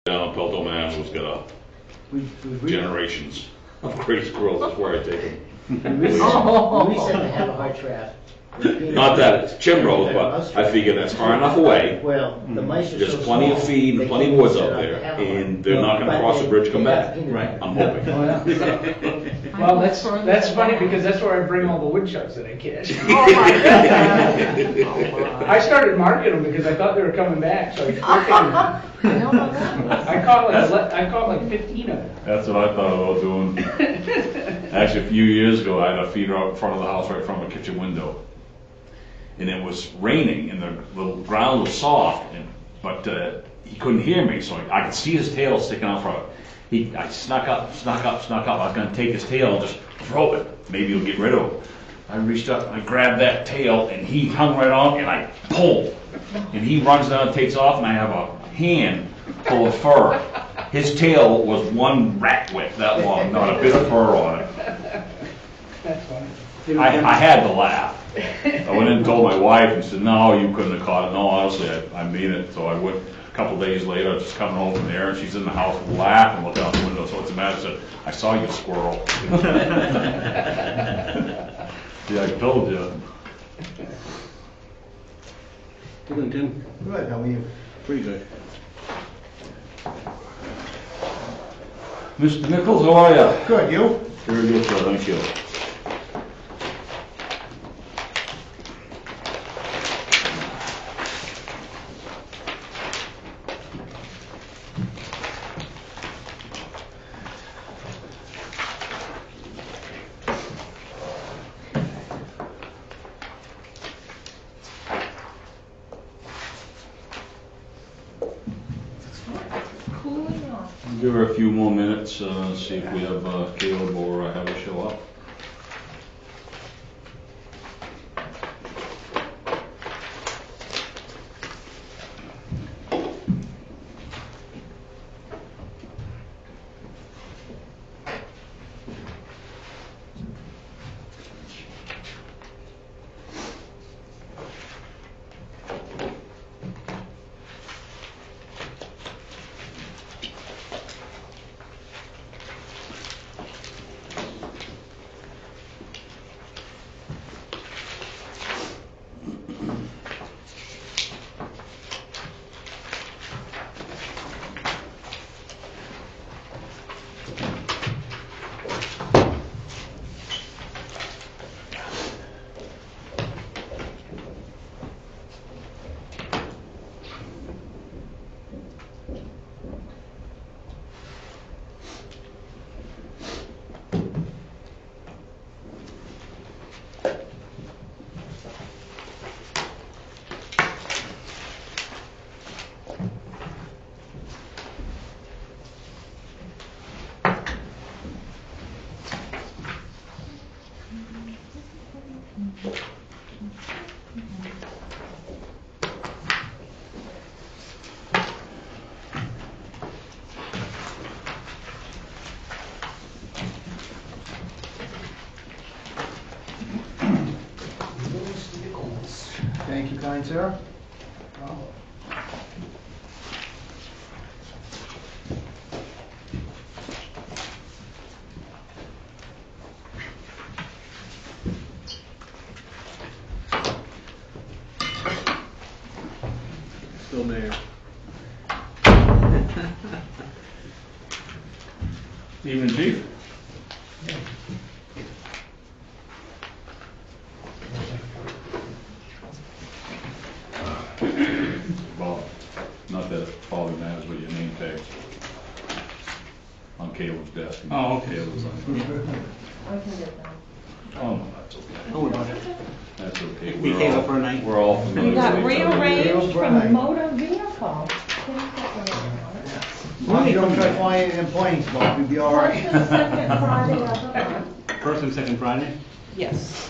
Down in Pelto, Mass. Has got We generations of gray squirrels. That's where I take them. recently have a hard trap. Not that it's Chimbrows, but I figure that's far enough away. Well, the mice are There's so plenty of small, feed they and plenty of can't woods sit out on there, the hammer. and they're not going to cross the bridge and come back. Right. I'm hoping. Well, that's funny because that's where I bring all the woodchucks that I catch. Oh my goodness. Oh my. I started marking them because I thought they were coming back, so I caught like 15 of them. That's what I thought about doing. Actually, a few years ago, I had a feeder out in front of the house right from a kitchen window. And it was raining and the ground was soft, but he couldn't hear me, so I could see his tail sticking out from it. I snuck up. I was going to take his tail and just throw it. Maybe he'll get rid of it. I reached up, I grabbed that tail, and he hung right on, and I pulled. And he runs down and takes off, and I have a hand full of fur. His tail was one rat whip that long, not a bit of fur on it. That's funny. I had to laugh. I went in and told my wife, and she said, no, you couldn't have caught it. No, honestly, I mean it. So I went a couple days later, I was just coming home from there, and she's in the house laughing, looking out the window. So what's the matter? I said, I saw you, squirrel. Yeah, I told you. Good, Tim. Good, how are you? Pretty good. Mr. Nichols, how are you? Good, you? Very good, sir, thank you. Cooling off. Give her a few more minutes, see if we have Caleb or Heather show up. Thank you, kind sir. Still there. Evening, Chief. Well, not that it probably matters what your name tag's on Caleb's desk. Oh, okay. Caleb's on. I can get them. Oh, no, that's okay. Don't worry about it. That's okay. We came up for a night. We're all familiar You got with each other. rearranged Right. from motor vehicle. As long as you don't try flying in planes, Bob, you'll be all What's right. the second Friday of the month? First and second Friday? Yes.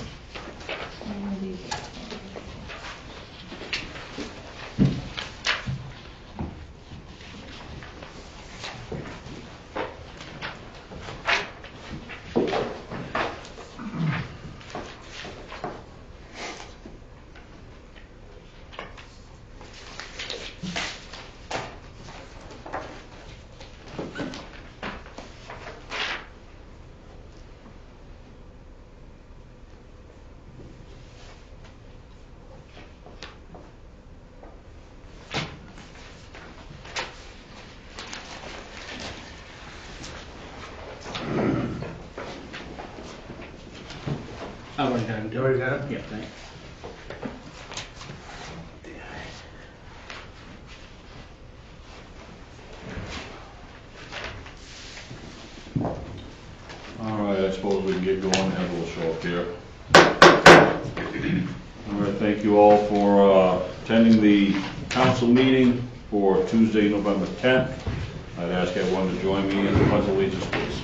I've already had him. You already got it? Yeah, thanks. All right, I suppose we can get going, have a little show up here. All right, thank you all for attending the council meeting for Tuesday, November 10th. I'd ask everyone to join me in the pledge of allegiance, please.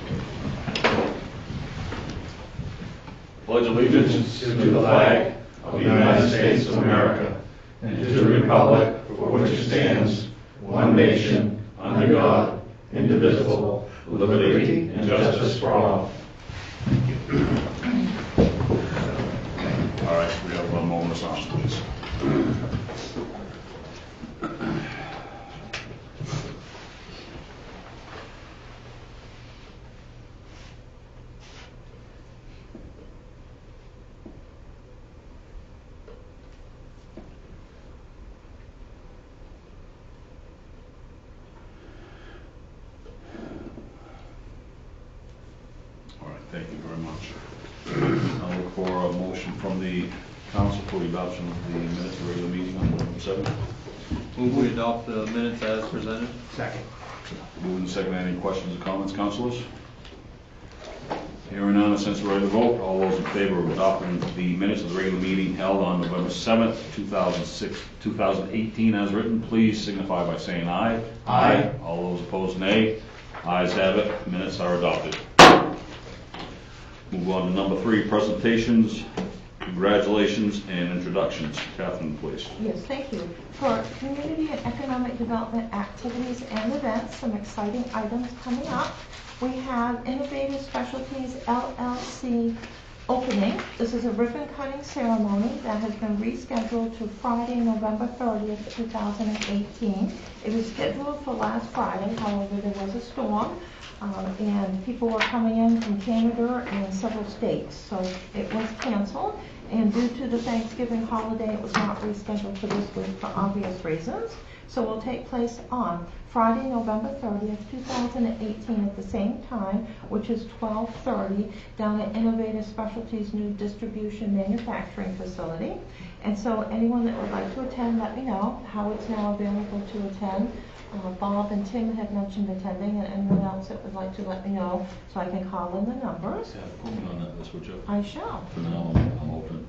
Pledge allegiance to the flag of the United States of America and to the republic for which it stands, one nation, under God, indivisible, with liberty and justice for all. All right, we have one moment of silence, please. All right, thank you very much. I'll look for a motion from the council for the adoption of the minutes of the regular meeting on November 7th. Move we adopt the minutes as presented. Second. Moving to second, any questions or comments, councilors? Hearing none, since we're ready to vote, all those in favor of adopting the minutes of the regular meeting held on November 7th, 2018 as written, please signify by saying aye. Aye. All those opposed, nay. Ayes have it, minutes are adopted. Move on to number 3, presentations, congratulations, and introductions. Catherine, please. Yes, thank you. For community and economic development activities and events, some exciting items coming up. We have Innovative Specialties LLC opening. This is a ribbon cutting ceremony that has been rescheduled to Friday, November 30th, 2018. It was scheduled for last Friday, however, there was a storm. And people were coming in from Canada and several states, so it was canceled. And due to the Thanksgiving holiday, it was not rescheduled for this week for obvious reasons. So it will take place on Friday, November 30th, 2018 at the same time, which is 12:30, down at Innovative Specialties' new distribution manufacturing facility. And so anyone that would like to attend, let me know how it's now available to attend. Bob and Tim had mentioned attending, and anyone else that would like to let me know so I can call in the numbers. Yeah, put me on that list, would you? I shall. For now, I'm open.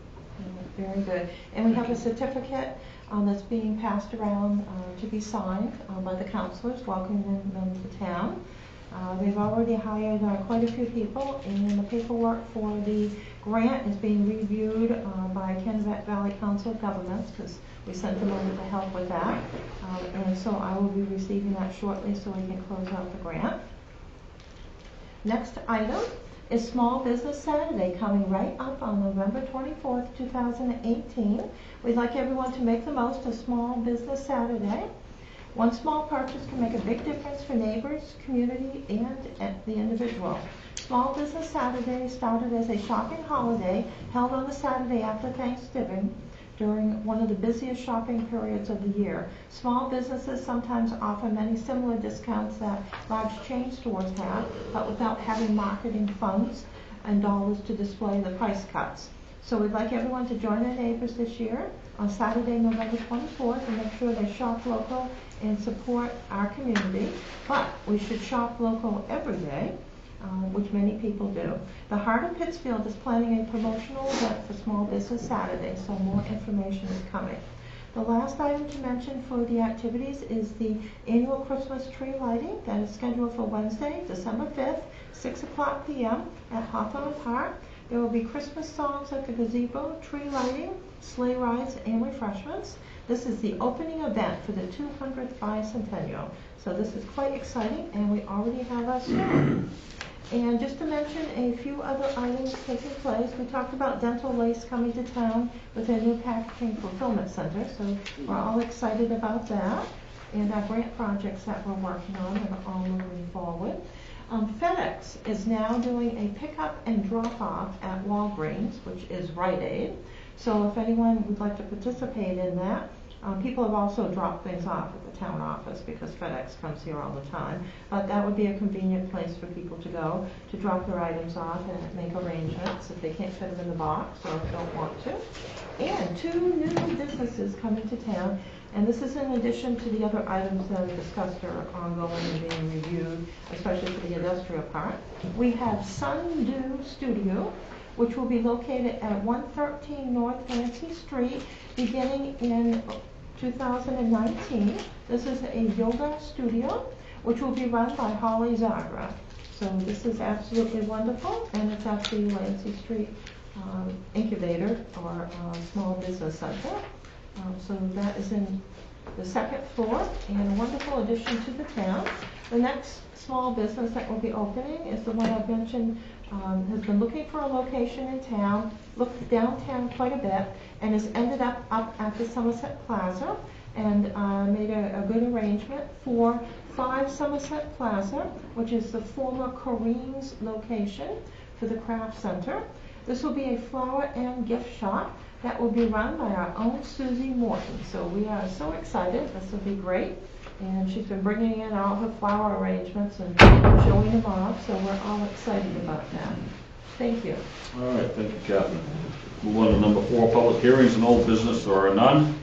Very good. And we have a certificate that's being passed around to be signed by the counselors welcoming them to town. They've already hired quite a few people, and the paperwork for the grant is being reviewed by Kennebec Valley Council of Governments, because we sent them over to help with that. And so I will be receiving that shortly so we can close out the grant. Next item is Small Business Saturday, coming right up on November 24th, 2018. We'd like everyone to make the most of Small Business Saturday. One small purchase can make a big difference for neighbors, community, and the individual. Small Business Saturday started as a shopping holiday held on the Saturday after Thanksgiving during one of the busiest shopping periods of the year. Small businesses sometimes offer many similar discounts that large chain stores have, but without having marketing funds and dollars to display the price cuts. So we'd like everyone to join their neighbors this year on Saturday, November 24th, and make sure they shop local and support our community. But we should shop local every day, which many people do. The Heart of Pittsfield is planning a promotional event for Small Business Saturday, so more information is coming. The last item to mention for the activities is the annual Christmas tree lighting that is scheduled for Wednesday, December 5th, 6 o'clock p.m. at Hawthorne Park. There will be Christmas songs at the gazebo, tree lighting, sleigh rides, and refreshments. This is the opening event for the 200th bicentennial. So this is quite exciting, and we already have our store. And just to mention a few other items taking place, we talked about Dental Lace coming to town with their new packaging fulfillment center, so we're all excited about that. And our grant projects that we're working on are all moving forward. FedEx is now doing a pickup and drop-off at Walgreens, which is Rite Aid. So if anyone would like to participate in that, People have also dropped things off at the town office because FedEx comes here all the time. But that would be a convenient place for people to go to drop their items off and make arrangements if they can't fit them in the box or don't want to. And 2 new businesses coming to town. And this is in addition to the other items that are discussed are ongoing and being reviewed, especially for the industrial park. We have Sundew Studio, which will be located at 113 North Nancy Street, beginning in 2019. This is a yoga studio, which will be run by Holly Zagra. So this is absolutely wonderful, and it's at the Lancey Street Incubator or Small Business Center. So that is in the 2nd floor and a wonderful addition to the town. The next small business that will be opening is the one I've mentioned, has been looking for a location in town, looked downtown quite a bit, and has ended up at the Somerset Plaza and made a good arrangement for 5 Somerset Plaza, which is the former Kareem's location for the craft center. This will be a flower and gift shop that will be run by our own Susie Morton. So we are so excited. This will be great. And she's been bringing in all her flower arrangements and showing them off. So we're all excited about that. Thank you. All right, thank you, Catherine. Move on to number 4, public hearings and old business. There are none.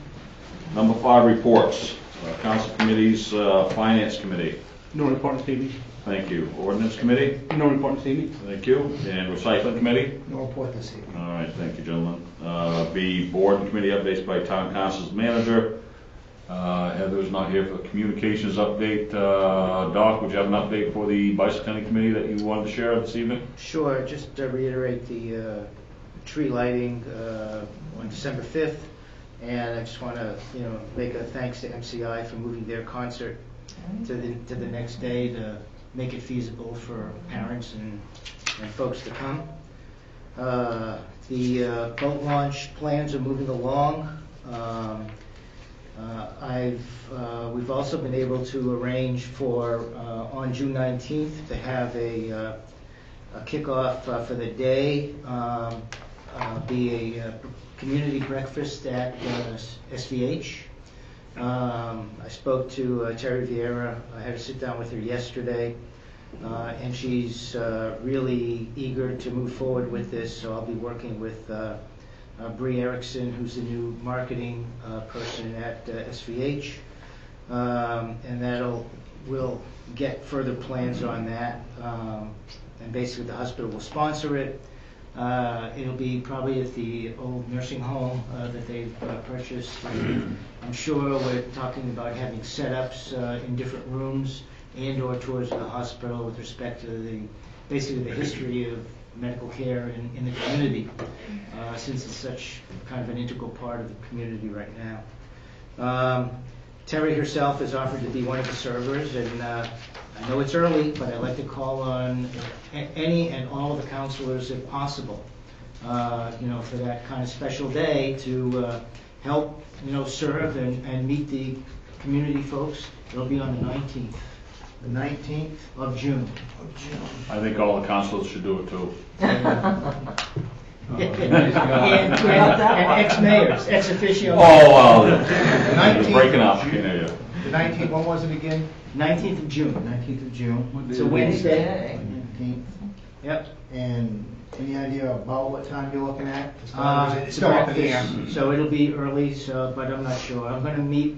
Number 5, reports. Council committees, Finance Committee. No report this evening. Thank you. Ordinance Committee. No report this evening. Thank you. And Recycling Committee. No report this evening. All right, thank you, gentlemen. B, Board and Committee updates by Town Council's manager. Heather's not here for communications update. Doc, would you have an update for the Bicentennial Committee that you wanted to share this evening? Sure, just to reiterate the tree lighting on December 5th, and I just want to make a thanks to MCI for moving their concert to the next day to make it feasible for parents and folks to come. The boat launch plans are moving along. We've also been able to arrange for on June 19th to have a kickoff for the day, be a community breakfast at SVH. I spoke to Terry Vieira. I had to sit down with her yesterday, and she's really eager to move forward with this. So I'll be working with Bree Erickson, who's the new marketing person at SVH, and we'll get further plans on that. And basically, the hospital will sponsor it. It'll be probably at the old nursing home that they've purchased. I'm sure we're talking about having setups in different rooms and/or tours of the hospital with respect to basically the history of medical care in the community, since it's such kind of an integral part of the community right now. Terry herself has offered to be one of the servers, and I know it's early, but I'd like to call on any and all of the counselors, if possible, for that kind of special day to help, serve and meet the community folks. It'll be on the 19th. The 19th of June. I think all the councilors should do it too. And ex-mayors, ex-officio. Oh, wow. The Breaking up, you know. The 19th, when was it again? 19th of June. 19th of June. It's a Wednesday. 19th. Yep. And any idea about what time you're looking at? It's Still up in the air. so it'll be early, but I'm not sure. I'm going to meet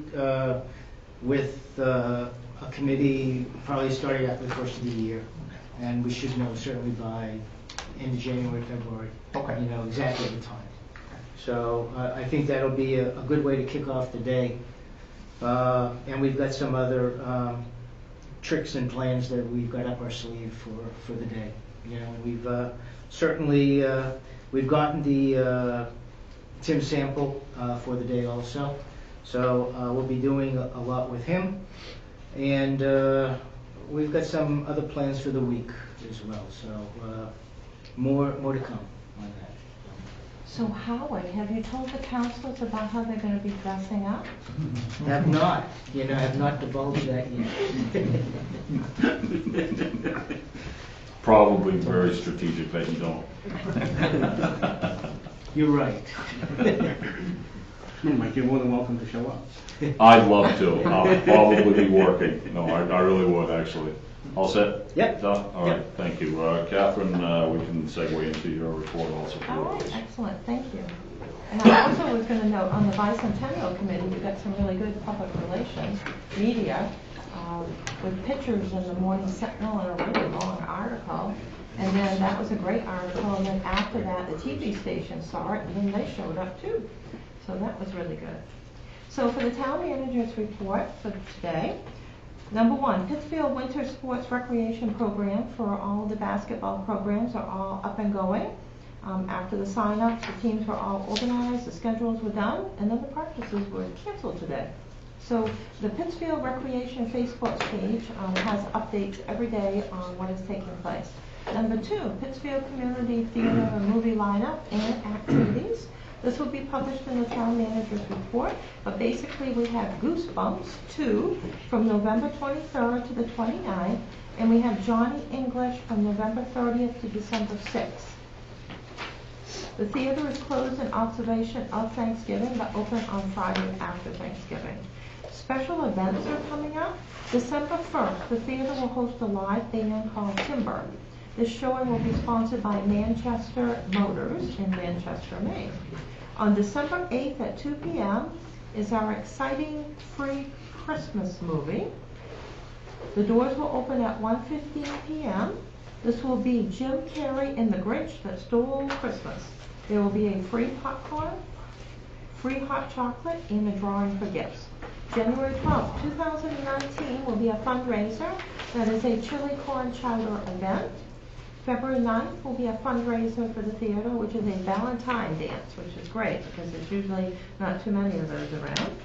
with a committee probably starting after the first of the year, and we should know certainly by end of January, February. Okay. Exactly the time. So I think that'll be a good way to kick off the day. And we've got some other tricks and plans that we've got up our sleeve for the day. We've certainly we've gotten the Tim sample for the day also. So we'll be doing a lot with him, and we've got some other plans for the week as well. So more to come on that. So Howard, have you told the councilors about how they're going to be dressing up? Have not, have not divulged that yet. Probably very strategic that you don't. You're right. Mike, you're more than welcome to show up. I'd love to. I'll probably be working. No, I really would, actually. All set? Yep. Done? All right, Yep. thank you. Catherine, we can segue into your report also. All right, excellent, thank you. And I also was going to note, on the Bicentennial Committee, we've got some really good public relations media with pictures in the Morning Sentinel and a really long article. And then that was a great article, and then after that, the TV station saw it, and then they showed up too. So that was really good. So for the town manager's report for today, number one, Pittsfield Winter Sports Recreation Program for all of the basketball programs are all up and going. After the sign-ups, the teams were all organized, the schedules were done, and then the practices were canceled today. So the Pittsfield Recreation Facebook page has updates every day on what is taking place. Number two, Pittsfield Community Theater and Movie Lineup and Activities. This will be published in the town manager's report, but basically we have Goosebumps 2 from November 23rd to the 29th, and we have Johnny English from November 30th to December 6th. The theater is closed in observation of Thanksgiving, but open on Friday after Thanksgiving. Special events are coming up. December 1st, the theater will host a live band called Timber. This showing will be sponsored by Manchester Motors in Manchester, Maine. On December 8th at 2 p.m. is our exciting free Christmas movie. The doors will open at 1:15 p.m. This will be Jim Carrey in The Grinch That Stole Christmas. There will be a free popcorn, free hot chocolate, and a drawing for gifts. January 12th, 2019 will be a fundraiser that is a chili corn chowder event. February 9th will be a fundraiser for the theater, which is a Valentine dance, which is great because there's usually not too many of those around.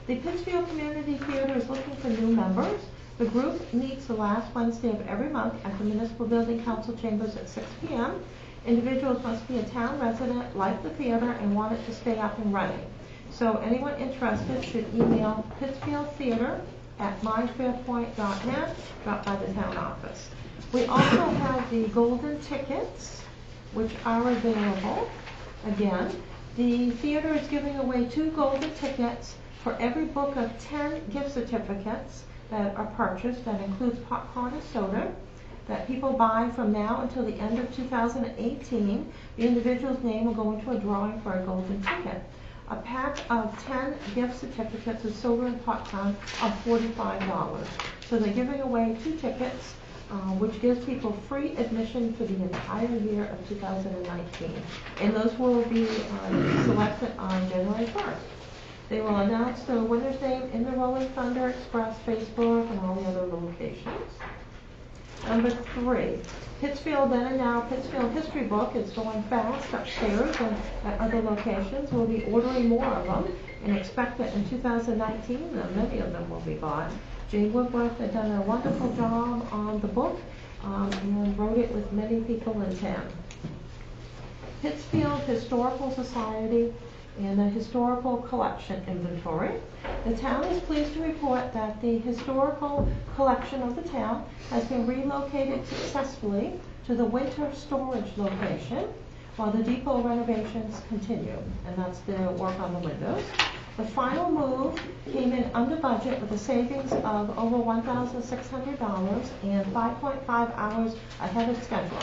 The Pittsfield Community Theater is looking for new members. The group meets the last Wednesday of every month at the Municipal Building Council Chambers at 6 p.m. Individuals must be a town resident, like the theater, and want it to stay up and running. So anyone interested should email pittsfieldtheater@myfairpoint.net, drop by the town office. We also have the golden tickets, which are available. Again, the theater is giving away 2 golden tickets for every book of 10 gift certificates that are purchased. That includes popcorn and soda that people buy from now until the end of 2018. The individual's name will go into a drawing for a golden ticket. A pack of 10 gift certificates of soda and popcorn are $45. So they're giving away 2 tickets, which gives people free admission for the entire year of 2019. And those will be selected on January 1st. They will announce the winner's name in the Rolling Thunder Express Facebook and all the other locations. Number 3, Pittsfield Then and Now Pittsfield History Book is going fast upstairs and at other locations. We'll be ordering more of them and expect that in 2019 many of them will be bought. Jay Woodworth has done a wonderful job on the book and wrote it with many people in town. Pittsfield Historical Society and the Historical Collection Inventory. The town is pleased to report that the historical collection of the town has been relocated successfully to the winter storage location while the depot renovations continue, and that's the work on the windows. The final move came in under budget with a savings of over $1,600 and 5.5 hours ahead of schedule.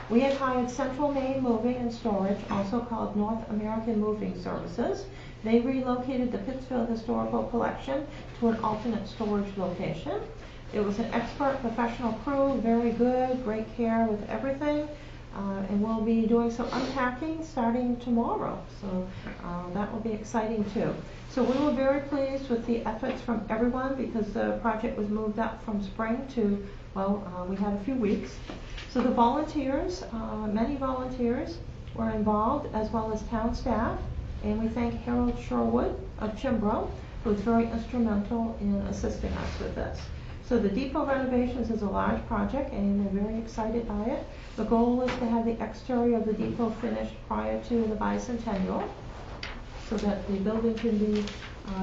We have hired Central Maine Moving and Storage, also called North American Moving Services. They relocated the Pittsfield Historical Collection to an alternate storage location. It was an expert professional crew, very good, great care with everything. And we'll be doing some unpacking starting tomorrow. So that will be exciting too. So we were very pleased with the efforts from everyone because the project was moved up from spring to, we had a few weeks. So the volunteers, many volunteers were involved, as well as town staff, and we thank Harold Sherwood of Chimbro, who was very instrumental in assisting us with this. So the depot renovations is a large project, and we're very excited by it. The goal is to have the exterior of the depot finished prior to the bicentennial, so that the building can be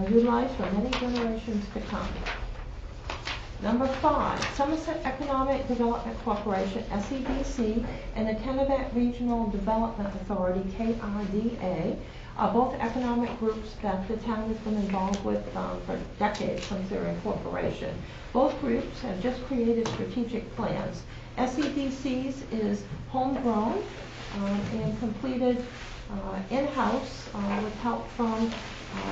utilized for many generations to come. Number 5, Somerset Economic Development Corporation, SEDC, and the Kennebec Regional Development Authority, KRDA, are both economic groups that the town has been involved with for decades since their incorporation. Both groups have just created strategic plans. SEDC's is homegrown and completed in-house with help from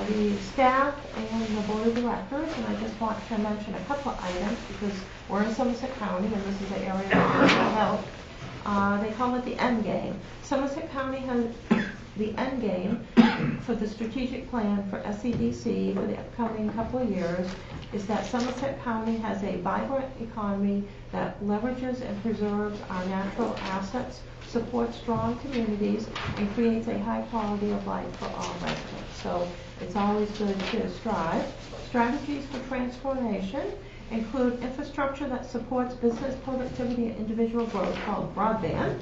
the staff and the board of directors, and I just want to mention a couple of items because we're in Somerset County and this is the area that will help. They call it the end game. Somerset County has the end game for the strategic plan for SEDC for the upcoming couple of years is that Somerset County has a vibrant economy that leverages and preserves our natural assets, supports strong communities, and creates a high quality of life for all residents. So it's always good to strive. Strategies for transformation include infrastructure that supports business productivity and individual growth called broadband.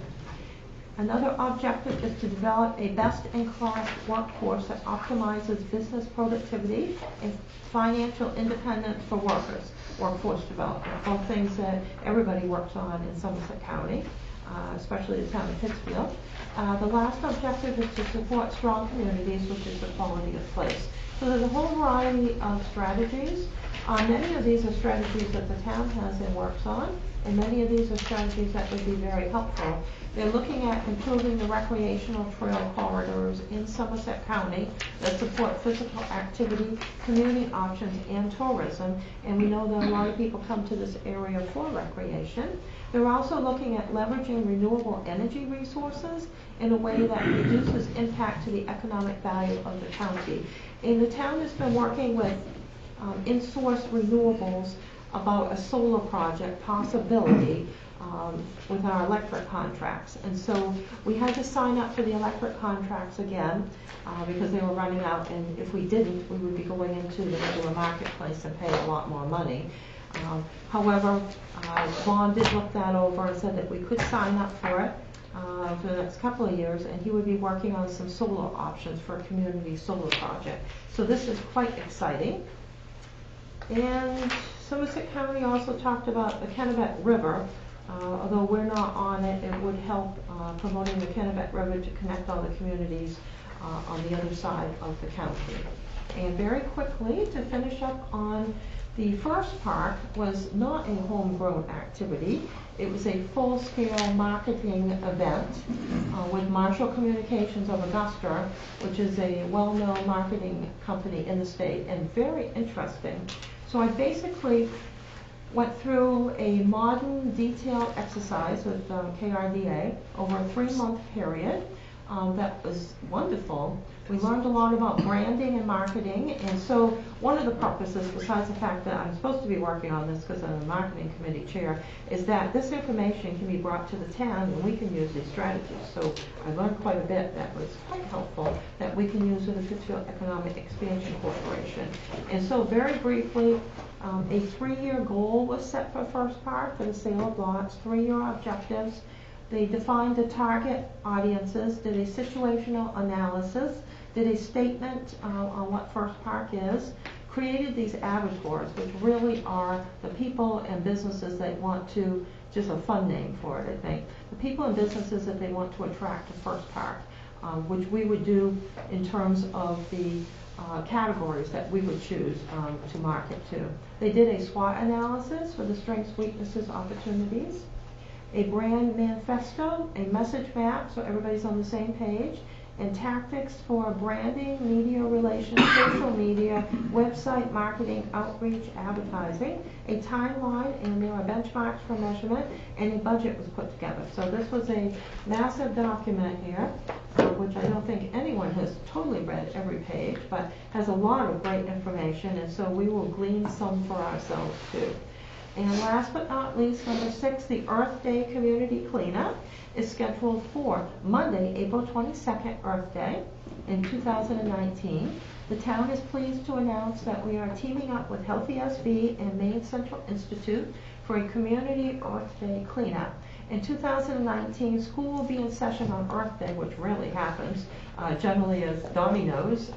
Another objective is to develop a best-in-class workforce that optimizes business productivity and financial independence for workers, workforce development, both things that everybody works on in Somerset County, especially the town of Pittsfield. The last objective is to support strong communities, which is the quality of place. So there's a whole variety of strategies. Many of these are strategies that the town has and works on, and many of these are strategies that would be very helpful. They're looking at improving the recreational trail corridors in Somerset County that support physical activity, community options, and tourism. And we know that a lot of people come to this area for recreation. They're also looking at leveraging renewable energy resources in a way that reduces impact to the economic value of the county. And the town has been working with in-source renewables about a solar project possibility with our electric contracts. And so we had to sign up for the electric contracts again because they were running out, and if we didn't, we would be going into the regular marketplace and pay a lot more money. However, Vaughn did look that over and said that we could sign up for it for the next couple of years, and he would be working on some solar options for a community solar project. So this is quite exciting. And Somerset County also talked about the Kennebec River. Although we're not on it, it would help promoting the Kennebec River to connect all the communities on the other side of the county. And very quickly, to finish up on the first park, was not a homegrown activity. It was a full-scale marketing event with Marshall Communications of Augusta, which is a well-known marketing company in the state, and very interesting. So I basically went through a modern detailed exercise with KRDA over a 3-month period. That was wonderful. We learned a lot about branding and marketing, and so one of the purposes, besides the fact that I'm supposed to be working on this because I'm the marketing committee chair, is that this information can be brought to the town and we can use these strategies. So I learned quite a bit that was quite helpful that we can use with the Pittsfield Economic Expansion Corporation. And so very briefly, a 3-year goal was set for First Park for the sale of lots, 3-year objectives. They defined the target audiences, did a situational analysis, did a statement on what First Park is, created these avatars, which really are the people and businesses they want to, just a fun name for it, I think, the people and businesses that they want to attract to First Park, which we would do in terms of the categories that we would choose to market to. They did a SWOT analysis for the strengths, weaknesses, opportunities, a brand manifesto, a message map so everybody's on the same page, and tactics for branding, media relations, social media, website marketing, outreach, advertising, a timeline, and there are benchmarks for measurement, and a budget was put together. So this was a massive document here, which I don't think anyone has totally read every page, but has a lot of great information, and so we will glean some for ourselves too. And last but not least, number 6, the Earth Day Community Cleanup is scheduled for Monday, April 22nd, Earth Day in 2019. The town is pleased to announce that we are teaming up with Healthy SV and Maine Central Institute for a Community Earth Day Cleanup. In 2019, school will be in session on Earth Day, which rarely happens. Generally, as Donnie knows,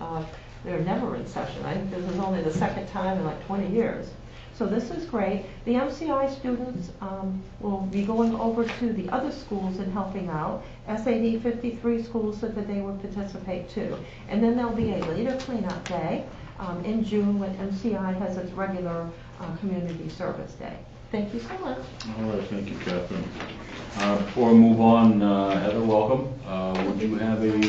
they're never in session. I think this is only the second time in like 20 years. So this is great. The MCI students will be going over to the other schools and helping out. SAD 53 schools said that they would participate too. And then there'll be a later cleanup day in June when MCI has its regular community service day. Thank you so much. All right, thank you, Catherine. Before we move on, Heather, welcome. Would you have a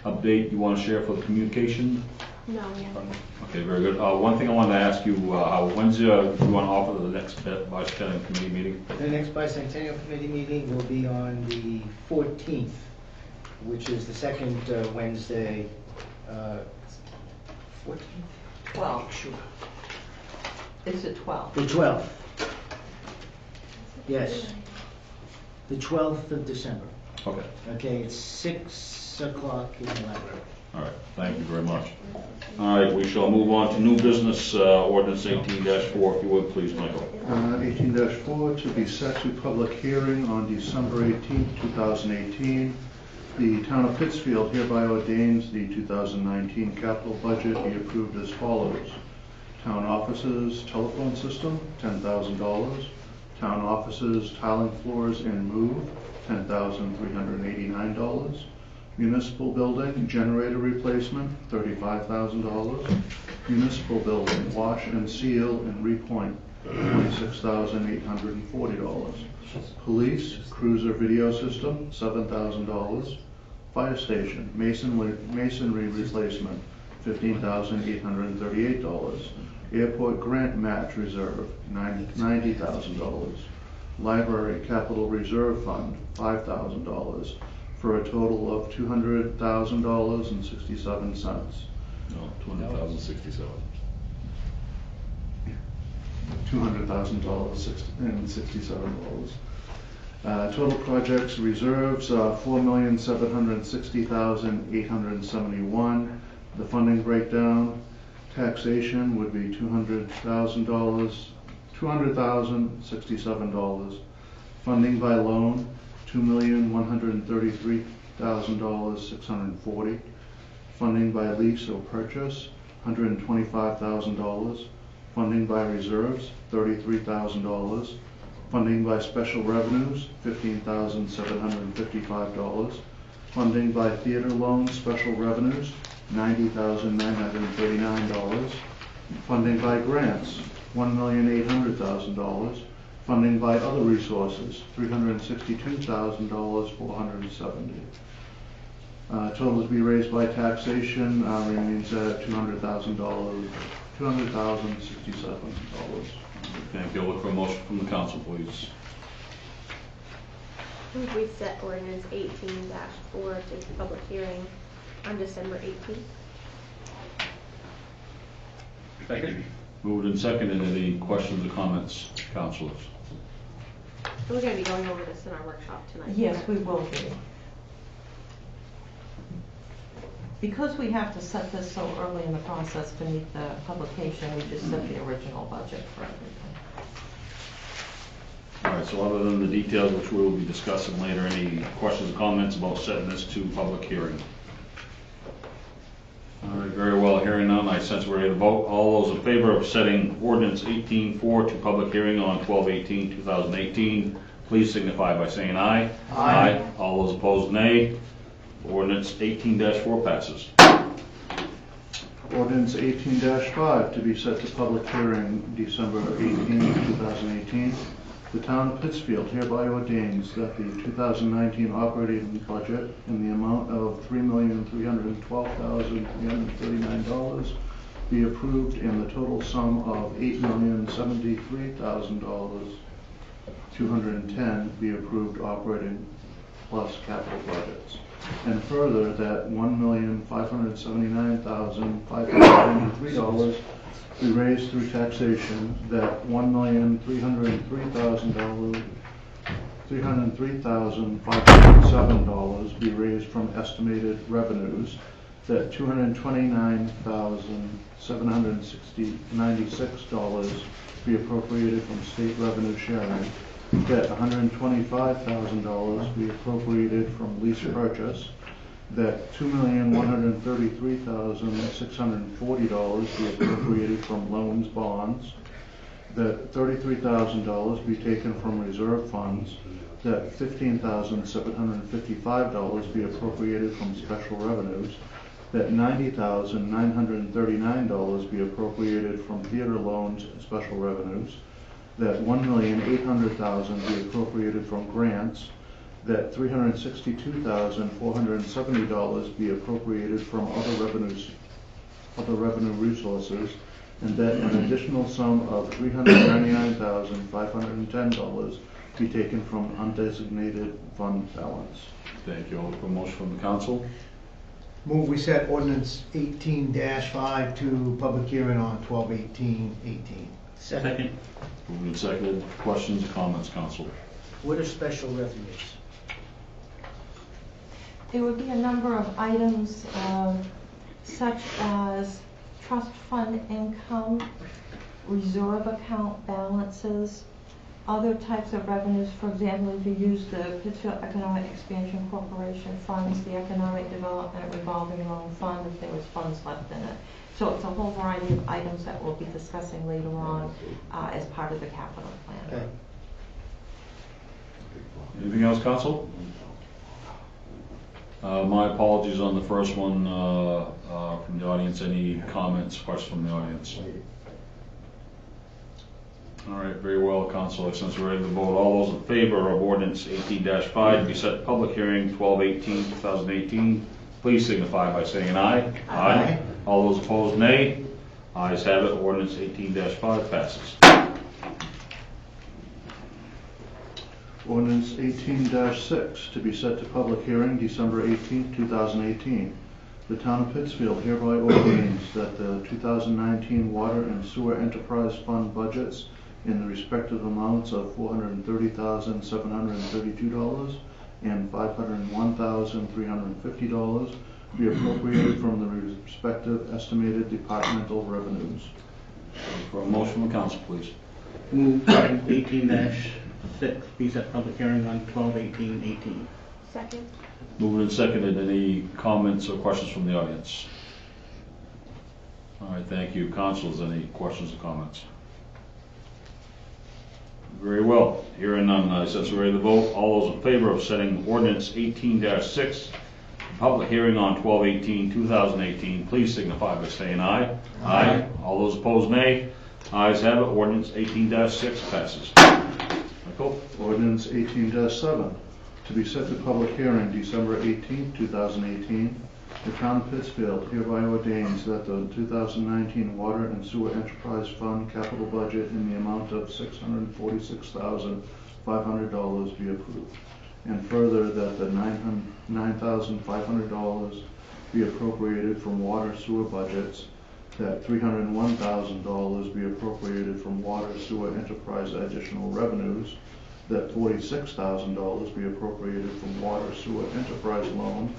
update you want to share for the communication? No, we haven't. Okay, very good. One thing I wanted to ask you, when's you want to offer the next bicentennial committee meeting? The next bicentennial committee meeting will be on the 14th, which is the second Wednesday. 14th? 12. It's the 12th. The 12th. Yes. The 12th of December. Okay. Okay, it's 6 o'clock in the library. All right, thank you very much. All right, we shall move on to new business, ordinance 18-4, if you would, please, Michael. 18-4 to be set to public hearing on December 18, 2018. The town of Pittsfield hereby ordains the 2019 capital budget be approved as follows. Town offices telephone system, $10,000. Town offices tiling floors and move, $10,389. Municipal building generator replacement, $35,000. Municipal building wash and seal and repoint, $26,840. Police cruiser video system, $7,000. Fire station masonry replacement, $15,838. Airport grant match reserve, $90,000. Library capital reserve fund, $5,000. For a total of $200,000.67. No, 200,067. $200,000.67. Total projects reserves, $4,760,871. The funding breakdown, taxation would be $200,067. Funding by loan, $2,133,640. Funding by lease or purchase, $125,000. Funding by reserves, $33,000. Funding by special revenues, $15,755. Funding by theater loans, special revenues, $90,939. Funding by grants, $1,800,000. Funding by other resources, $362,470. Total to be raised by taxation remains at $200,067. Thank you. I'll look for a motion from the council, please. We set ordinance 18-4 to public hearing on December 18th. Second. Moved and seconded. Any questions or comments, councilors? We're going to be going over this in our workshop tonight. Yes, we will be. Because we have to set this so early in the process to meet the publication, we just set the original budget for everything. All right, so other than the details, which we will be discussing later, any questions or comments about setting this to public hearing? All right, very well. Hearing none, I sense we're ready to vote. All those in favor of setting ordinance 18-4 to public hearing on 12/18/2018, please signify by saying aye. Aye. All those opposed, nay. Ordinance 18-4 passes. Ordinance 18-5 to be set to public hearing December 18, 2018. The town of Pittsfield hereby ordains that the 2019 operating budget in the amount of $3,312,339 be approved in the total sum of $8,073,210 be approved operating plus capital budgets. And further, that $1,579,593 be raised through taxation, that $303,507 be raised from estimated revenues, that $229,796 be appropriated from state revenue sharing, that $125,000 be appropriated from lease purchase, that $2,133,640 be appropriated from loans, bonds, that $33,000 be taken from reserve funds, that $15,755 be appropriated from special revenues, that $90,939 be appropriated from theater loans and special revenues, that $1,800,000 be appropriated from grants, that $362,470 be appropriated from other revenue resources, and that an additional sum of $399,510 be taken from undesignated fund balance. Thank you. I'll look for a motion from the council. Move we set ordinance 18-5 to public hearing on 12/18/18. Second. Moved and seconded. Questions or comments, council? What are special revenues? There would be a number of items such as trust fund income, reserve account balances, other types of revenues. For example, if you use the Pittsfield Economic Expansion Corporation funds, the Economic Development Revolving Loan Fund, if there was funds left in it. So it's a whole variety of items that we'll be discussing later on as part of the capital plan. Okay. Anything else, council? My apologies on the first one from the audience. Any comments, questions from the audience? All right, very well, council. Since we're ready to vote, all those in favor of ordinance 18-5 to be set to public hearing 12/18/2018, please signify by saying aye. Aye. All those opposed, nay. Ayes have it. Ordinance 18-5 passes. Ordinance 18-6 to be set to public hearing December 18, 2018. The town of Pittsfield hereby ordains that the 2019 Water and Sewer Enterprise Fund budgets in the respective amounts of $430,732 and $501,350 be appropriated from the respective estimated departmental revenues. For a motion from council, please. Move item 18-6 be set public hearing on 12/18/18. Second. Moved and seconded. Any comments or questions from the audience? All right, thank you. Councilors, any questions or comments? Very well. Hearing none, since we're ready to vote, all those in favor of setting ordinance 18-6 public hearing on 12/18/2018, please signify by saying aye. Aye. All those opposed, nay. Ayes have it. Ordinance 18-6 passes. Michael? Ordinance 18-7 to be set to public hearing December 18, 2018. The town of Pittsfield hereby ordains that the 2019 Water and Sewer Enterprise Fund capital budget in the amount of $646,500 be approved, and further that the $9,500 be appropriated from water sewer budgets, that $301,000 be appropriated from water sewer enterprise additional revenues, that $46,000 be appropriated from water sewer enterprise loan,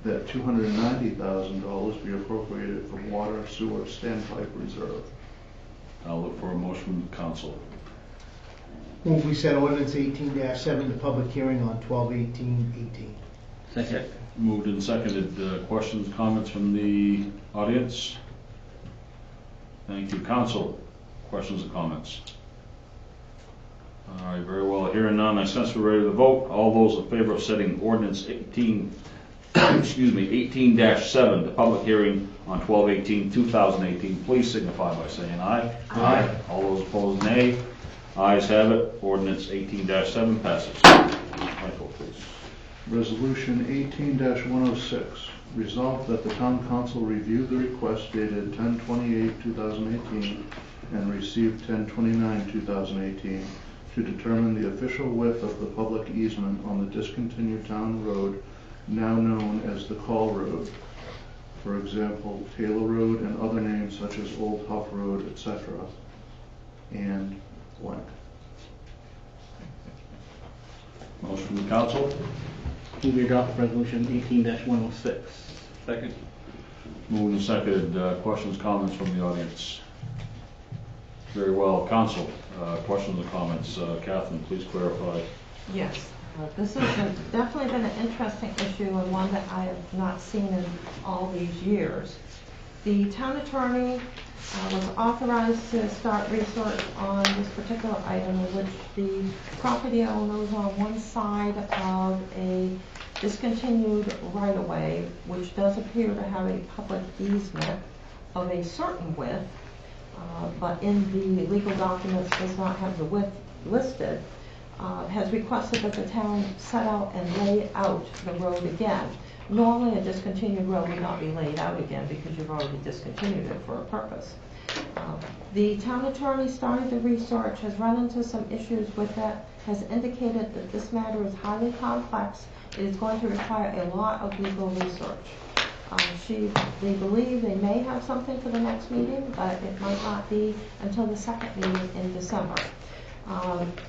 that $290,000 be appropriated from water sewer standpipe reserve. I'll look for a motion from the council. Move we set ordinance 18-7 to public hearing on 12/18/18. Second. Moved and seconded. Questions, comments from the audience? Thank you. Council, questions or comments? All right, very well. Hearing none, I sense we're ready to vote. All those in favor of setting ordinance 18-7 to public hearing on 12/18/2018, please signify by saying aye. Aye. All those opposed, nay. Ayes have it. Ordinance 18-7 passes. Michael, please. Resolution 18-106. Resolved that the town council review the request dated 10/28/2018 and received 10/29/2018 to determine the official width of the public easement on the discontinued town road now known as the Call Road. For example, Taylor Road and other names such as Old Huff Road, etc. And blank. Motion from the council. Move we adopt resolution 18-106. Second. Moved and seconded. Questions, comments from the audience? Very well. Council, questions or comments? Catherine, please clarify. Yes, this has definitely been an interesting issue and one that I have not seen in all these years. The town attorney was authorized to start research on this particular item, in which the property owner is on one side of a discontinued right-of-way, which does appear to have a public easement of a certain width, but in the legal documents does not have the width listed, has requested that the town set out and lay out the road again. Normally, a discontinued road would not be laid out again because you've already discontinued it for a purpose. The town attorney started the research, has run into some issues with that, has indicated that this matter is highly complex. It is going to require a lot of legal research. They believe they may have something for the next meeting, but it might not be until the second meeting in December.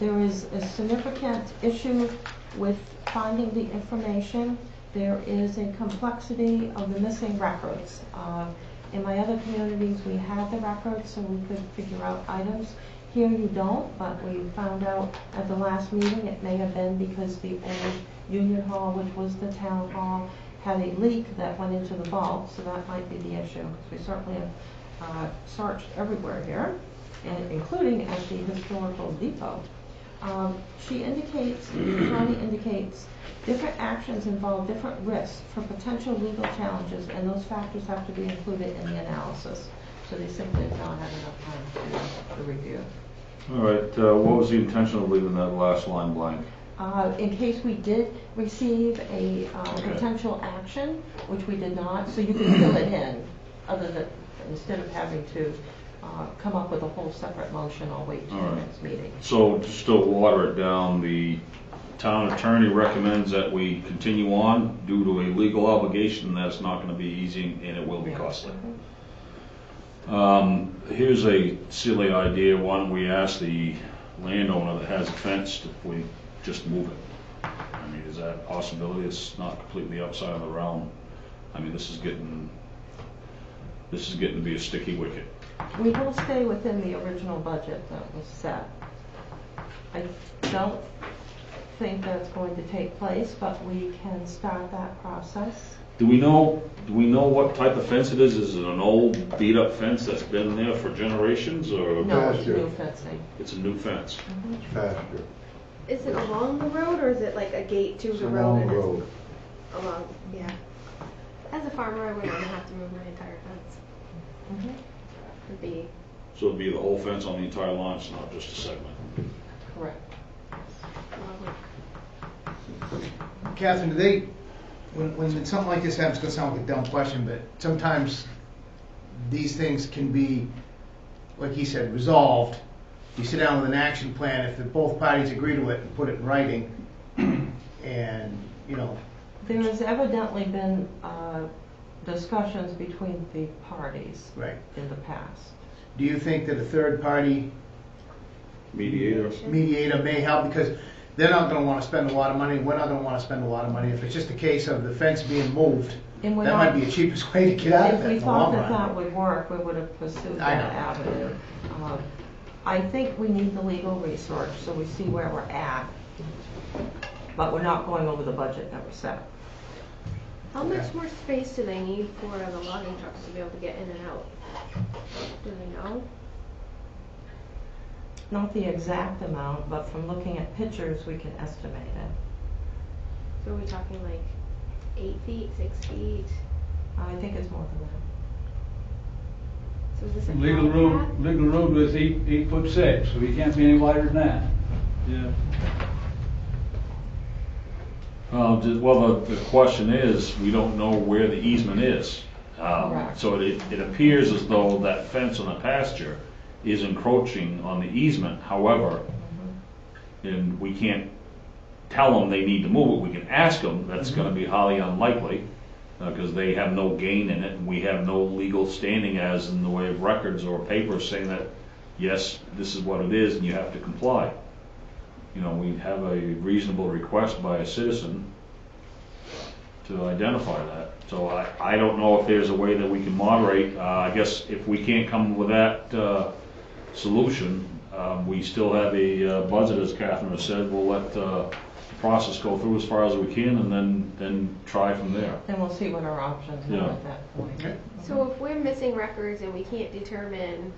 There is a significant issue with finding the information. There is a complexity of the missing records. In my other communities, we had the records so we could figure out items. Here you don't, but we found out at the last meeting it may have been because the old Union Hall, which was the town hall, had a leak that went into the vault, so that might be the issue. We certainly have searched everywhere here, and including at the historical depot. The attorney indicates different actions involve different risks for potential legal challenges, and those factors have to be included in the analysis. So they simply have not had enough time to review. All right, what was the intention of leaving that last line blank? In case we did receive a potential action, which we did not, so you can fill it in, other than instead of having to come up with a whole separate motion or wait till the next meeting. So just to water it down, the town attorney recommends that we continue on due to a legal obligation that's not going to be easy and it will be costly. Here's a silly idea. Why don't we ask the landowner that has a fence if we just move it? I mean, is that a possibility? It's not completely outside of the realm. I mean, this is getting to be a sticky wicket. We will stay within the original budget that was set. I don't think that's going to take place, but we can start that process. Do we know what type of fence it is? Is it an old beat up fence that's been there for generations, or? No, it's new fencing. It's a new fence. Mm-hmm. Is it along the road, or is it like a gate to the road? Along the road. Along, yeah. As a farmer, I wouldn't want to have to move my entire fence. Mm-hmm. It'd be. So it'd be the whole fence on the entire launch, not just a segment. Correct. Catherine, do they, when something like this happens, it's gonna sound like a dumb question, but sometimes these things can be, like he said, resolved. You sit down with an action plan, if both parties agree to it and put it in writing, and, you know. There has evidently been discussions between the parties in the past. Do you think that a third party mediator may help? Because they're not going to want to spend a lot of money, we're not going to want to spend a lot of money. If it's just a case of the fence being moved, that might be the cheapest way to get out of it. If we thought that would work, we would have pursued that avenue. I think we need the legal research so we see where we're at, but we're not going over the budget that was set. How much more space do they need for the logging trucks to be able to get in and out? Do they know? Not the exact amount, but from looking at pictures, we can estimate it. So are we talking like 8 feet, 6 feet? I think it's more than that. So is this a Legal road was 8'6", so he can't be any wider than that. Yeah. Well, the question is, we don't know where the easement is. So it appears as though that fence on the pasture is encroaching on the easement. However, and we can't tell them they need to move it. We can ask them. That's going to be highly unlikely because they have no gain in it, and we have no legal standing as in the way of records or papers saying that, yes, this is what it is, and you have to comply. You know, we have a reasonable request by a citizen to identify that. So I don't know if there's a way that we can moderate. I guess if we can't come with that solution, we still have a budget, as Catherine has said. We'll let process go through as far as we can, and then try from there. Then we'll see what our options are Yeah. at that point. Okay. So if we're missing records and we can't determine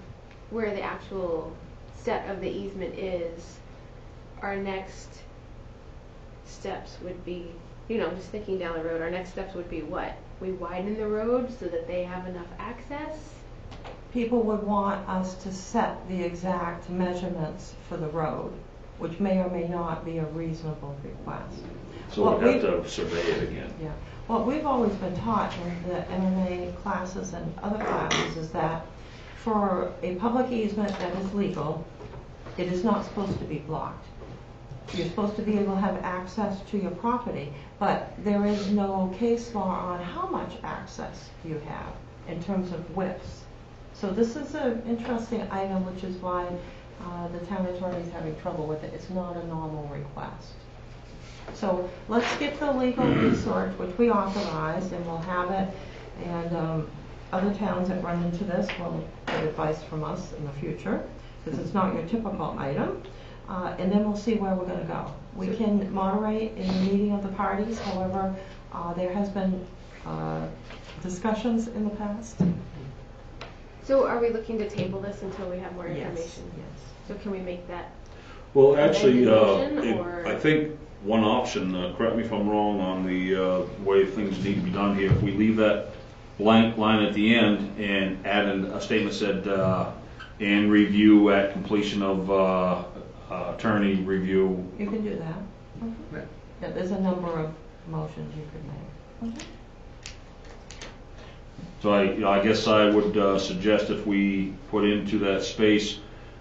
where the actual set of the easement is, our next steps would be, just thinking down the road, our next steps would be what? We widen the road so that they have enough access? People would want us to set the exact measurements for the road, which may or may not be a reasonable request. So What we'd have we- to survey it again. Yeah. What we've always been taught in the MMA classes and other classes is that for a public easement that is legal, it is not supposed to be blocked. You're supposed to be able to have access to your property, but there is no case law on how much access you have in terms of widths. So this is an interesting item, which is why the town attorney is having trouble with it. It's not a normal request. So let's get the legal research, which we authorized, and we'll have it. And other towns that run into this will get advice from us in the future, because it's not your typical item. And then we'll see where we're going to go. We can moderate in the meeting of the parties. However, there has been discussions in the past. So are we looking to table this until we have more Yes, information? yes. So can we make that? Well, actually, Amended motion, or- I think one option, correct me if I'm wrong on the way things need to be done here, if we leave that blank line at the end and add in a statement said, and review at completion of attorney review. You can do that. Yeah. Yeah, there's a number of motions you could make. So I guess I would suggest if we put into that space,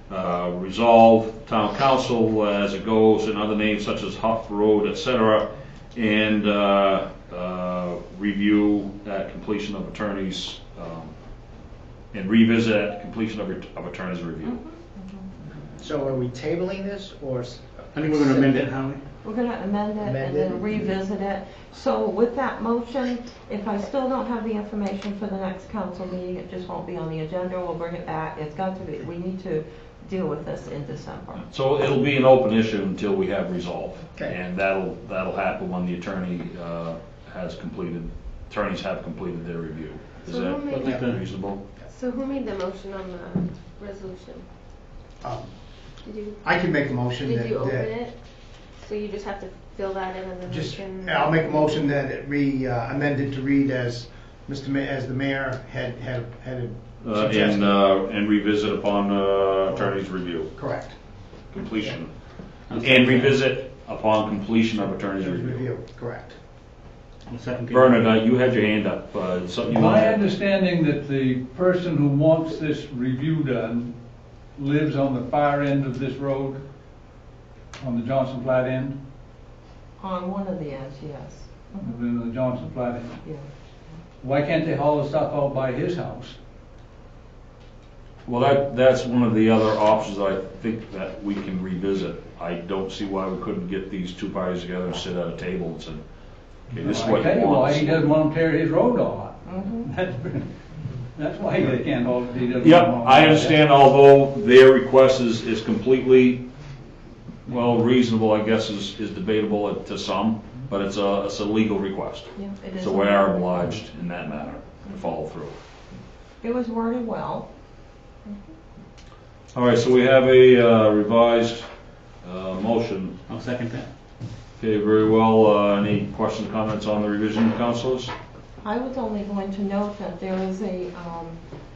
resolve town council as it goes, and other names such as Huff Road, etc., and review at completion of attorneys, and revisit at completion of attorney's review. So are we tabling this, or? I think we're gonna amend it, Howie. We're going to amend it Amend and it. then revisit it. So with that motion, if I still don't have the information for the next council meeting, it just won't be on the agenda. We'll bring it back. It's got to be, we need to deal with this in December. So it'll be an open issue until we have resolve. Okay. And that'll happen when the attorney attorneys have completed their review. Is So that who made reasonable? So who made the motion on the resolution? Did you? I can make a motion Did that. you open that- it? So you just have to fill that in and then we Just, can. I'll make a motion that it amended to read as as the mayor had suggested. And revisit upon attorney's review, Correct. completion. And revisit upon completion of attorney's review. Review, correct. I'll second. Bernard, you had your hand up, something you My wanted? understanding that the person who wants this review done lives on the far end of this road, on the Johnson Flat end, On one of the ends, yes. in the Johnson Flat end. Yeah. Why can't they haul the stuff out by his house? Well, that's one of the other options I think that we can revisit. I don't see why we couldn't get these two parties together and sit at a table and say, okay, this is I what tell he you why, wants. he doesn't want to tear his road off. Mhm. That's why they can't haul, he doesn't. Yep, want to I haul it. understand, although their request is completely, well, reasonable, I guess, is debatable to some, but it's a legal request. Yeah, it is. So we are obliged in that matter to follow through. It was worded well. All right, so we have a revised motion. I'll second that. Okay, very well. Any questions, comments on the revision, councilors? I was only going to note that there is a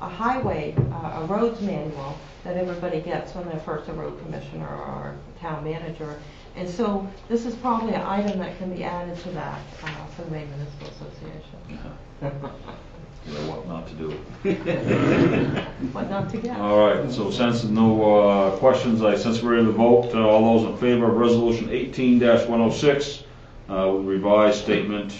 highway, a roads manual that everybody gets when they're first a road commissioner or a town manager. And so this is probably an item that can be added to that for the Maine Municipal Association. You know what not to do. What not to get. All right, so since there's no questions, since we're in the vote, all those in favor of resolution 18-106, with revised statement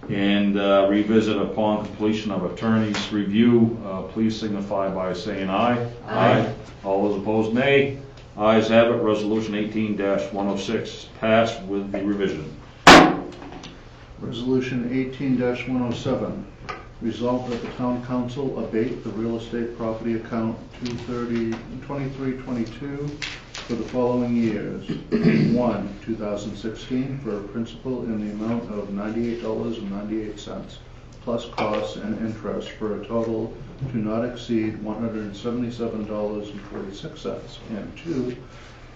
and revisit upon completion of attorney's review, please signify by saying aye. Aye. All those opposed, nay. Ayes have it, resolution 18-106 passed with the revision. Resolution 18-107, resolved that the town council abate the real estate property account 2322 for the following years. 1, 2016, for a principal in the amount of $98.98, plus costs and interest, for a total to not exceed $177.46. And 2,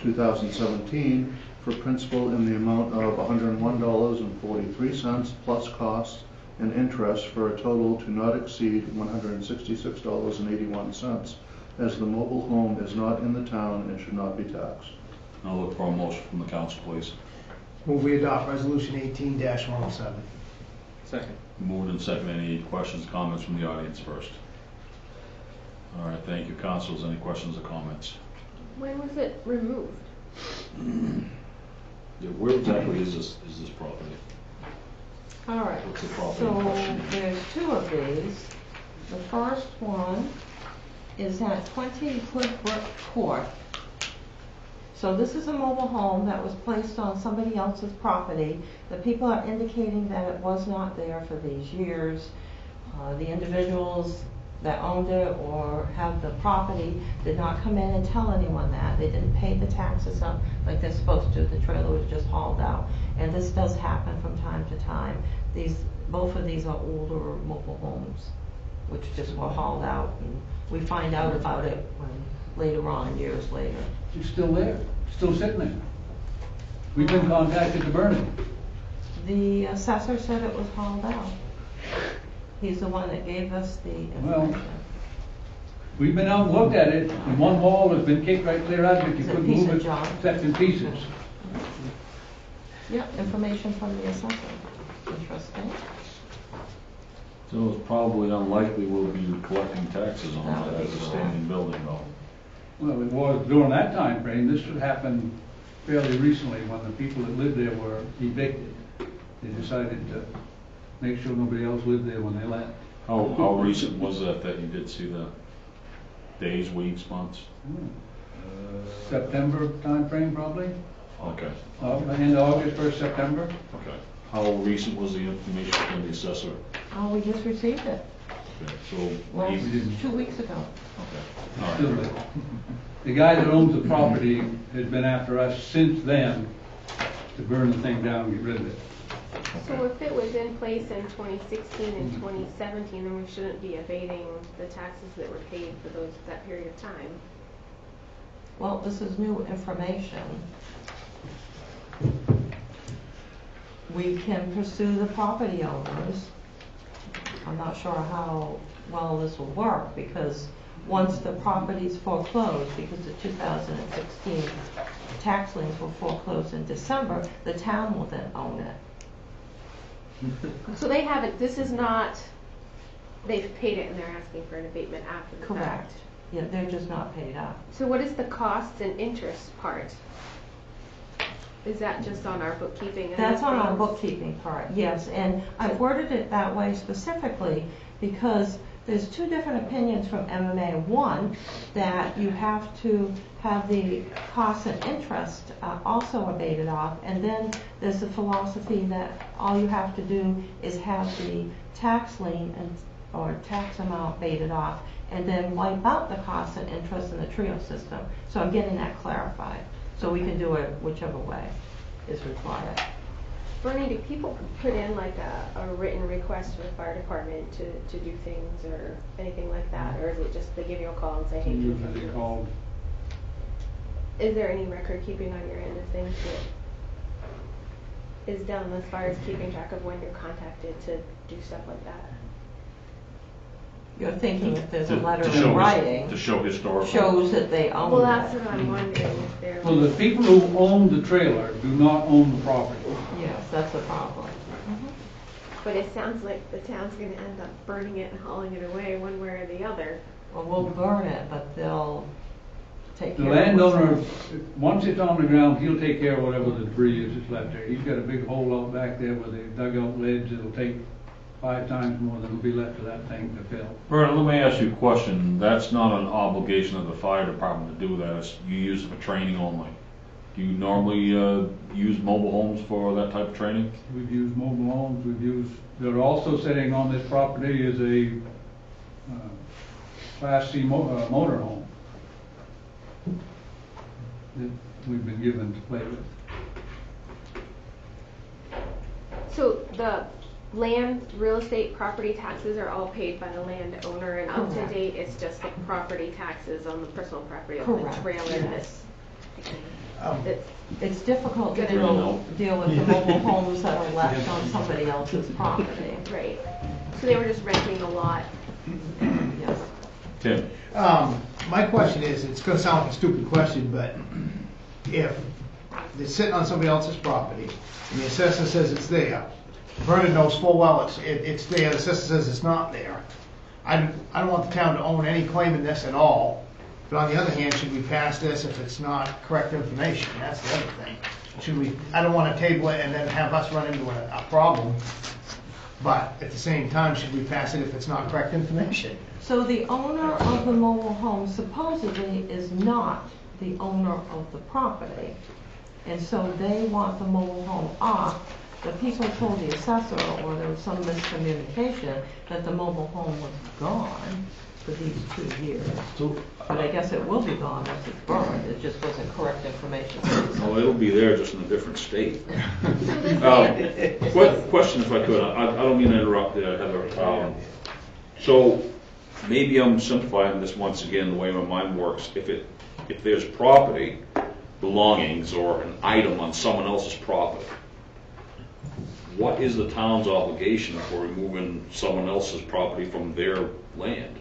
2017, for principal in the amount of $101.43, plus costs and interest, for a total to not exceed $166.81, as the mobile home is not in the town and should not be taxed. I'll look for a motion from the council, please. Move we adopt resolution 18-107. Second. Moved and second. Any questions, comments from the audience first? All right, thank you. Councilors, any questions or comments? When was it removed? Yeah, where exactly is this property? All right, What's the property so in question? there's two of these. The first one is at 20 Cliffbrook Court. So this is a mobile home that was placed on somebody else's property. The people are indicating that it was not there for these years. The individuals that owned it or have the property did not come in and tell anyone that. They didn't pay the taxes up like they're supposed to. The trailer was just hauled out. And this does happen from time to time. Both of these are older mobile homes, which just were hauled out. And we find out about it later on, years later. It's still there, still sitting there. We've been contacted to burn it. The assessor said it was hauled out. He's the one that gave us the information. We've been out and looked at it, and one wall has been kicked right clear out of it. You It's a couldn't piece move of it, junk. except in pieces. Yep, information from the assessor. Interesting. So it's probably unlikely we'll be collecting taxes on that as a standing building though. Well, it was during that time frame. This happened fairly recently when the people that lived there were evicted. They decided to make sure nobody else lived there when they left. How recent was that you did see the days, weeks, months? September time frame probably. Okay. End of August, 1st September. Okay. How recent was the information from the assessor? Oh, we just received it. Okay. So Last We didn't. 2 weeks ago. all Still right. there. The guy that owns the property has been after us since then to burn the thing down and get rid of it. So if it was in place in 2016 and 2017, then we shouldn't be abating the taxes that were paid for that period of time. Well, this is new information. We can pursue the property owners. I'm not sure how well this will work because once the property's foreclosed, because the 2016 tax liens were foreclosed in December, the town will then own it. So they haven't, this is not, they've paid it and they're asking for an abatement after the fact. Correct. Yeah, they're just not paid up. So what is the costs and interest part? Is that just on our bookkeeping? and That's on our things? bookkeeping part, yes, and I've worded it that way specifically because there's two different opinions from MMA. One, that you have to have the costs and interest also abated off, and then there's the philosophy that all you have to do is have the tax lien or tax amount abated off, and then wipe out the costs and interest in the TRIO system. So I'm getting that clarified, so we can do it whichever way is required. Bernie, do people put in like a written request to the fire department to do things or anything like that? Or is it just they give you a call and say, hey, can you come Usually do they this? call. Is there any record keeping on your end of things that is done as far as keeping track of when you're contacted to do stuff like that? You're thinking if there's a To letter show in writing, to show historical. shows that they own Well, that's it. what I'm wondering if they're. Well, the people who own the trailer do not own the property. Yes, that's the problem. But it sounds like the town's gonna end up burning it and hauling it away one way or the other. Well, we'll burn it, but they'll take The care of it. landowner, once it's on the ground, he'll take care of whatever the debris is that's left there. He's got a big hole out back there where they dug out ledge. It'll take 5 times more than will be left of that thing to fill. Vernon, let me ask you a question. That's not an obligation of the fire department to do that. You use it for training only. Do you normally use mobile homes for that type of training? We've used mobile homes, they're also sitting on this property is a Class C motor home. that we've been given to play with. So the land, real estate, property taxes are all paid by the landowner, and up to Correct. date, it's just the property taxes on the personal property of Correct, the trailer yes. that's It's difficult to Good to know. deal with the mobile homes that are left on somebody else's property. right. So they were just renting the lot. Yes. Tim? My question is, it's gonna sound like a stupid question, but if it's sitting on somebody else's property, and the assessor says it's there, Vernon knows full well it's there, the assessor says it's not there. I don't want the town to own any claim in this at all, but on the other hand, should we pass this if it's not correct information? That's the other thing. Should we, I don't wanna table it and then have us run into a problem, but at the same time, should we pass it if it's not correct information? So the owner of the mobile home supposedly is not the owner of the property. And so they want the mobile home off. The people told the assessor, or there was some miscommunication, that the mobile home was gone for these 2 years. But I guess it will be gone once it's burned. It just wasn't correct information. Oh, it'll be there, just in a different state. So this Question if I could, I don't mean to interrupt there, Heather. So maybe I'm simplifying this once again, the way my mind works. If there's property, belongings, or an item on someone else's property, what is the town's obligation for removing someone else's property from their land?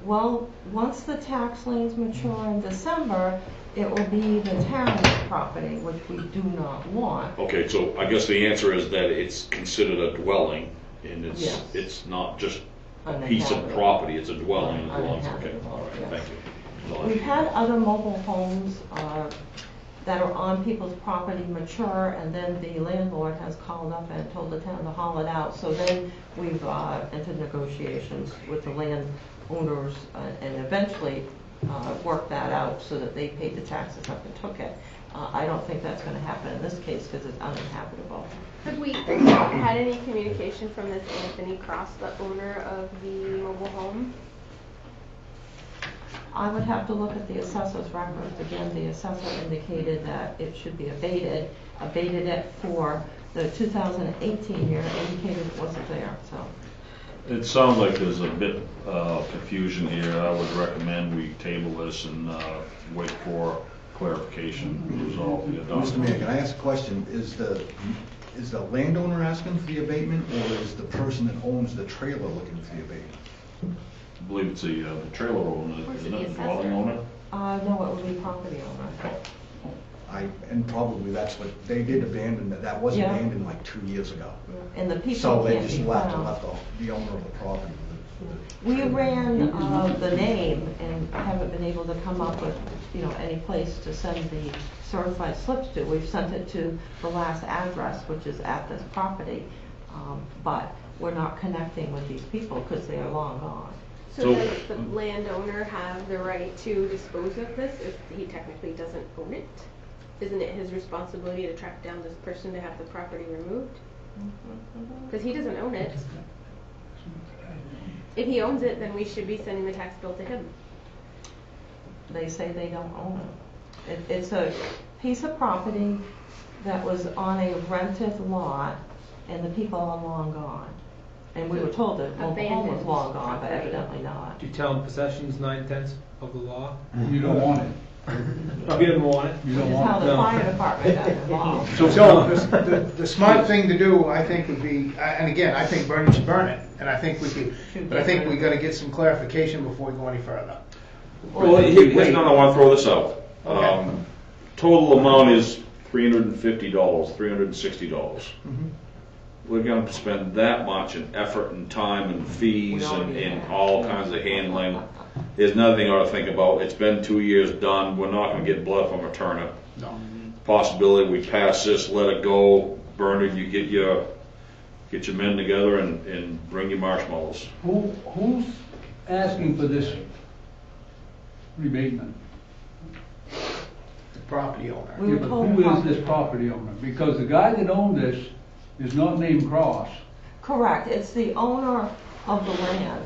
Well, once the tax liens mature in December, it will be the town's property, which we do not want. Okay, so I guess the answer is that it's considered a dwelling, and Yes. it's not just a piece of Uninhabitable. property, it's a dwelling. It belongs. Okay, Uninhabitable, all right, yes. thank you. We've had other mobile homes that are on people's property mature, and then the landlord has called up and told the town to haul it out. So then we've entered negotiations with the landowners and eventually worked that out so that they paid the taxes up and took it. I don't think that's going to happen in this case because it's uninhabitable. Have we had any communication from this Anthony Cross, the owner of the mobile home? I would have to look at the assessor's records. Again, the assessor indicated that it should be abated it for the 2018 year, indicated it wasn't there, so. It sounds like there's a bit of confusion here. I would recommend we table this and wait for clarification to resolve the Mr. adoption. Mayor, can I ask a question? Is the landowner asking for the abatement, or is the person that owns the trailer looking for the abatement? I believe it's the trailer owner, isn't it, the dwelling owner? No, it would be property owner. And probably that's what, they did abandon, that was Yeah. abandoned like 2 years ago. And the people So they can't just be left found. the owner of the property. We ran the name and haven't been able to come up with, any place to send the certified slips to. We've sent it to the last address, which is at this property, but we're not connecting with these people because they are long gone. So does the landowner have the right to dispose of this if he technically doesn't own it? Isn't it his responsibility to track down this person to have the property removed? Because he doesn't own it. If he owns it, then we should be sending the tax bill to him. They say they don't own it. It's a piece of property that was on a rented lot, and the people are long gone. And we were told that mobile home was long gone, but evidently not. Do you tell him possession's 9/10 of the law? You don't want it. Oh, he doesn't want it? You Which don't is how want the it. fire department got involved. So the smart thing to do, I think, would be, and again, I think Bernie should burn it, and I think we could, but I think we gotta get some clarification before we go any further. Well, here's another, I want to throw this out. Okay. Total amount is $350, $360. We're going to spend that much in effort and time and fees and all kinds of handling. There's nothing I ought to think about. It's been 2 years done. We're not going to get blood from a turnip. No. Possibility we pass this, let it go, burn it. You get your men together and bring your marshmallows. Who's asking for this rebatement? The property owner. We were Yeah, but told who is property- this property owner? Because the guy that owned this is not named Cross. Correct, it's the owner of the land.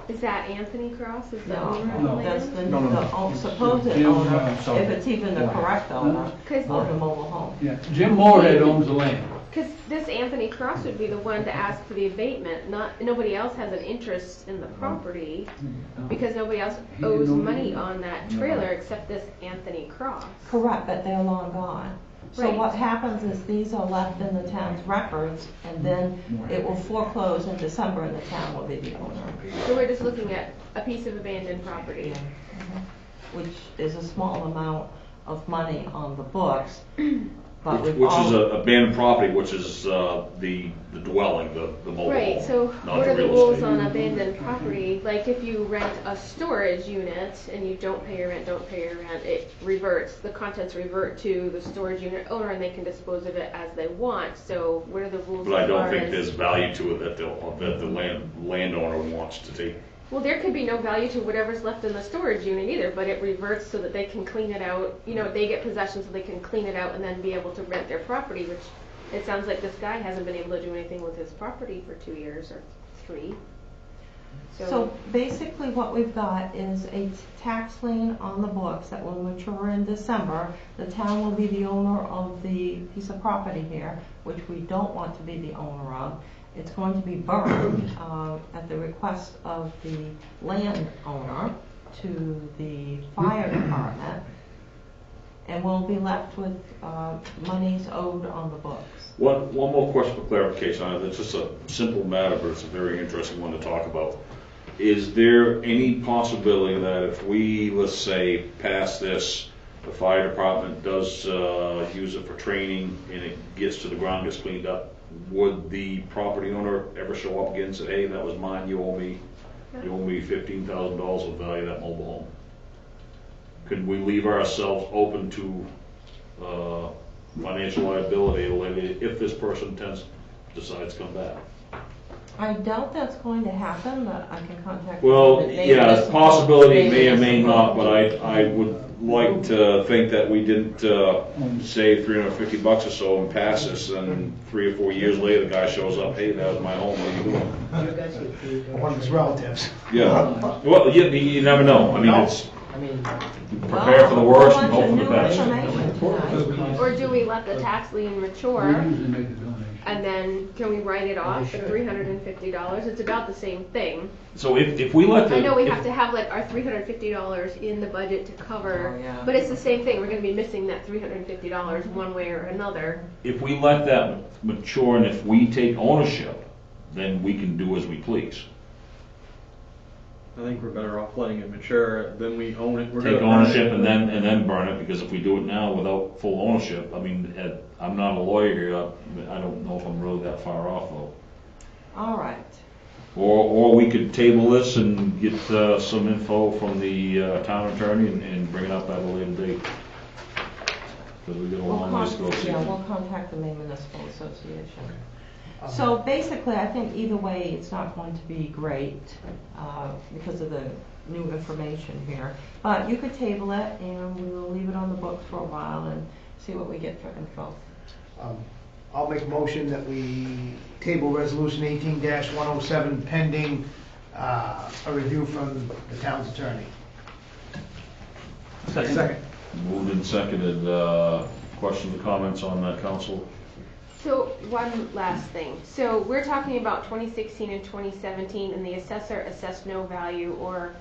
Is that Anthony Cross? Is the No, owner of the no, that's land? the, No, no, no. supposed Jim, owner, so- if it's even the correct owner Cause, of the mobile home. Yeah, Jim Moorhead owns the land. 'cause this Anthony Cross would be the one to ask for the abatement, nobody else has an interest in the property, because nobody else He didn't owes own money it. on that trailer except this Anthony Cross. Correct, but they're long gone. So Right. what happens is these are left in the town's records, and then it will foreclose in December, and the town will be the owner. So we're just looking at a piece of abandoned property. Which is a small amount of money on the books, but we've Which is all, a abandoned property, which is the dwelling, the mobile home. Right, so not what the are the real rules estate. on abandoned property? Like if you rent a storage unit and you don't pay your rent, it reverts, the contents revert to the storage unit owner and they can dispose of it as they want. So what are the rules But I as don't far think as- there's value to it that the landowner wants to take. Well, there could be no value to whatever's left in the storage unit either, but it reverts so that they can clean it out. You know, they get possession so they can clean it out and then be able to rent their property, which it sounds like this guy hasn't been able to do anything with his property for 2 years or 3. so basically what we've got is a tax lien on the books that will mature in December. The town will be the owner of the piece of property here, which we don't want to be the owner of. It's going to be burned at the request of the landowner to the fire department, and we'll be left with monies owed on the books. One more question for clarification on it. It's just a simple matter, but it's a very interesting one to talk about. Is there any possibility that if we, let's say, pass this, the fire department does use it for training and it gets to the ground, gets cleaned up, would the property owner ever show up again and say, hey, that was mine, you owe me $15,000 of value of that mobile home? Could we leave ourselves open to financial liability if this person decides to come back? I doubt that's going to happen, but I can contact. Well, them. They yeah, just- possibility may or just- may not, but I would like to think that we didn't save $350 or so and pass this, and 3 or 4 years later, the guy shows up, hey, that was my home, what are you doing? One of his relatives. Yeah, well, you never know. I mean, No. it's I mean, prepare for the worst and Well, hope for the a whole bunch best. of new information tonight. Or do we let the tax lien We mature usually make a donation. and then can we write it off at $350? It's about the same thing. So if we let the... I know we if- have to have like our $350 in the budget to cover, Oh, yeah. but it's the same thing. We're going to be missing that $350 one way or another. If we let that mature and if we take ownership, then we can do as we please. I think we're better off letting it mature, then we own it. We're Take gonna burn ownership it. and then burn it, because if we do it now without full ownership, I mean, I'm not a lawyer here, I don't know if I'm really that far off though. All right. Or we could table this and get some info from the town attorney and bring it up at a later date. Because we got a long ways to go. We'll contact the Maine Municipal Association. So basically, I think either way, it's not going to be great because of the new information here. But you could table it, and we will leave it on the books for a while and see what we get for info. I'll make a motion that we table resolution 18-107 pending a review from the town's attorney. Second. Moved and seconded. Questions or comments on that, council? So one last thing. So we're talking about 2016 and 2017, and the assessor assessed no value or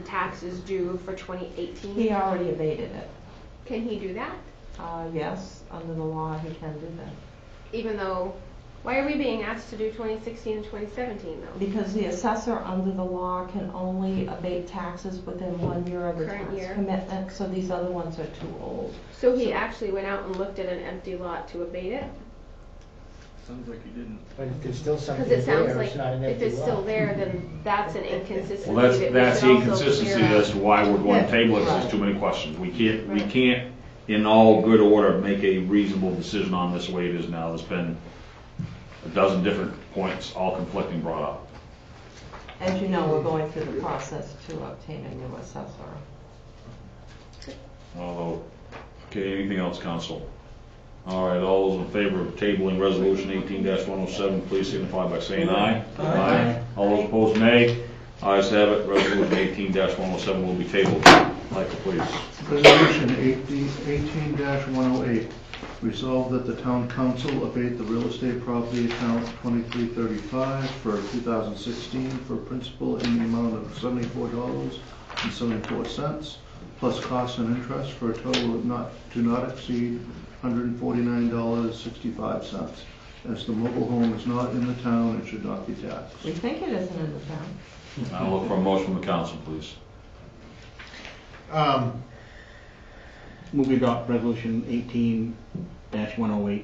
taxes due for 2018. He already abated it. Can he do that? Yes, under the law, he can do that. Even though, why are we being asked to do 2016 and 2017 though? Because the assessor under the law can only abate taxes within 1 year of the Current tax year. commitment, so these other ones are too old. So he actually went out and looked at an empty lot to abate it? Sounds like you didn't. but if there's still something Because it sounds there, like it's not an if empty it's still lot. there, then that's an inconsistency. Well, that we that's the should also inconsistency clear up. as to why we're going to table it, 'cause Right. there's too many questions. We Right. can't, in all good order, make a reasonable decision on this the way it is now. There's been a dozen different points, all conflicting, brought up. As you know, we're going through the process to obtain a new assessor. Although, okay, anything else, council? All right, all those in favor of tabling resolution 18-107, please signify by saying aye. Aye. All those opposed, nay. Ayes have it, resolution 18-107 will be tabled. Michael, please. Resolution 18-108, resolved that the town council abate the real estate property account 2335 for 2016 for principal in the amount of $74.74, plus costs and interest for a total of not exceed $149.65. As the mobile home is not in the town, it should not be taxed. We think it isn't in the town. I'll look for a motion from the council, please. Move we adopt resolution 18-108.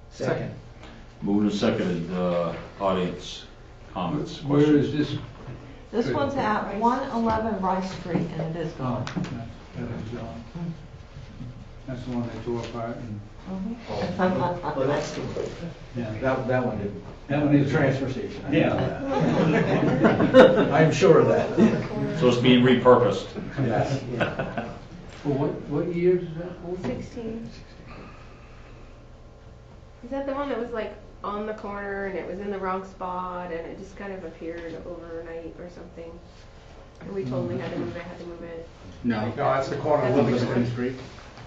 Second. Moved and seconded, audience comments, Where questions? is this? This one's at 111 Rice Street, and it is Oh, gone. that is gone. That's the one they tore apart and, Well, that's the, yeah. that one didn't. That one is. Transfer station. Yeah. I'm sure of that. So it's being repurposed. Yes. For what year is that for? 16. Is that the one that was like on the corner and it was in the wrong spot and it just kind of appeared overnight or something? And we told them we had to move it, No. No, that's the corner of That's Livingston. Street.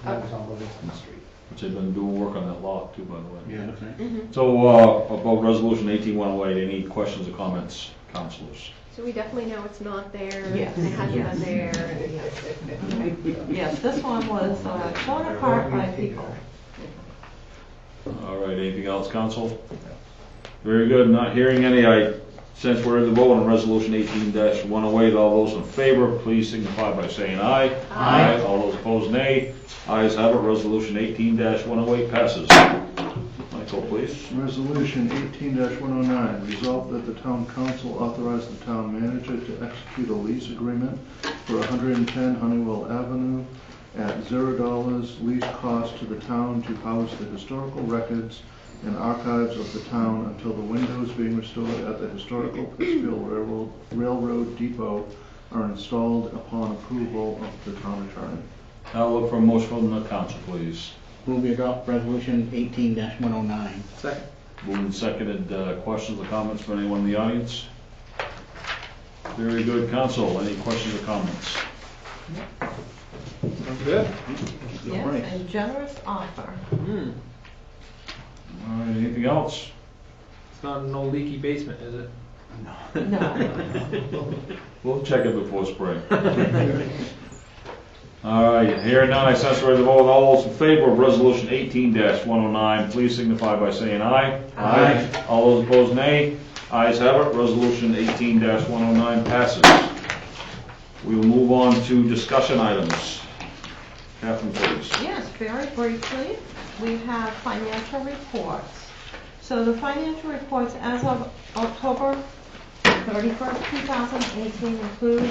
That was on Livingston Street. Which they've been doing work on that lot too, by the way. Yeah, that's right. Mm-hmm. So, about resolution 18-108, any questions or comments, councilors? So we definitely know it's not there. Yes. It hasn't Yes. been there. Yes, this one was torn apart by people. All right, anything else, council? Very good, not hearing any, since we're in the vote on resolution 18-108, all those in favor, please signify by saying aye. Aye. All those opposed, nay. Ayes have it, resolution 18-108 passes. Michael, please. Resolution 18-109, resolved that the town council authorize the town manager to execute a lease agreement for 110 Honeywell Avenue at $0 lease cost to the town to house the historical records and archives of the town until the windows being restored at the historical Pittsfield Railroad Depot are installed upon approval of the town attorney. I'll look for a motion from the council, please. Move we adopt resolution 18-109. Second. Moved and seconded, questions or comments from anyone in the audience? Very good, council, any questions or comments? Sounds good. Yes, Right. and generous offer. Hmm. All right, anything else? It's not an old leaky basement, is it? No. We'll check it before spring. All right, hearing none, I censor the vote. All those in favor of resolution 18-109, please signify by saying aye. Aye. All those opposed, nay. Ayes have it, resolution 18-109 passes. We will move on to discussion items. Catherine, please. Yes, very briefly, we have financial reports. So the financial reports as of October 31st, 2018 include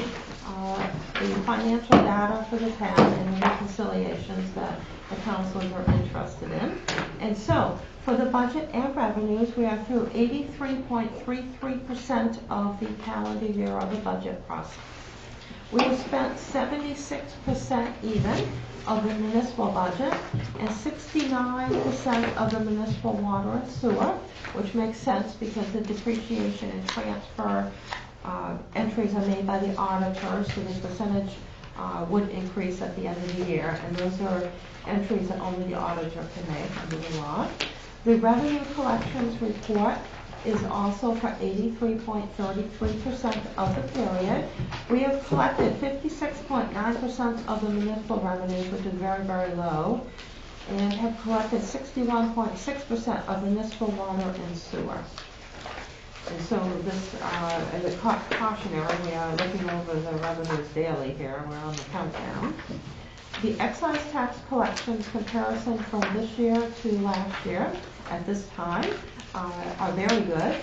the financial data for the town and the reconciliations that the councilors are interested in. And so, for the budget and revenues, we are through 83.33% of the calendar year of the budget process. We have spent 76% even of the municipal budget and 69% of the municipal water and sewer, which makes sense because the depreciation and transfer entries are made by the auditors, so the percentage would increase at the end of the year, and those are entries that only the auditor can make under the law. The revenue collections report is also for 83.33% of the period. We have collected 56.9% of the municipal revenues, which is very, very low, and have collected 61.6% of municipal water and sewer. And so this, as a cautionary, we are looking over the revenues daily here. We're on the countdown. The excise tax collections comparison from this year to last year at this time are very good.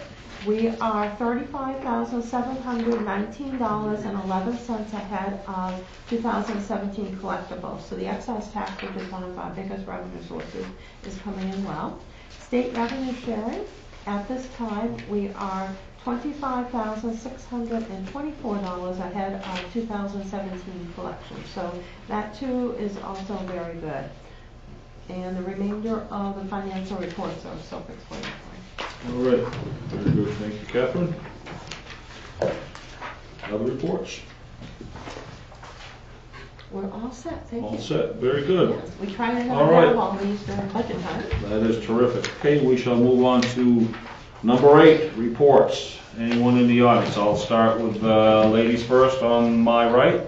We are $35,719.11 ahead of 2017 collectibles. So the excise tax, which is one of our biggest revenue sources, is coming in well. State revenue sharing, at this time, we are $25,624 ahead of 2017 collections. So that too is also very good. And the remainder of the financial reports are self-explanatory. All right, very good, thank you, Catherine. Other reports? We're all set, thank you. All set, very good. Yes, we try to All have right. that all these during budget time. That is terrific. Okay, we shall move on to number 8, reports. Anyone in the audience? I'll start with ladies first on my right.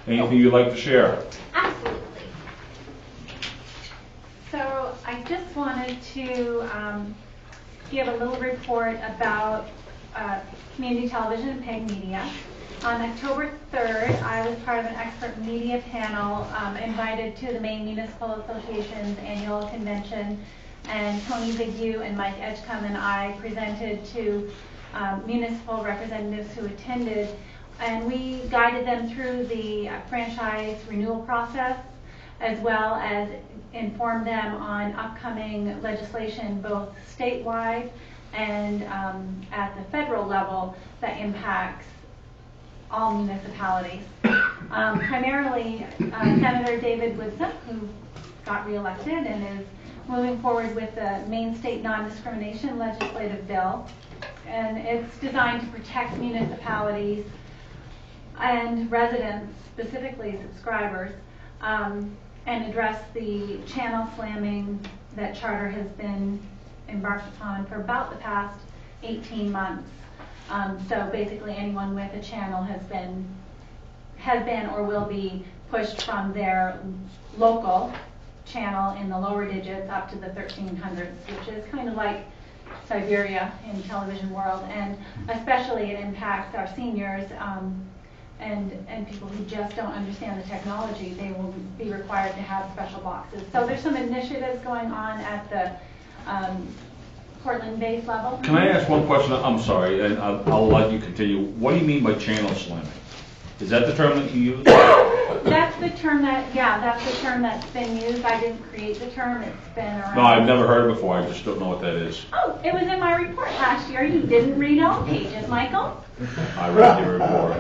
Anything you'd like to share? Absolutely. So I just wanted to give a little report about community television and PEG media. On October 3rd, I was part of an expert media panel invited to the Maine Municipal Association's annual convention, and Tony Vigue and Mike Edgecombe and I presented to municipal representatives who attended, and we guided them through the franchise renewal process, as well as informed them on upcoming legislation both statewide and at the federal level that impacts all municipalities. Primarily, Senator David Woodson, who got reelected and is moving forward with the Maine State Non-Discrimination Legislative Bill. And it's designed to protect municipalities and residents, specifically subscribers, and address the channel slamming that Charter has been embarked upon for about the past 18 months. So basically anyone with a channel has been or will be pushed from their local channel in the lower digits up to the 1300s, which is kind of like Siberia in the television world, and especially it impacts our seniors and people who just don't understand the technology. They will be required to have special boxes. So there's some initiatives going on at the Portland-based level. Can I ask one question? I'm sorry, and I'll let you continue. What do you mean by channel slamming? Is that the term that you use? That's the term that's the term that's been used. I didn't create the term. It's been around. No, I've never heard it before. I just don't know what that is. Oh, it was in my report last year. You didn't read all pages, Michael. I read your report.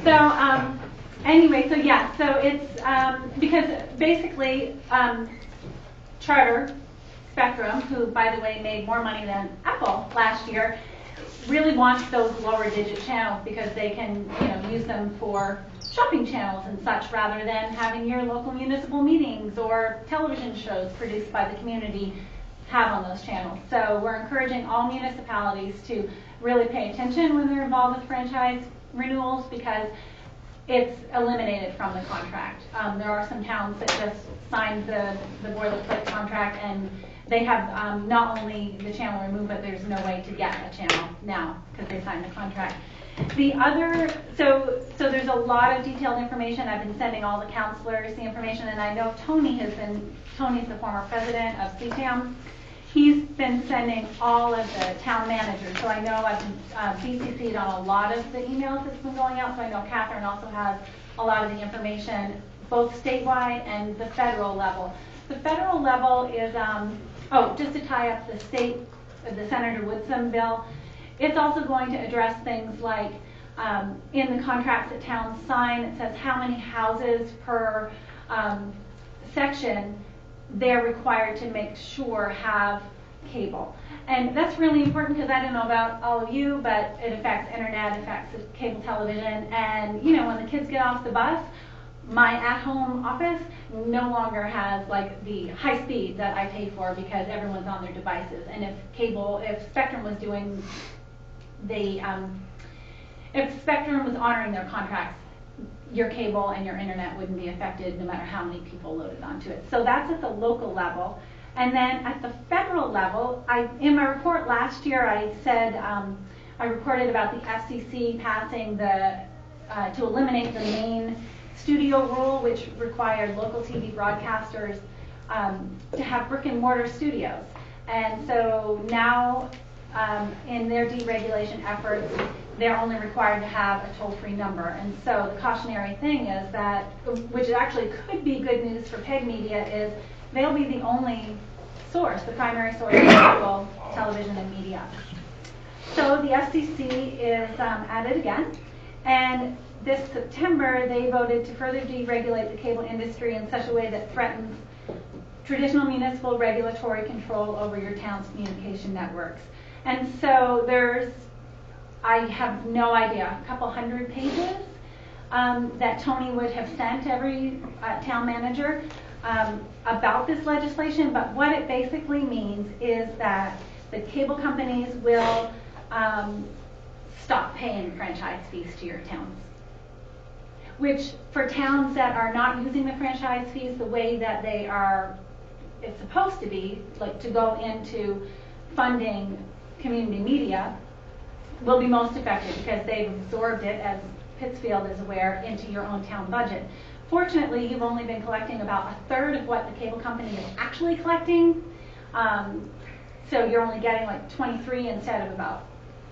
So, anyway, so it's because basically Charter Spectrum, who by the way made more money than Apple last year, really wants those lower digit channels because they can, use them for shopping channels and such rather than having your local municipal meetings or television shows produced by the community have on those channels. So we're encouraging all municipalities to really pay attention when they're involved with franchise renewals because it's eliminated from the contract. There are some towns that just signed the boilerplate contract and they have not only the channel removed, but there's no way to get a channel now because they signed the contract. The other, so there's a lot of detailed information. I've been sending all the counselors the information, and I know Tony's the former president of CTAM. He's been sending all of the town managers. So I know I've been BCC'd on a lot of the emails that's been going out. So I know Catherine also has a lot of the information, both statewide and the federal level. The federal level is, just to tie up the Senator Woodson bill, it's also going to address things like in the contracts that towns sign, it says how many houses per section they're required to make sure have cable. And that's really important because I don't know about all of you, but it affects internet, it affects cable television, and when the kids get off the bus, my at-home office no longer has like the high speed that I pay for because everyone's on their devices. And if Spectrum was doing if Spectrum was honoring their contracts, your cable and your internet wouldn't be affected no matter how many people loaded onto it. So that's at the local level. And then at the federal level, in my report last year, I said, I reported about the FCC passing to eliminate the Maine studio rule, which required local TV broadcasters to have brick and mortar studios. And so now in their deregulation efforts, they're only required to have a toll-free number. And so the cautionary thing is that, which actually could be good news for PEG Media, is they'll be the only source, the primary source of local television and media. So the FCC is at it again. And this September, they voted to further deregulate the cable industry in such a way that threatens traditional municipal regulatory control over your town's communication networks. And so I have no idea, a couple hundred pages that Tony would have sent every town manager about this legislation, but what it basically means is that the cable companies will stop paying franchise fees to your towns. Which, for towns that are not using the franchise fees the way that it's supposed to be, like to go into funding community media, will be most effective because they've absorbed it, as Pittsfield is aware, into your own town budget. Fortunately, you've only been collecting about a third of what the cable company is actually collecting. So you're only getting like 23 instead of about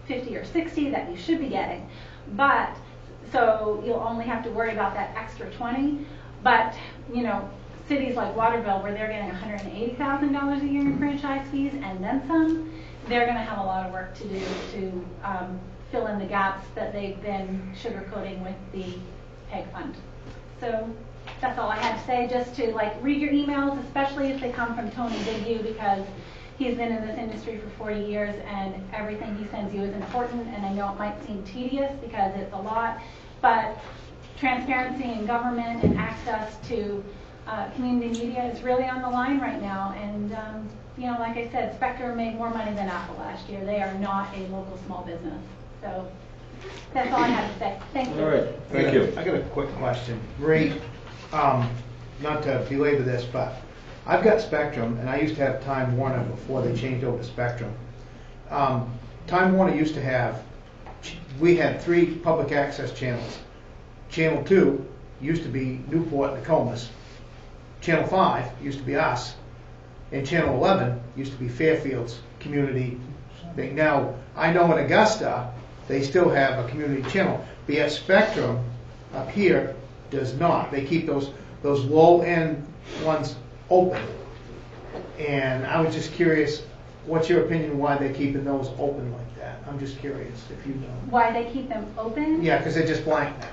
50 or 60 that you should be getting. But, so you'll only have to worry about that extra 20. But, you know, cities like Waterville, where they're getting $180,000 a year in franchise fees and then some, they're going to have a lot of work to do to fill in the gaps that they've been sugarcoating with the PEG fund. So that's all I had to say, just to like read your emails, especially if they come from Tony Bigu, because he's been in this industry for 40 years and everything he sends you is important. And I know it might seem tedious because it's a lot, but transparency in government and access to community media is really on the line right now. And you know, like I said, Spectrum made more money than Apple last year. They are not a local small business. So that's all I have to say. Thank you. All right, thank you. I got a quick question. Ray, not to belabor this, but I've got Spectrum, and I used to have Time Warner before they changed over to Spectrum. Time Warner used to have, we had 3 public access channels. Channel 2 used to be Newport and Nokomis. Channel 5 used to be us. And Channel 11 used to be Fairfield's community thing. Now, I know in Augusta, they still have a community channel, but yet Spectrum up here does not. They keep those low-end ones open. And I was just curious, what's your opinion why they're keeping those open like that? I'm just curious if you know. Why they keep them open? Yeah, because they're just blank now.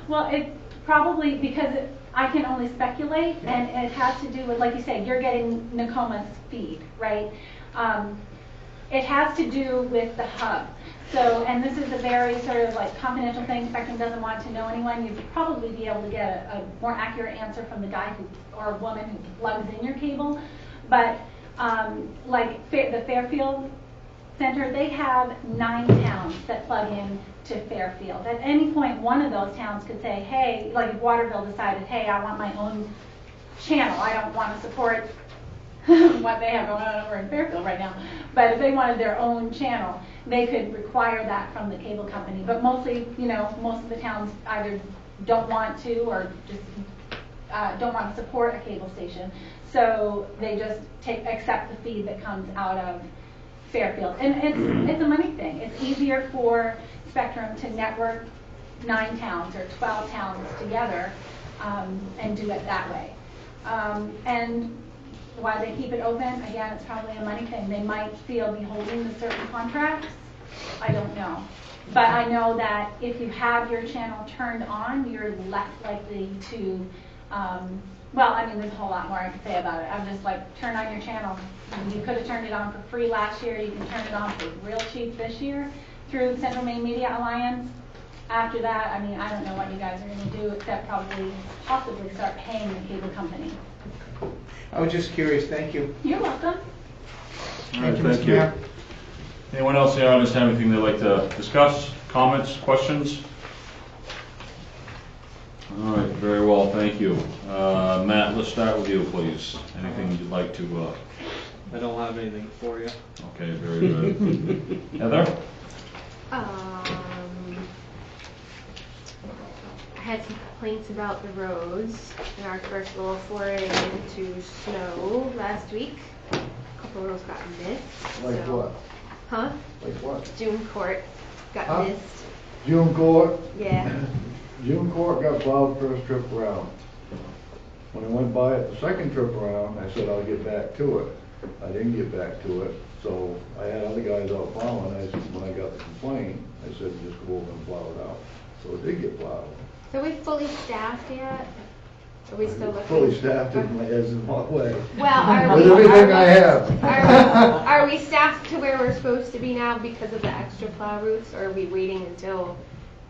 Well, it probably because I can only speculate, and it has to do with, like you said, you're getting Nokomis feed, right? It has to do with the hub. So, and this is a very sort of like confidential thing. Spectrum doesn't want to know anyone. You'd probably be able to get a more accurate answer from the guy or a woman who plugs in your cable. But like the Fairfield Center, they have 9 towns that plug in to Fairfield. At any point, one of those towns could say, hey, like if Waterville decided, hey, I want my own channel. I don't want to support what they have going on over in Fairfield right now. But if they wanted their own channel, they could require that from the cable company. But mostly, you know, most of the towns either don't want to or just don't want to support a cable station. So they just accept the feed that comes out of Fairfield. And it's a money thing. It's easier for Spectrum to network 9 towns or 12 towns together and do it that way. And why they keep it open, again, it's probably a money thing. They might feel beholden to certain contracts. I don't know. But I know that if you have your channel turned on, you're less likely to, well, I mean, there's a whole lot more I could say about it. I'm just like, turn on your channel. You could have turned it on for free last year. You can turn it on for real cheap this year through Central Maine Media Alliance. After that, I mean, I don't know what you guys are going to do except probably possibly start paying the cable company. I was just curious. Thank you. You're welcome. All right, thank you. Anyone else in the audience have anything they'd like to discuss? Comments, questions? All right, very well, thank you. Matt, let's start with you, please. Anything you'd like to... I don't have anything for you. Okay, very good. Heather? I had some complaints about the roads in our first little foray into snow last week. A couple roads got missed. Like so, what? Huh? Like what? June Court got missed. June Court? Yeah. June Court got plowed first trip around. When I went by it the second trip around, I said I'll get back to it. I didn't get back to it, so I had other guys out plowing. I said, when I got the complaint, I said just go over and plow it out. So it did get plowed. So we fully staffed yet? Are we still Fully looking? staffed as in what way? Well, are With we? everything I have. Are we staffed to where we're supposed to be now because of the extra plow routes, or are we waiting until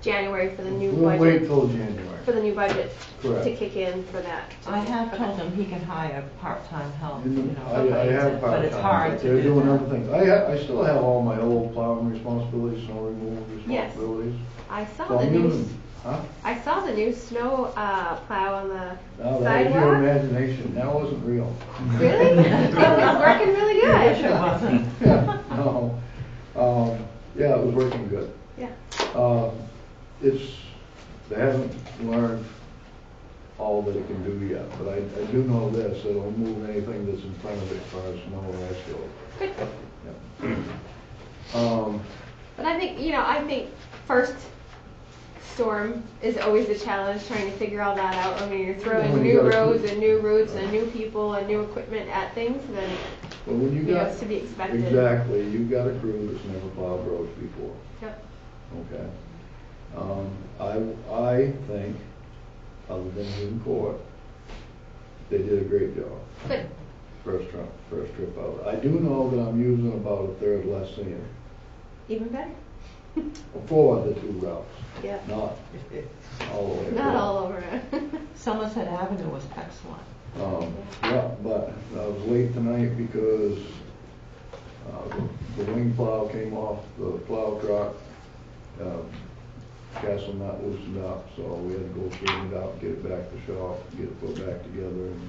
January for the new We'll budget? wait till January. For the new budget Correct. to kick in for that. I have told him he can hire part-time help, I okay, have but it's part-time, hard but to they're do doing that. other things. I still have all my old plowing responsibilities, snow removal Yes. responsibilities. I saw So the I'm new. using, huh? I saw the new snow plow on the No, that was your sidewalk. imagination, that wasn't real. Really? It was working really I wish it good. wasn't. Yeah, no, yeah, it was working good. Yeah. They haven't learned all that it can do yet, but I do know this, it'll move anything that's in front of it as far as snow or ice goes. Good. Yeah. But I think first storm is always a challenge trying to figure all that out. I mean, you're throwing When you new gotta- roads and new routes and new people and new equipment at things, then Well, when you got, it's to be expected. exactly, you've got a crew that's never plowed roads before, Yep. okay? I think, other than in court, they did a great job. Good. First trip out. I do know that I'm using about a third less sand Even better. for the two routes, Yeah. not all the way. Not across. all over it. Somerset Avenue was excellent. Yeah, but I was late tonight because the wing plow came off the plow truck. Castle nut loosened up, so we had to go straighten it out, get it back to shop, get it put back together, and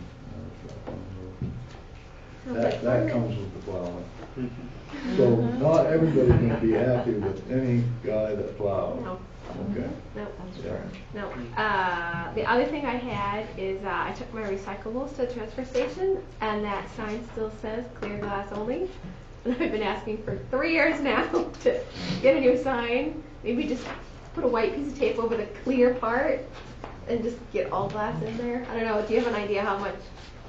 stuff on the road. That comes with the plowing. So not everybody's gonna be happy with any guy that plows. No. Okay. No. That's Yeah. No. The other thing I had is I took my recyclables to the transfer station, and that sign still says clear glass only. And I've been asking for 3 years now to get a new sign. Maybe just put a white piece of tape over the clear part and just get all glass in there. I don't know. Do you have an idea how much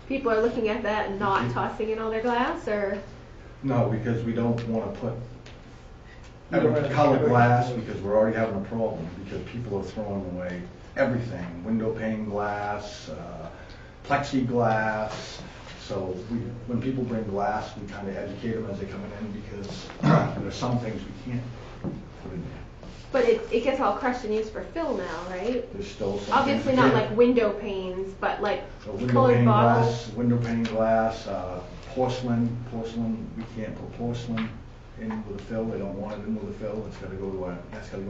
people are looking at that and not tossing in all their glass, or? No, because we don't want to put colored glass, because we're already having a problem, because people are throwing away everything, window pane glass, plexiglass. So when people bring glass, we kind of educate them as they come in, because there's some things we can't put in there. But it gets all crushed and used for fill now, right? There's still some. Obviously not like window panes, but like So window colored pane bottles. glass, window pane glass, porcelain, we can't put porcelain in with a fill, they don't want it in with a fill, that's gotta go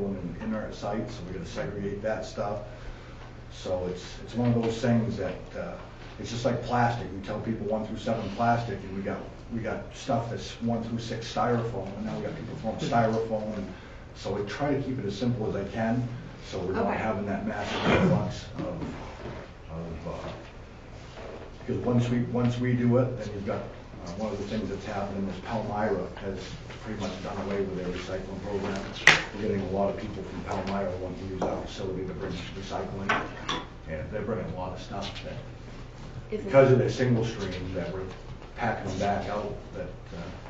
in an inert site, so we gotta segregate that stuff. So it's one of those things that, it's just like plastic, we tell people 1 through 7 plastic, and we got stuff that's 1 through 6 styrofoam, and now we got people throwing styrofoam, and so we try to keep it as simple as I can, so we're not Okay. having that massive influx of because once we do it, then you've got, one of the things that's happening is Palmyra has pretty much done away with their recycling program. We're getting a lot of people from Palmyra wanting to use our facility to bring recycling, and they're bringing a lot of stuff that, because of their single stream, that we're packing them back out, that,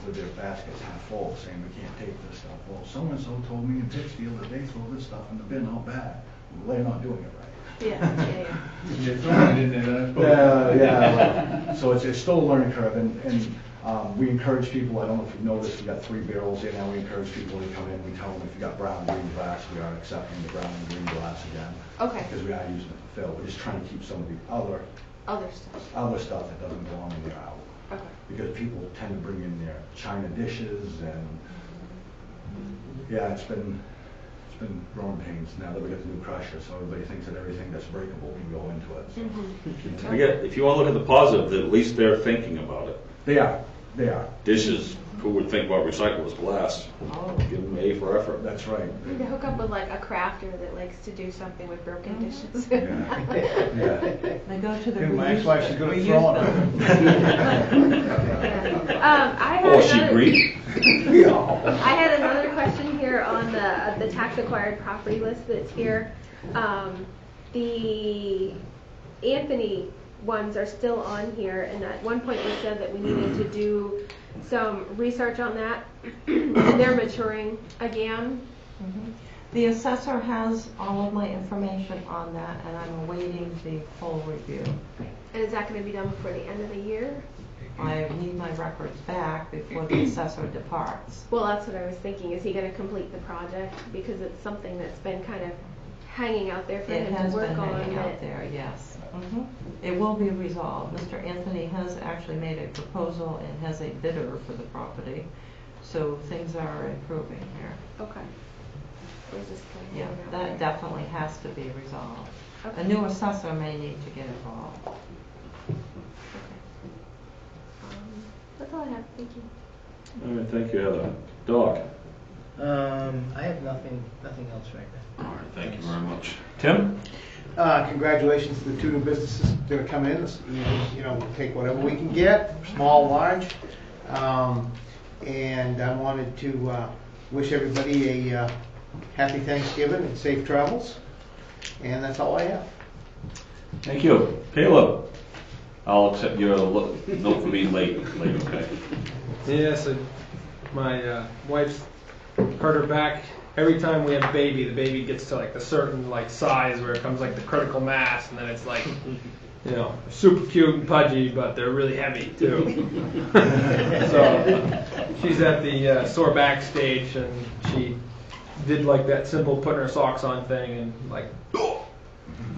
with their baskets half full, saying we can't take this stuff. Well, so-and-so told me in Pittsfield that they throw this stuff in the bin out back. Well, they're not doing it right. Yeah. You're throwing it in there, that's supposed Yeah. So it's still a learning curve, and we encourage people, I don't know if you know this, we got 3 barrels here now, we encourage people to come in, we tell them if you got brown and green glass, we are accepting the brown and green glass again. Okay. Because we are using it for fill, we're just trying to keep some of the Other stuff. other stuff that doesn't belong in there out. Okay. Because people tend to bring in their china dishes, and yeah, it's been growing pains now that we got the new crusher, so everybody thinks that everything that's breakable can go into it. So. Mm-hmm. If you want to look at the positive, at least they're thinking about it. They are. Dishes, who would think about recyclable glass? Oh. Give them A for effort. That's right. We need to hook up with like a crafter that likes to do something with broken dishes. They go to the Dude, my reuse ex-wife, she's good at reuse throwing bin. I Oh, had she another- agreed? I had another question here on the tax acquired property list that's here. The Anthony ones are still on here, and at one point we said that we needed to do some research on that, and they're maturing again. The assessor has all of my information on that, and I'm awaiting the full review. And is that going to be done before the end of the year? I need my records back before the assessor departs. Well, that's what I was thinking. Is he going to complete the project? Because it's something that's been kind of hanging out there for It him has to work been on. hanging out there, yes. It will be resolved. Mr. Anthony has actually made a proposal and has a bidder for the property, so things are improving here. Okay. It was just kind of Yeah, hanging out that there. definitely has to be resolved. Okay. A new assessor may need to get involved. That's all I have. Thank you. All right, thank you, Heather. Doc? I have nothing else right now. All right, thank you very much. Tim? Congratulations to the two new businesses that are going to come in. You know, we'll take whatever we can get, small, large. And I wanted to wish everybody a happy Thanksgiving and safe travels. And that's all I have. Thank you. Caleb? I'll accept your note for being late, okay? Yeah, so my wife's hurt her back. Every time we have a baby, the baby gets to like the certain like size where it comes like the critical mass, and then it's like, you know, super cute and pudgy, but they're really heavy too. So she's at the sore back stage, and she did like that simple putting her socks on thing, and like,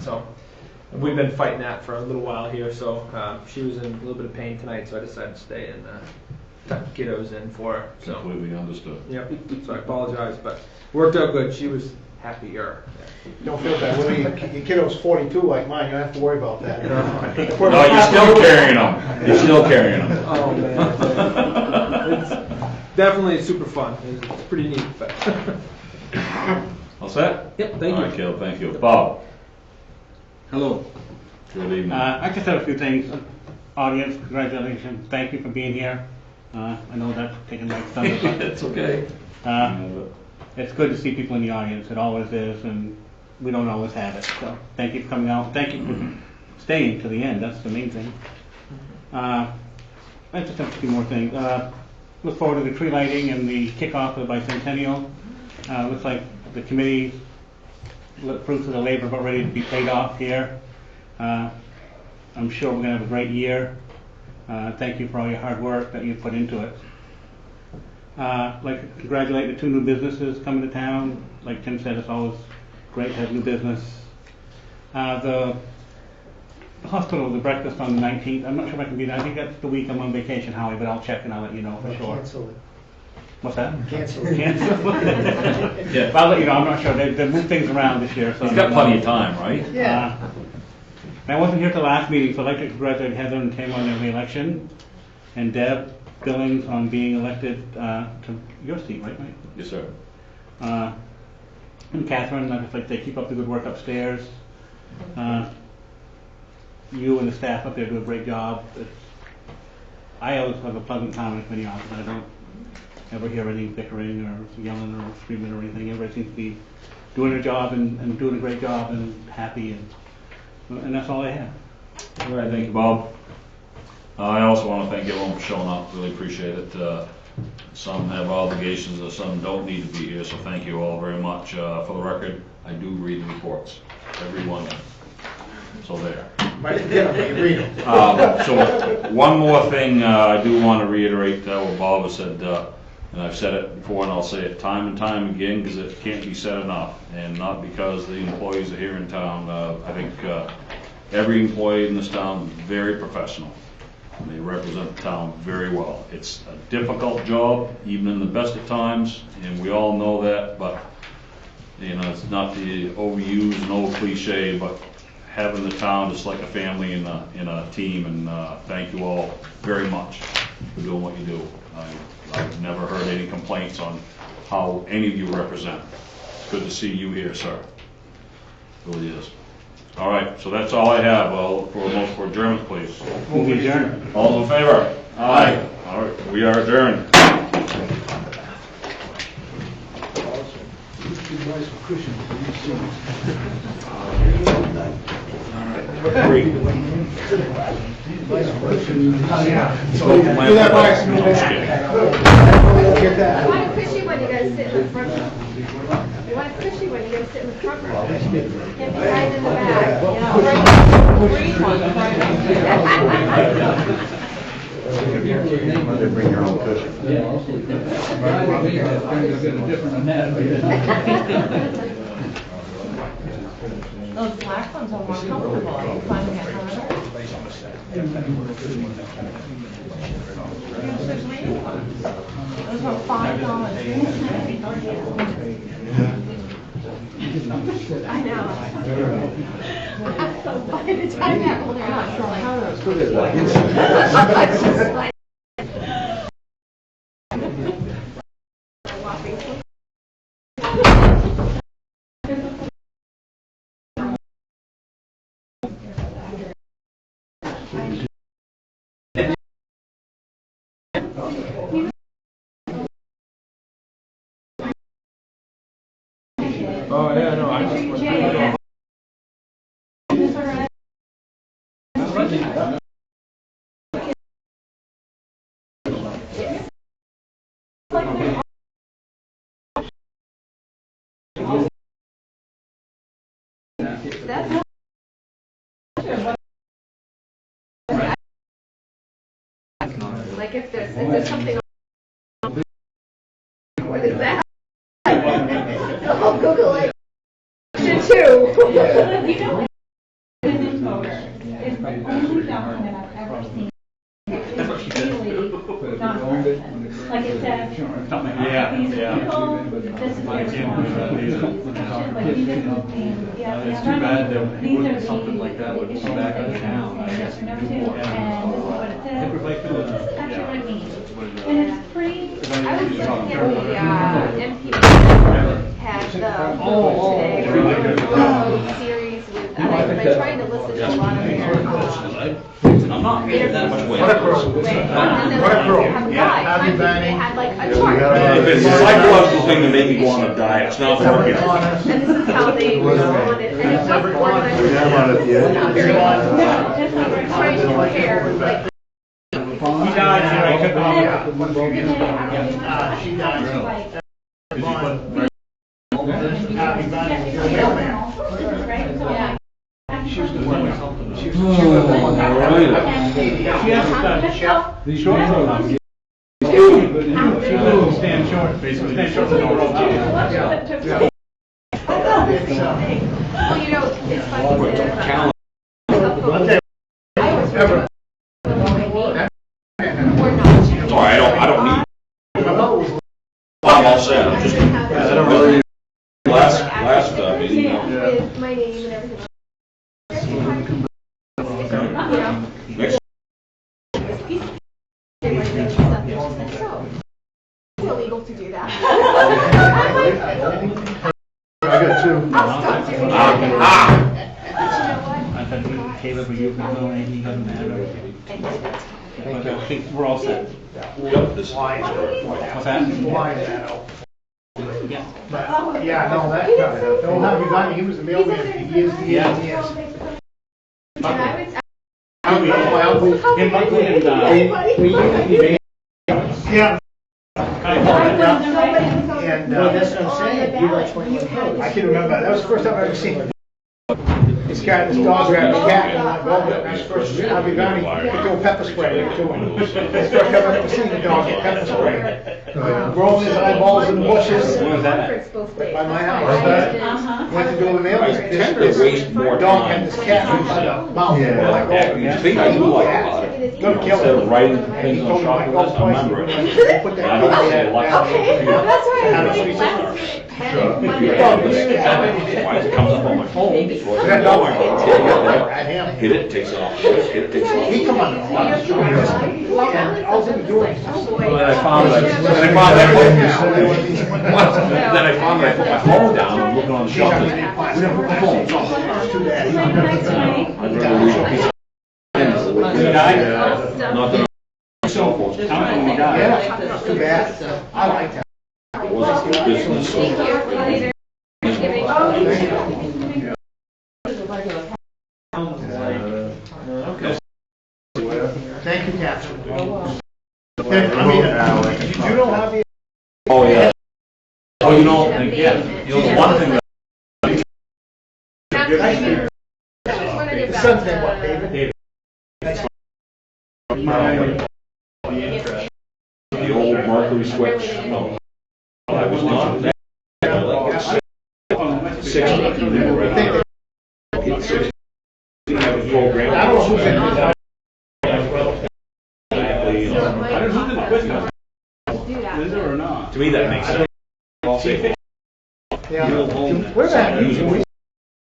so we've been fighting that for a little while here. So she was in a little bit of pain tonight, so I decided to stay and tuck the kiddos in for her. So Completely understood. yep. So I apologize, but worked out good. She was happier. Don't feel bad. Well, your kiddo's 42 like mine. You don't have to worry about that. No, you're still carrying them. You're still carrying them. Oh man, it's definitely super fun. It's pretty neat. But All set? Yep, thank All you. right, Caleb, thank you. Bob? Hello. Good evening. I just have a few things. Audience, congratulations. Thank you for being here. I know that's taken like thunder, but It's okay. it's good to see people in the audience. It always is, and we don't always have it. So thank you for coming out. Thank you for staying to the end. That's the main thing. I just have a few more things. Look forward to the tree lighting and the kickoff of the bicentennial. Looks like the committee fruits of the labor about ready to be paid off here. I'm sure we're going to have a great year. Thank you for all your hard work that you put into it. I'd like to congratulate the two new businesses coming to town. Like Tim said, it's always great to have new business. The hospital, the breakfast on the 19th, I'm not sure if I can be there. I think that's the week I'm on vacation, Howie, but I'll check and I'll let you know for sure. Cancel it. What's that? Cancel it. Cancel it. Yeah, I'll let you know. I'm not sure. They moved things around this year. So You've got plenty of time, right? Yeah. I wasn't here at the last meeting, so I'd like to congratulate Heather and Tim on their re-election, and Deb Billings on being elected to your seat, right, Mike? Yes, sir. And Catherine, I'd just like to keep up the good work upstairs. You and the staff up there do a great job. I always have a pleasant time in the committee office. I don't ever hear any bickering or yelling or screaming or anything. Everybody seems to be doing their job and doing a great job and happy, and that's all I have. All right, thank you, Bob. I also want to thank everyone for showing up. Really appreciate it. Some have obligations and some don't need to be here, so thank you all very much. For the record, I do read the reports, every one of them. So there. Might forget them, but you read them. So one more thing I do want to reiterate what Bob has said, and I've said it before and I'll say it time and time again because it can't be said enough, and not because the employees are here in town. I think every employee in this town is very professional. They represent the town very well. It's a difficult job, even in the best of times, and we all know that, but you know, it's not the overused and old cliche, but having the town just like a family in a team, and thank you all very much for doing what you do. I've never heard any complaints on how any of you represent. It's good to see you here, sir. It really is. All right, so that's all I have. I'll look for a motion for adjournment, please. Move to adjourn. All in favor? Aye. All right, we are adjourned. Do that by us. Just kidding. Get that. Why cushy when when you gotta sit in the front row. You want it cushy when you gotta sit in the front row. Can't be hiding in the back. They bring your own cushion. Those black ones are more comfortable. Are you finding it harder? Use the green ones. Those are $5 I know. By the time that one out, it's like. Oh, yeah, no, I just. Like if there's something on, what is that? I'll Google it. Too. You know, business voter is the only document I've ever seen. It's really nonpartisan. Like it says, these people, this is their responsibility. Like these are the things, yeah, It's too bad that we wouldn't something like that would come back out of town. Yes or no to, and this is what it says. This is actually what it means. And it's pretty. I was looking at the NPR had the today series with, and I've been trying to listen to a lot of their I'm not getting that much weight. and then they had like a chart. If it's a psychological thing to make me go on a diet, it's not working. And this is how they responded, and it was organized. Not very well. Trying to compare, like. He died, She died. Yeah. She was the one. She was She has to stand short. She will stand short, basically. Stand short and don't roll out. Well, you know, it's funny that I was really we're not. Sorry, I don't need. I'm all set. I'm just. I don't really. Last meeting. With my name and everything. Next. It's illegal to do that. I got two. I'll stop doing that. I thought we gave up a year ago and he doesn't matter. I think we're all set. Yep, this. What's that? Why is that out? Yeah. But, yeah, no, that, no, how you got, he was the mailman for years, and years, and years. And I was. Him, Buckley, and, Yeah. Well, And, that's what I'm saying. You like 21 Hills. I can remember, that was the first time I ever seen him. This cat and his dog grabbed his cat, and I well, that was first, I'll be gone, he put a pepper spray into him. It's the first time I've ever seen the dog get pepper spray. Rolling his eyeballs in the bushes. By my house. Went to do the mail, Tend to waste more dog time. had this cat by the mouth. Yeah. Like, oh, You think I do like about it? gonna kill Instead him. of writing And things he on told me, like, chocolate oh, list, I twice, remember it. put And I don't that. say like. Okay, that's why I Have a was sweet like, cigar. Why it comes up on my phone. So I That know dog, I can at him. hit it, takes it off. Hit it, takes it off. He come on the front of the street, and all he was doing is just. Then I found that I put my phone down and looking on the shelf. We don't put my phone. It's too bad. I'd rather read a piece of. Not that I'm cell phones. Yeah, too bad. I like that. It was business. Thank you, Catherine. I mean, did you know how the Oh, yeah. you know, the one thing that. The son's name, what, David? The old Mercury switch, no. I was not there. Six. Have a program. I don't know who's in it. Do that. or not? To me, that makes sense. Yeah. You'll own that. Where's that? Using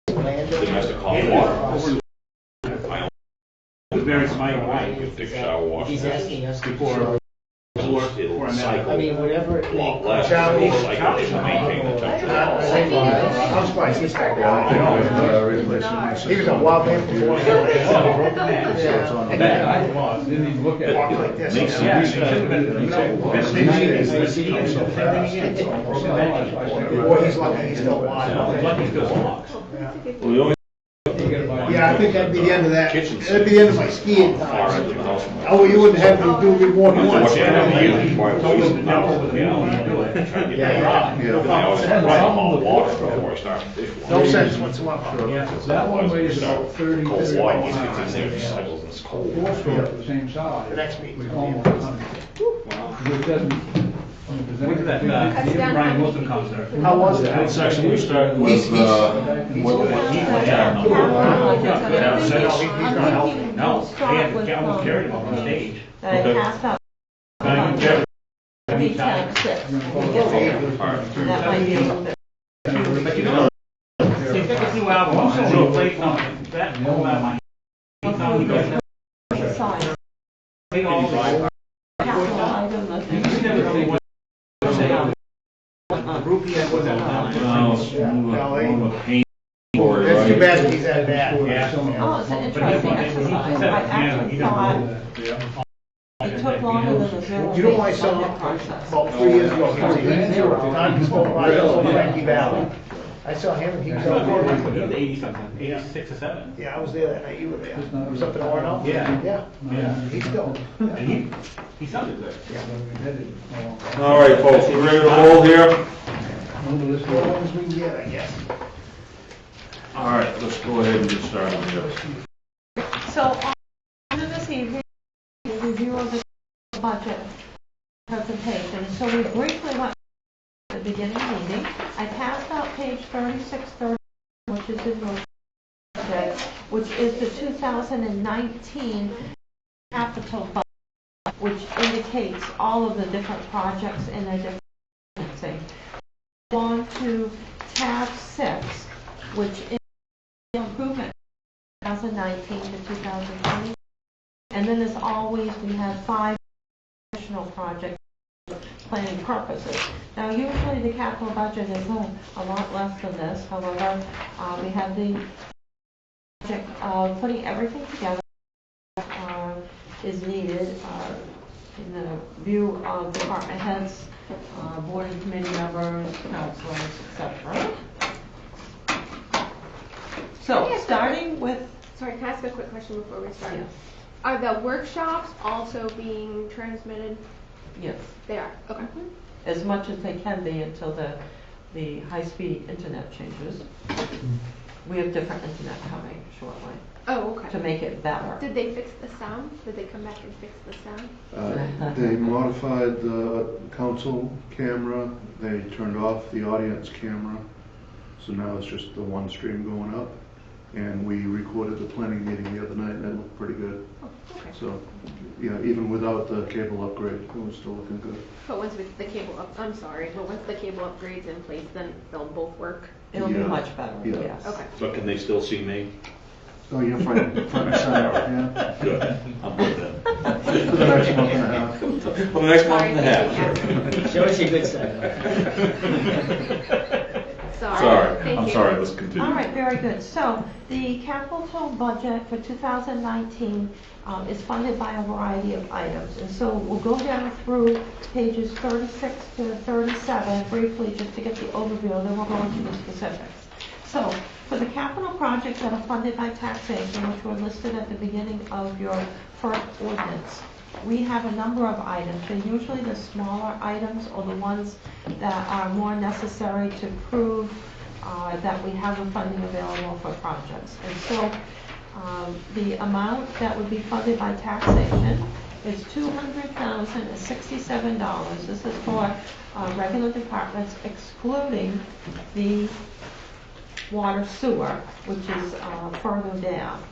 domestic hot water. I It's very smart, right? don't take a shower, wash. He's asking us Before, It'll cycle. I mean, whatever it A lot may. less. Charlie. It'll cycle if you maintain the temperature. I'm surprised he's still alive. He was a wild man before. Didn't even look at it. Walk like this. Makes Yeah, Boy, he's lucky he's still alive. Well, the only Yeah, I think that'd be the end of that. Kitchen That'd be the end of my skiing far time. into the house. Oh, you wouldn't have to do it more than once. What you have to use, why Told waste them it no, now? but they don't do it. Try to get Yeah, that yeah. right. I always run hot water before I start fish No washing. sense whatsoever. That one weighs about 30, Cold 35 water, gets pounds. in there, just cycles and it's cold. Four stroke the same size. The next meeting. It's almost 100. It doesn't. Look at that, Brian Wilson concert. How was That that? section we started with, what he went down. No, they almost carried him on stage. That I passed out. Maybe 10, 6. That might be a little bit. But you know, they took a few albums, so we'll play something. That whole album. Size. Play all the Capital item, I think. You never see what groupie that was That's too bad that he's that bad. Oh, it's an interesting exercise. I actually thought it took longer than the zero. You know why I saw him process. about 3 years ago? He was 80. Time he spoke by Frankie Valley. I saw him and he was out there. He was 80 something, 86 or 7. Yeah, I was there that night. You were there. It was up in Orno? Yeah. Yeah. He's still. And he sounded good. All right, folks, we're ready to roll here. As long as we can get, I guess. All right, let's go ahead and get started here. So, on this evening, a review of the budget presentation. So we briefly went at the beginning of the meeting. I passed out page 3630, which is in the budget, which is the 2019 capital budget, which indicates all of the different projects in a different thing. On to tab 6, which is the improvement 2019 to 2020. And then as always, we have 5 additional projects for planning purposes. Now usually the capital budget is a lot less than this. However, we have the project of putting everything together is needed in the view of department heads, board and committee members, councilors, etc. So, starting with... Sorry, can I ask a quick question before we start? Yes. Are the workshops also being transmitted? Yes. They are, okay. As much as they can be until the high-speed internet changes. We have different internet coming shortly Oh, okay. to make it better. Did they fix the sound? Did they come back and fix the sound? They modified the council camera, they turned off the audience camera, so now it's just the one stream going up. And we recorded the planning meeting the other night and it looked pretty good. Oh, okay. So, yeah, even without the cable upgrade, it was still looking good. But once the cable I'm sorry, but once the cable upgrade's in place, then they'll both work? It'll be Yeah. much better, Yeah. yes. Okay. But can they still see me? Oh, you're front and center, yeah. Good. I'm good then. For the next month and a half. For the next month and a half. Show us your good side. Sorry, Thank I'm you. sorry, let's continue. All right, very good. So the capital budget for 2019 is funded by a variety of items. And so we'll go down through pages 36 to 37 briefly just to get the overview, and then we'll go into the specifics. So for the capital projects that are funded by taxation, which were listed at the beginning of your first ordinance, we have a number of items. They're usually the smaller items or the ones that are more necessary to prove that we have the funding available for projects. And so the amount that would be funded by taxation is $200,067. This is for regular departments, excluding the water sewer, which is further down.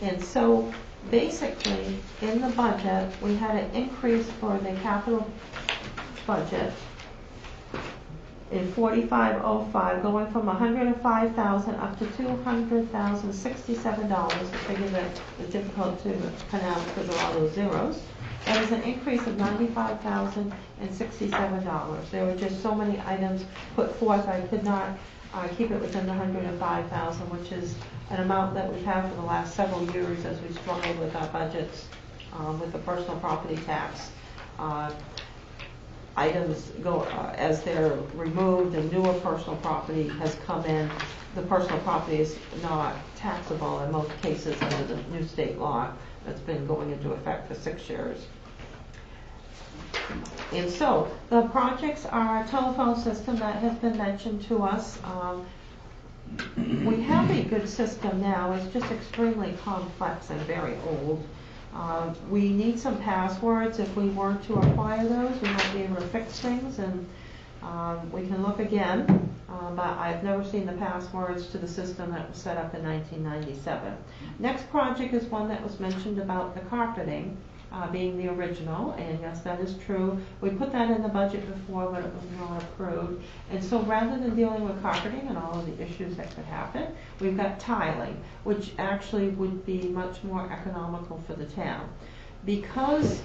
And so basically, in the budget, we had an increase for the capital budget in 4505, going from $105,000 up to $200,067. A figure that is difficult to pronounce because of all those zeros. That is an increase of $95,067. There were just so many items put forth, I could not keep it within the $105,000, which is an amount that we've had for the last several years as we struggled with our budgets with the personal property tax. Items go as they're removed and newer personal property has come in. The personal property is not taxable in most cases under the new state law that's been going into effect for 6 years. And so the projects are a telephone system that has been mentioned to us. We have a good system now. It's just extremely complex and very old. We need some passwords. If we were to acquire those, we might be able to fix things, and we can look again. But I've never seen the passwords to the system that was set up in 1997. Next project is one that was mentioned about the carpeting being the original, and yes, that is true. We put that in the budget before, but it was not approved. And so rather than dealing with carpeting and all of the issues that could happen, we've got tiling, which actually would be much more economical for the town. Because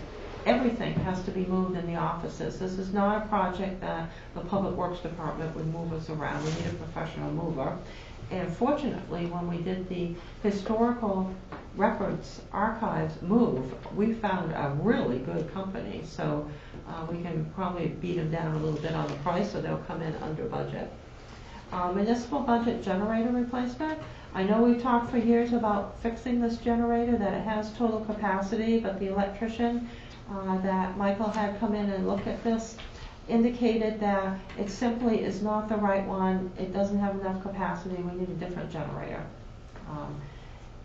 everything has to be moved in the offices, this is not a project that the Public Works Department would move us around. We need a professional mover. And fortunately, when we did the historical records archives move, we found a really good company. So we can probably beat them down a little bit on the price, so they'll come in under budget. Municipal budget generator replacement. I know we've talked for years about fixing this generator, that it has total capacity, but the electrician that Michael had come in and look at this indicated that it simply is not the right one. It doesn't have enough capacity. We need a different generator.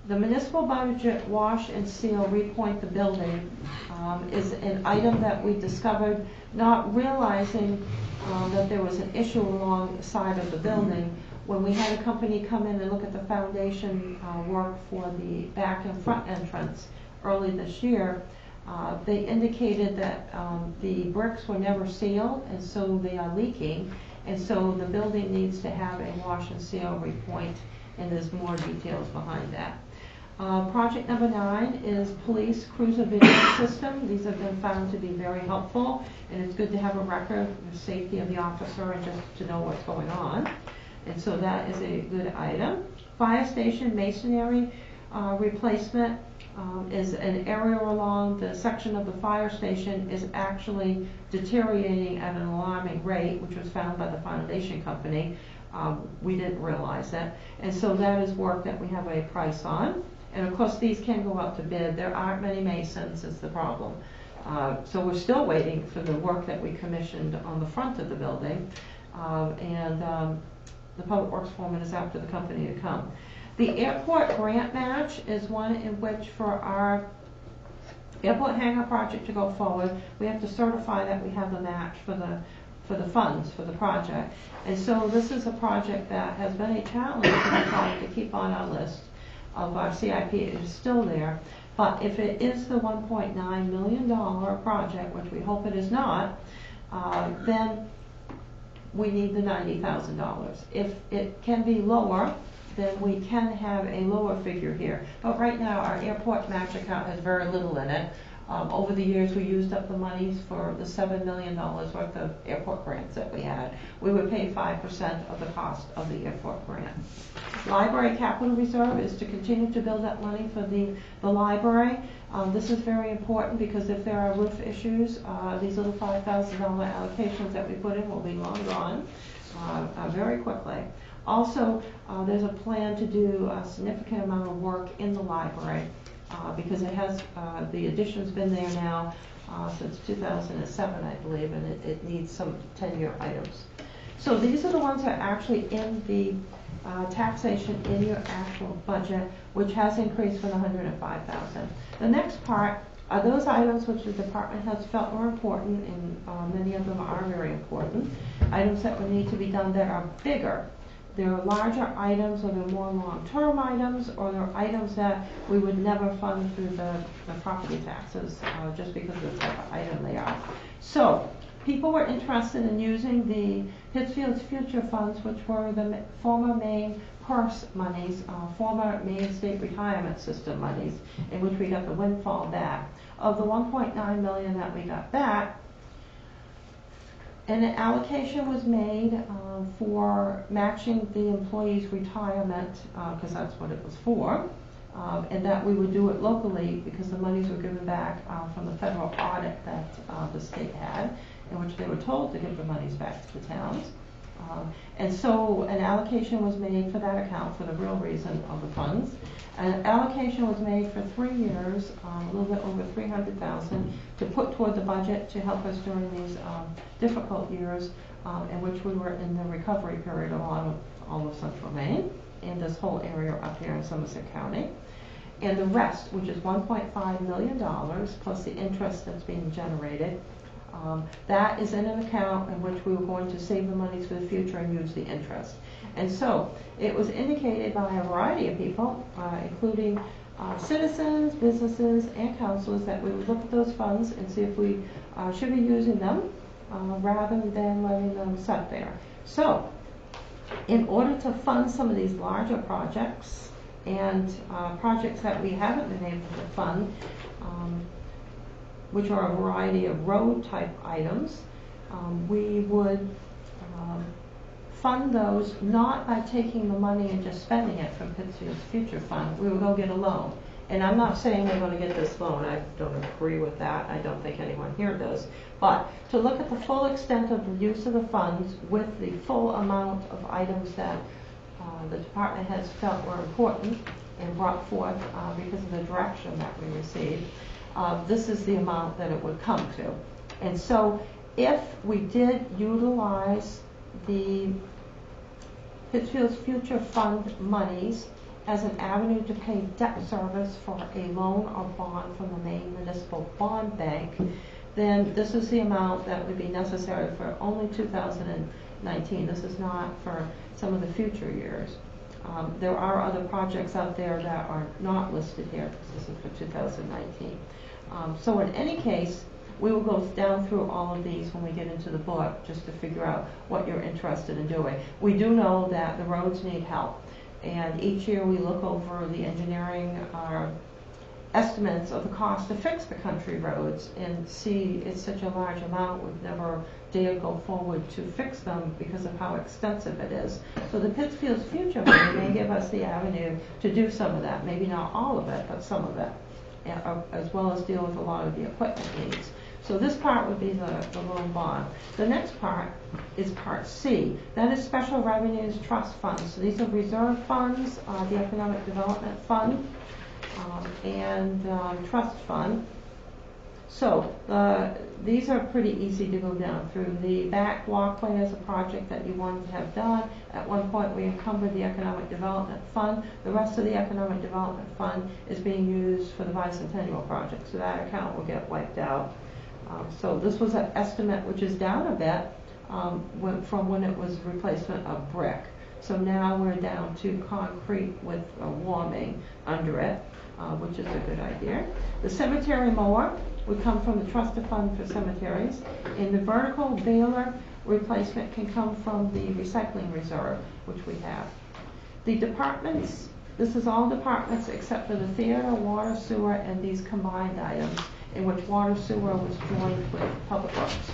The municipal budget wash and seal, repoint the building, is an item that we discovered, not realizing that there was an issue along the side of the building. When we had a company come in and look at the foundation work for the back and front entrance early this year, they indicated that the bricks were never sealed, and so they are leaking, and so the building needs to have a wash and seal repoint, and there's more details behind that. Project number 9 is police cruiser video system. These have been found to be very helpful, and it's good to have a record of the safety of the officer and just to know what's going on. And so that is a good item. Fire station masonry replacement is an area along the section of the fire station is actually deteriorating at an alarming rate, which was found by the foundation company. We didn't realize that. And so that is work that we have a price on. And of course these can go out to bid. There aren't many masons is the problem. So we're still waiting for the work that we commissioned on the front of the building. The Public Works foreman is after the company to come. The airport grant match is one in which for our airport hangar project to go forward, we have to certify that we have the match for the funds for the project. And so this is a project that has been a challenge for the project to keep on our list of our CIP. It is still there. But if it is the $1.9 million project, which we hope it is not, then we need the $90,000. If it can be lower, then we can have a lower figure here. But right now, our airport match account has very little in it. Over the years, we used up the monies for the $7 million worth of airport grants that we had. We would pay 5% of the cost of the airport grant. Library capital reserve is to continue to build up money for the library. This is very important because if there are roof issues, these little $5,000 allocations that we put in will be long gone very quickly. Also, there's a plan to do a significant amount of work in the library. because it has, the addition's been there now since 2007, I believe, and it needs some 10-year items. So these are the ones that are actually in the taxation in your actual budget, which has increased from 105,000. The next part are those items which the department has felt were important, and many of them are very important. Items that would need to be done that are bigger. There are larger items, or they're more long-term items, or they're items that we would never fund through the property taxes, just because of the type of item they are. So, people were interested in using the Pittsfield's future funds, which were the former Maine PERS monies, former Maine State Retirement System monies, in which we got the windfall back. Of the 1.9 million that we got back, an allocation was made for matching the employee's retirement, because that's what it was for, and that we would do it locally because the monies were given back from the federal audit that the state had, in which they were told to give the monies back to the towns. And so an allocation was made for that account for the real reason of the funds. An allocation was made for 3 years, a little bit over 300,000, to put toward the budget to help us during these difficult years in which we were in the recovery period along all of central Maine and this whole area up here in Somerset County. And the rest, which is $1.5 million plus the interest that's being generated, that is in an account in which we were going to save the monies for the future and use the interest. And so it was indicated by a variety of people, including citizens, businesses, and councilors, that we would look at those funds and see if we should be using them rather than letting them sit there. So in order to fund some of these larger projects and projects that we haven't been able to fund, which are a variety of road type items, we would fund those not by taking the money and just spending it from Pittsfield's future fund. We would go get a loan. And I'm not saying we're going to get this loan. I don't agree with that. I don't think anyone here does. But to look at the full extent of the use of the funds with the full amount of items that the department has felt were important and brought forth because of the direction that we received, this is the amount that it would come to. And so if we did utilize the Pittsfield's future fund monies as an avenue to pay debt service for a loan or bond from the Maine Municipal Bond Bank, then this is the amount that would be necessary for only 2019. This is not for some of the future years. There are other projects out there that are not listed here because this is for 2019. So in any case, we will go down through all of these when we get into the book just to figure out what you're interested in doing. We do know that the roads need help, and each year we look over the engineering estimates of the cost to fix the country roads and see it's such a large amount we've never dared go forward to fix them because of how extensive it is. So the Pittsfield's future money may give us the avenue to do some of that, maybe not all of it, but some of it, as well as deal with a lot of the equipment needs. So this part would be the loan bond. The next part is Part C. That is Special Revenues Trust Funds. So these are reserve funds, the Economic Development Fund, and Trust Fund. So these are pretty easy to go down through. The back walkway is a project that you wanted to have done. At one point we encumbered the Economic Development Fund. The rest of the Economic Development Fund is being used for the bicentennial project, so that account will get wiped out. So this was an estimate which is down a bit from when it was replacement of brick. So now we're down to concrete with warming under it, which is a good idea. The cemetery mower would come from the Trust Fund for Cemeteries, and the vertical baler replacement can come from the recycling reserve, which we have. The departments, this is all departments except for the theater, water, sewer, and these combined items, in which water sewer was joined with public works.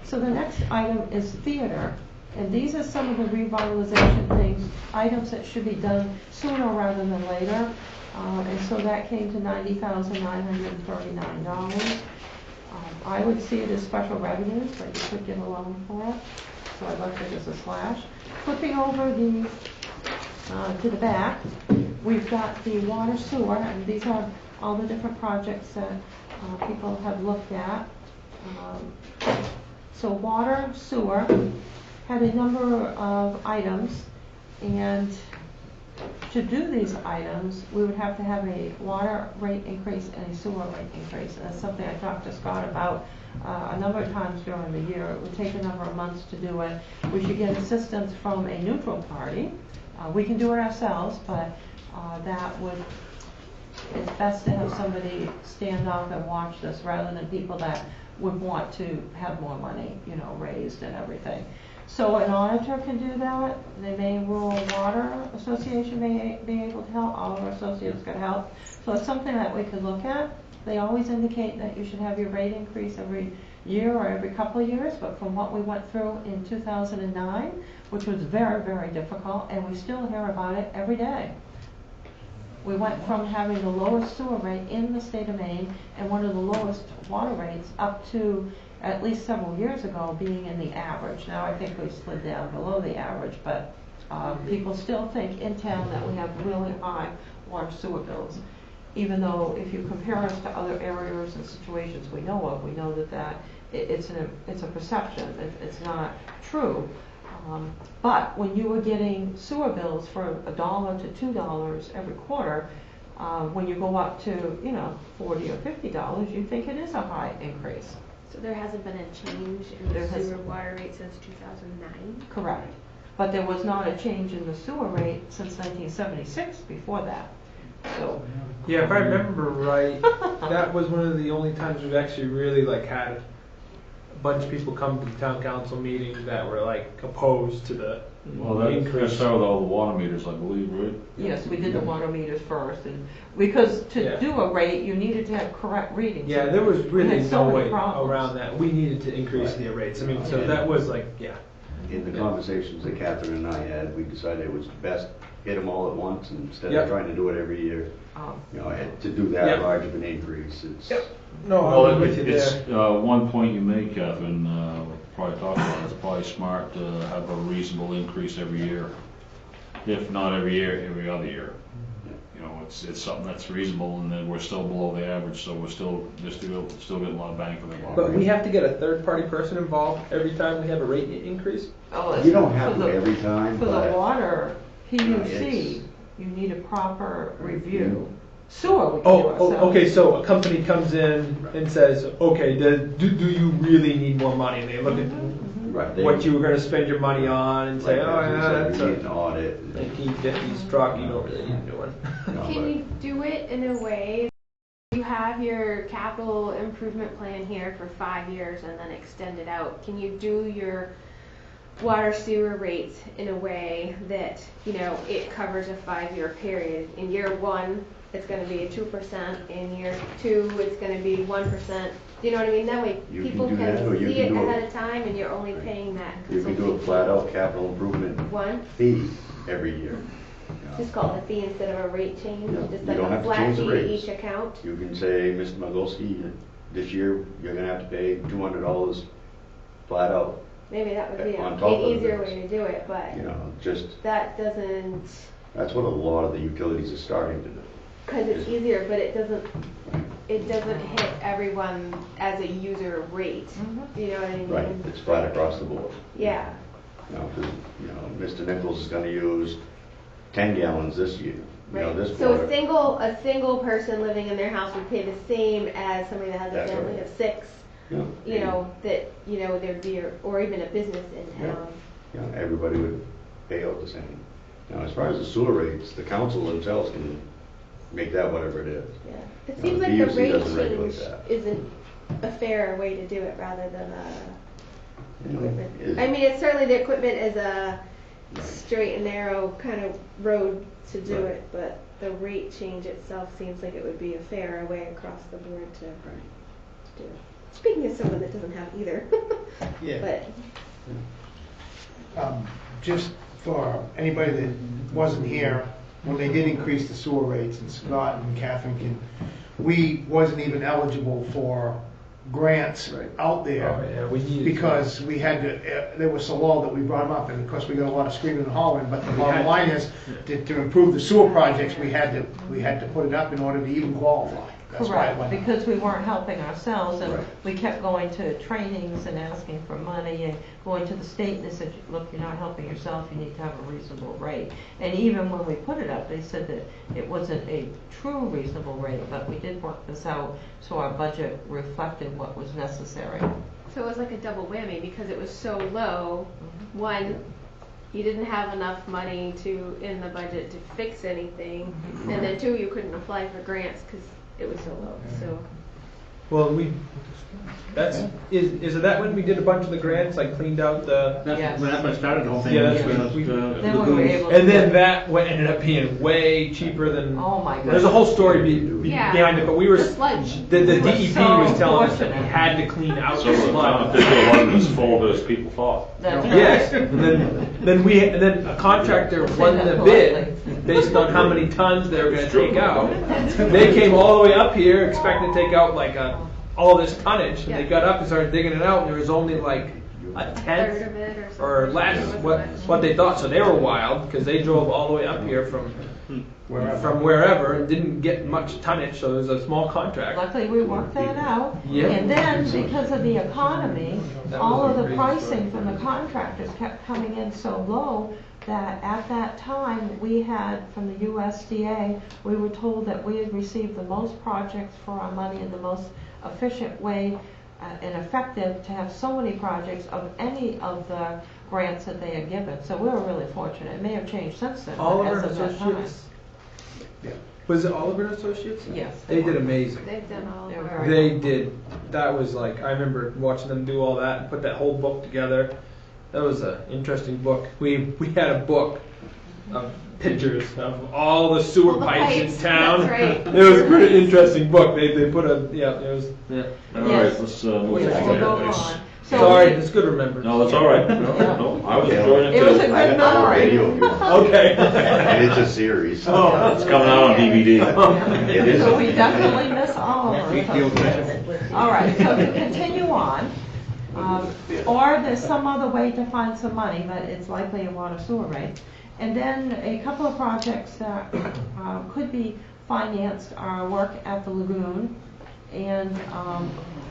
So the next item is theater, and these are some of the revitalization things, items that should be done sooner rather than later. And so that came to $90,939. I would see it as special revenues, but you could get a loan for it. So I left it as a slash. Flipping over to the back, we've got the water sewer, and these are all the different projects that people have looked at. So water, sewer, had a number of items, and to do these items, we would have to have a water rate increase and a sewer rate increase. And that's something I talked to Scott about a number of times during the year. It would take a number of months to do it. We should get assistance from a neutral party. We can do it ourselves, but it's best to have somebody stand up and watch this rather than people that would want to have more money, raised and everything. So an auditor can do that. The Maine Rural Water Association may be able to help. All of our associates could help. So it's something that we could look at. They always indicate that you should have your rate increase every year or every couple of years, but from what we went through in 2009, which was very, very difficult, and we still hear about it every day. We went from having the lowest sewer rate in the state of Maine and one of the lowest water rates up to at least several years ago being in the average. Now I think we've slid down below the average, but people still think in town that we have really high water sewer bills. Even though if you compare us to other areas and situations we know that it's a perception. It's not true. But when you were getting sewer bills for $1 to $2 every quarter, when you go up to $40 or $50, you think it is a high increase. So there hasn't been a change in the sewer water rate since 2009? Correct. But there was not a change in the sewer rate since 1976 before that. So. Yeah, if I remember right, that was one of the only times we've actually really had a bunch of people come to the town council meeting that were opposed to the increase. Start with all the water meters, I believe, right? Yes, we did the water meters first, and because to do a rate, you needed to have correct readings. Yeah, there was really no way problems around that. We needed to increase the rates. I mean, so that was In the conversations that Catherine and I had, we decided it was best hit them all at once instead of trying to do it every year. To do that large of an increase, it's. No, well, it's one point you made, Catherine. Probably talked about. It's probably smart to have a reasonable increase every year, if not every year, every other year. It's something that's reasonable, and then we're still below the average, so we're still getting a lot of bang for the buck. But we have to get a third-party person involved every time we have a rate increase? You don't have to every time. For the water, PUC, you need a proper review. Sewer, we can do ourselves. Okay, so a company comes in and says, okay, do you really need more money? And they look at what you were going to spend your money on and say, that's an audit. 1950s truck, you don't really need a new one. Can you do it in a way you have your capital improvement plan here for 5 years and then extend it out? Can you do your water sewer rates in a way that it covers a 5-year period? In year 1 it's going to be a 2%, in year 2 it's going to be 1%. Do you know what I mean? That way people can see it ahead of time and you're only paying that. You can do a flat out capital improvement fee every year. Just call it a fee instead of a rate change. Just you don't have a flat to change fee the to rates. each account. You can say, Mr. Magolski, this year you're going to have to pay $200 flat out. Maybe that would be an easier way to do it, but that doesn't. That's what a lot of the utilities are starting to do. Because it's easier, but it doesn't hit everyone as a user rate. You know what I mean? Right. It's flat across the board. Yeah. Mr. Nichols is going to use 10 gallons this year. Right. This so quarter. a single person living in their house would pay the same as somebody that has a family of 6. There'd be or even a business in town. Everybody would pay out the same. Now, as far as the sewer rates, the council themselves can make that whatever it is. Yeah. It seems like the rate change isn't a fair way to do it rather than equipment. I mean, it's certainly the equipment is a straight and narrow kind of road to do it, but the rate change itself seems like it would be a fairer way across the board to do it. Speaking of someone that doesn't have either. But just for anybody that wasn't here, when they did increase the sewer rates, and Scott and Catherine we wasn't even eligible for grants out there. Oh, yeah, we needed Because we had to, they were so low that we brought them up, and of course, we got a lot of screaming and hollering, but the bottom line is, to improve the sewer projects, we had to put it up in order to even qualify. That's why it Correct, went up. because we weren't helping ourselves, and Right. we kept going to trainings and asking for money, and going to the state, and they said, look, you're not helping yourself, you need to have a reasonable rate. And even when we put it up, they said that it wasn't a true reasonable rate, but we did work this out, so our budget reflected what was necessary. So it was like a double whammy because it was so low. One, you didn't have enough money in the budget to fix anything, and then two, you couldn't apply for grants because it was so low. So Well, is it that when we did a bunch of the grants, like cleaned out the... That's what started the whole thing. Yeah, that's was, when we- Then we were able to. And then that ended up being way cheaper than... Oh my goodness. There's a whole story Yeah. behind it, but we were... The sludge. The We were DEP so was telling us that we fortunate. had to clean out So the the town of sludge. Pittsfield wasn't as full as people thought. That's right. Yes, and then a contractor won the bid based on how many tons they were going to take out. They came all the way up here expecting to take out like all this tonnage, and they got up and started digging it out, and there was only like a third tenth of it or something. or less what they thought. So they were wild because they drove all the way up here from wherever and didn't get much tonnage. So it was a small contract. Luckily, we worked that out. Yeah. And then, because of the economy, That all was of a the crazy pricing story. from the contractors kept coming in so low that at that time, we had, from the USDA, we were told that we had received the most projects for our money in the most efficient way and effective to have so many projects of any of the grants that they had given. So we were really fortunate. It may have changed since then, but Oliver as and of that time. Associates. Was it Oliver and Associates? Yes. They did amazing. They've done all They of were our... very They did. That was like, I remember watching them do all that and put that whole book together. That was an interesting book. We had a book of pictures of all the sewer All the pipes pipes, in town. that's right. It was a pretty interesting book. They put a, yeah, it was, yeah. All right, Yes. let's move We'll on. go on. So Sorry, we- it's good to remember. No, that's all right. No, I was enjoying it It was a too. good memory. Radio if you want. Okay. And it's a series. Oh. It's coming out on DVD. It is. So we definitely miss Oliver. Big deal, Chris. All right, so to continue on, or there's some other way to find some money, but it's likely a water sewer rate. And then a couple of projects that could be financed are work at the lagoon and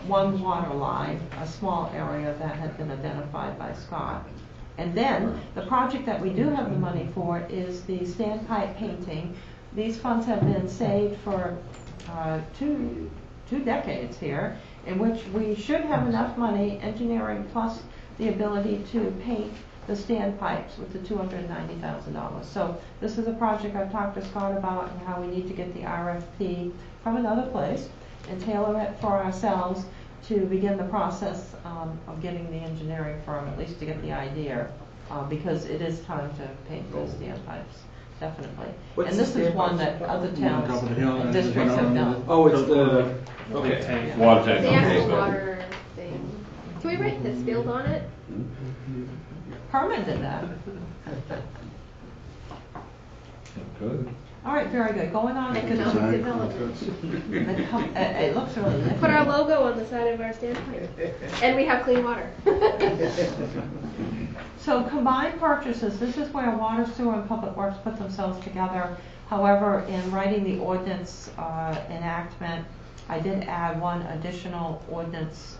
one water line, a small area that had been identified by Scott. And then the project that we do have the money for is the standpipe painting. These funds have been saved for two decades here, in which we should have enough money, engineering plus the ability to paint the standpipes with the $290,000. So this is a project I've talked to Scott about and how we need to get the RFP from another place and tailor it for ourselves to begin the process of getting the engineering firm, at least to get the idea, because it is time to paint those standpipes, definitely. What's And this the is one standpipes? that other On top towns of the hill, and and there's districts one have on done. Oh, it's the, okay. Water tank. The okay, actual so- water thing. Can we write Pittsfield on it? Herman did that. Good. All right, very good. Going on. Economic development. It looks really nice. Put our logo on the side of our standpipe. And we have clean water. So combined purchases, this is where water, sewer, and public works put themselves together. However, in writing the ordinance enactment, I did add one additional ordinance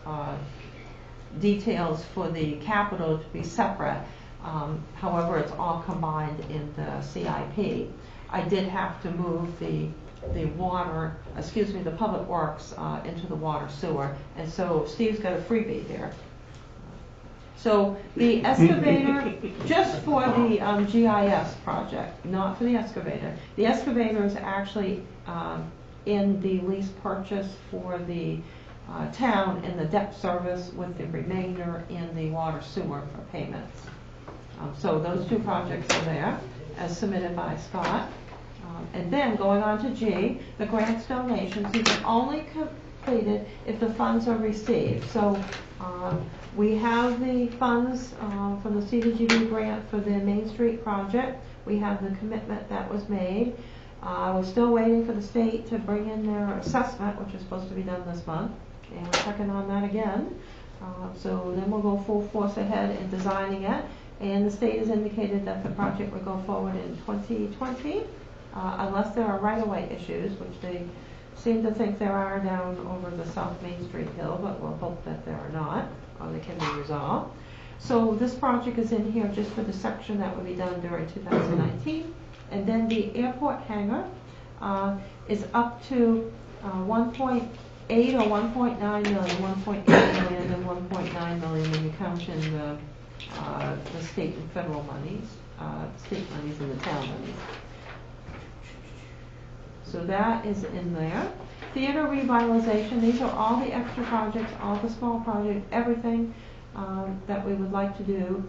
details for the capital to be separate. However, it's all combined in the CIP. I did have to move the public works into the water sewer, and so Steve's got a freebie here. So the excavator, just for the GIS project, not for the excavator. The excavator is actually in the lease purchase for the town in the debt service, with the remainder in the water sewer for payments. So those two projects are there, as submitted by Scott. And then going on to G, the grants donations, these are only completed if the funds are received. So we have the funds from the CDGB grant for the Main Street project. We have the commitment that was made. We're still waiting for the state to bring in their assessment, which is supposed to be done this month. and we're checking on that again. So then we'll go full force ahead in designing it, and the state has indicated that the project will go forward in 2020, unless there are right-of-way issues, which they seem to think there are down over the South Main Street hill, but we'll hope that there are not, or they can be resolved. So this project is in here just for the section that will be done during 2019. And then the airport hangar is up to 1.8 or 1.9 million, 1.8 million and 1.9 million when you count in the state and federal monies, state monies and the town monies. So that is in there. Theater revitalization, these are all the extra projects, all the small projects, everything that we would like to do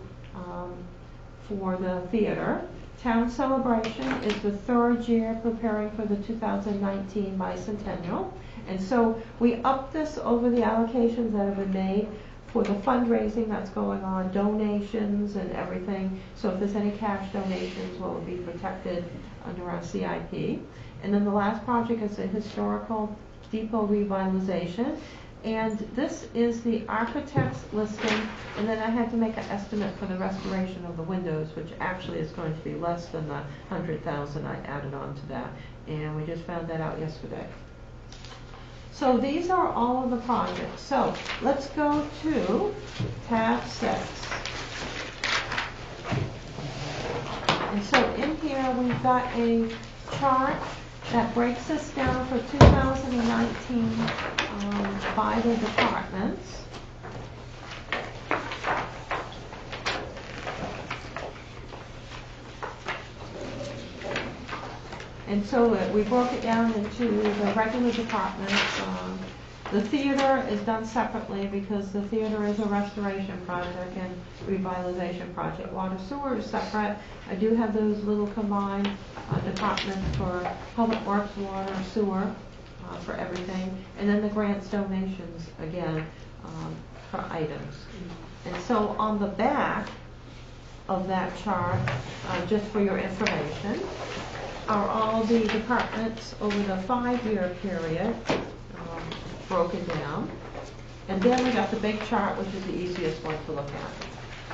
for the theater. Town celebration is the third year preparing for the 2019 bicentennial. And so we upped this over the allocations that have been made for the fundraising that's going on, donations and everything. So if there's any cash donations, will be protected under our CIP. And then the last project is the historical depot revitalization. And this is the architect's listing, and then I had to make an estimate for the restoration of the windows, which actually is going to be less than the 100,000 I added on to that. And we just found that out yesterday. So these are all of the projects. So let's go to tab 6. And so in here we've got a chart that breaks us down for 2019 by the departments. And so we broke it down into the regular departments. The theater is done separately because the theater is a restoration project and revitalization project. Water sewer is separate. I do have those little combined departments for public works, water, sewer, for everything. And then the grants, donations, again, for items. And so on the back of that chart, just for your information, are all the departments over the 5-year period broken down. And then we got the big chart, which is the easiest one to look at.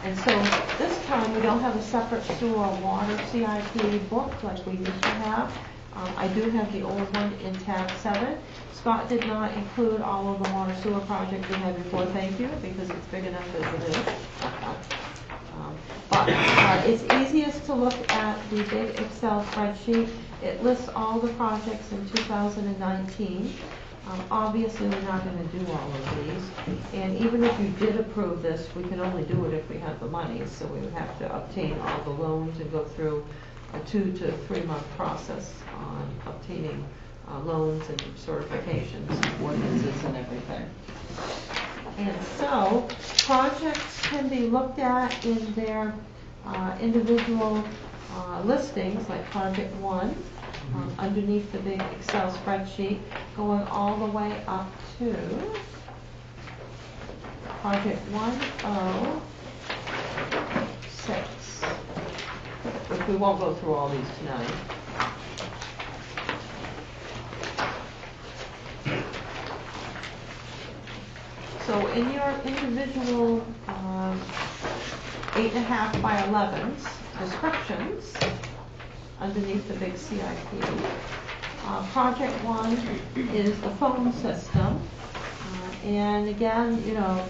And so this time we don't have a separate sewer or water CIP book like we used to have. I do have the old one in tab 7. Scott did not include all of the water sewer projects we had before, thank you, because it's big enough as it is. But it's easiest to look at the big Excel spreadsheet. It lists all the projects in 2019. Obviously, we're not going to do all of these. And even if you did approve this, we can only do it if we have the money. So we would have to obtain all the loans and go through a 2 to 3 month process on obtaining loans and certifications, ordinances, and everything. And so projects can be looked at in their individual listings, like Project 1, underneath the big Excel spreadsheet, going all the way up to Project 106, which we won't go through all these tonight. So in your individual 8.5 by 11s descriptions, underneath the big CIP, Project 1 is the phone system. And again, you know,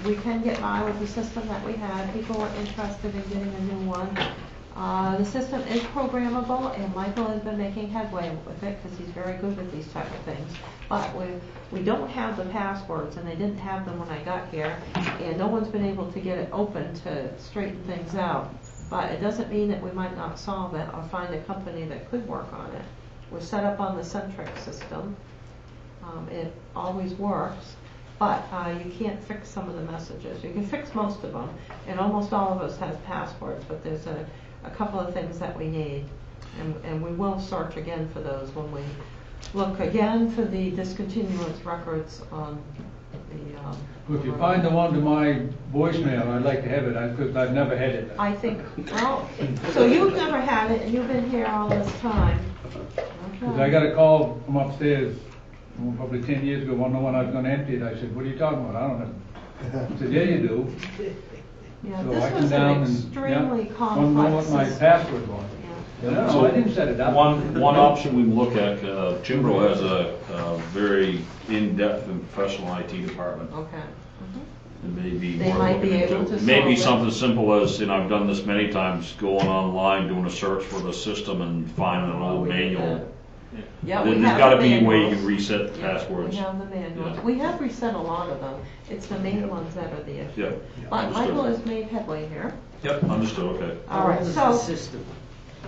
we can get by with the system that we had. People were interested in getting a new one. The system is programmable, and Michael has been making headway with it because he's very good with these type of things. But we don't have the passwords, and they didn't have them when I got here, and no one's been able to get it open to straighten things out. But it doesn't mean that we might not solve it or find a company that could work on it. We're set up on the Centric system. It always works, but you can't fix some of the messages. You can fix most of them, and almost all of us have passwords, but there's a couple of things that we need, and we will search again for those when we look again for the discontinuance records on the... If you find the one to my voicemail, I'd like to have it, because I've never had it. I think, well, so you've never had it, and you've been here all this time. Because I got a call from upstairs Well, probably 10 years ago, one when I was gonna empty it, I said, what are you talking about? I don't know. He said, yeah, you do. Yeah, So I this come was down an and, extremely yeah, want to know complex what my system. password was. No, I didn't set it up. One option we can look at, Chimbro has a very in-depth and professional IT department. Okay. It may be They worth might be looking able into. to Maybe solve it. something simple as, I've done this many times, going online, doing a search for the system and finding an old manual. Yeah, we There's have gotta the be a way you manuals. can reset the Yeah, passwords. We have the manuals. Yeah. We have reset a lot of them. It's the main ones that are the issue. Yeah. But Understood. Michael has made headway here. Yep, understood, okay. All right, How old is the so system?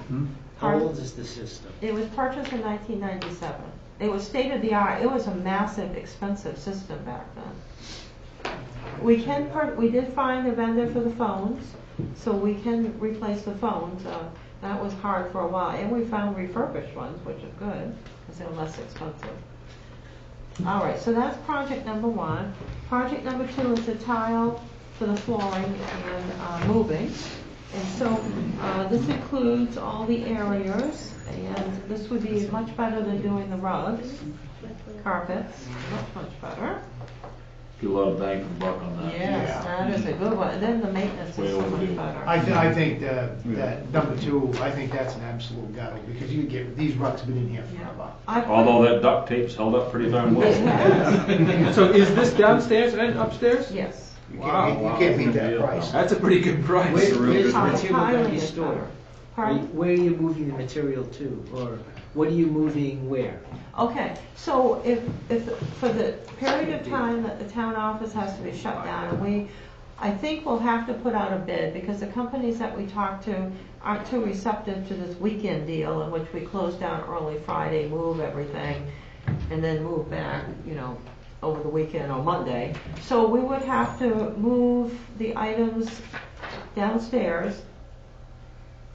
Hmm? How Pardon? old is the system? it was purchased in 1997. It was state of the art. It was a massive, expensive system back then. We did find a vendor for the phones, so we can replace the phones. That was hard for a while, and we found refurbished ones, which is good because they're less expensive. All right, so that's project number one. Project number two is the tile for the flooring and moving. And so this includes all the areas, and this would be much better than doing the rugs, carpets, much better. Get a lot of bang for the buck on that. Yes, that is a good one. And then the maintenance Way is so much overdue. better. I think that number two, I think that's an absolute go, because you get, these rugs have been in here forever. Although that duct tape's held up pretty darn well. So is this downstairs and upstairs? Yes. You can't beat that price. That's a pretty good price. Where's the Tiling material going to be is stored? better. Pardon? Where are you moving the material to, or what are you moving where? Okay, so if for the period of time that the town office has to be shut down, and I think we'll have to put out a bid, because the companies that we talk to aren't too receptive to this weekend deal in which we close down early Friday, move everything, and then move back, over the weekend or Monday. So we would have to move the items downstairs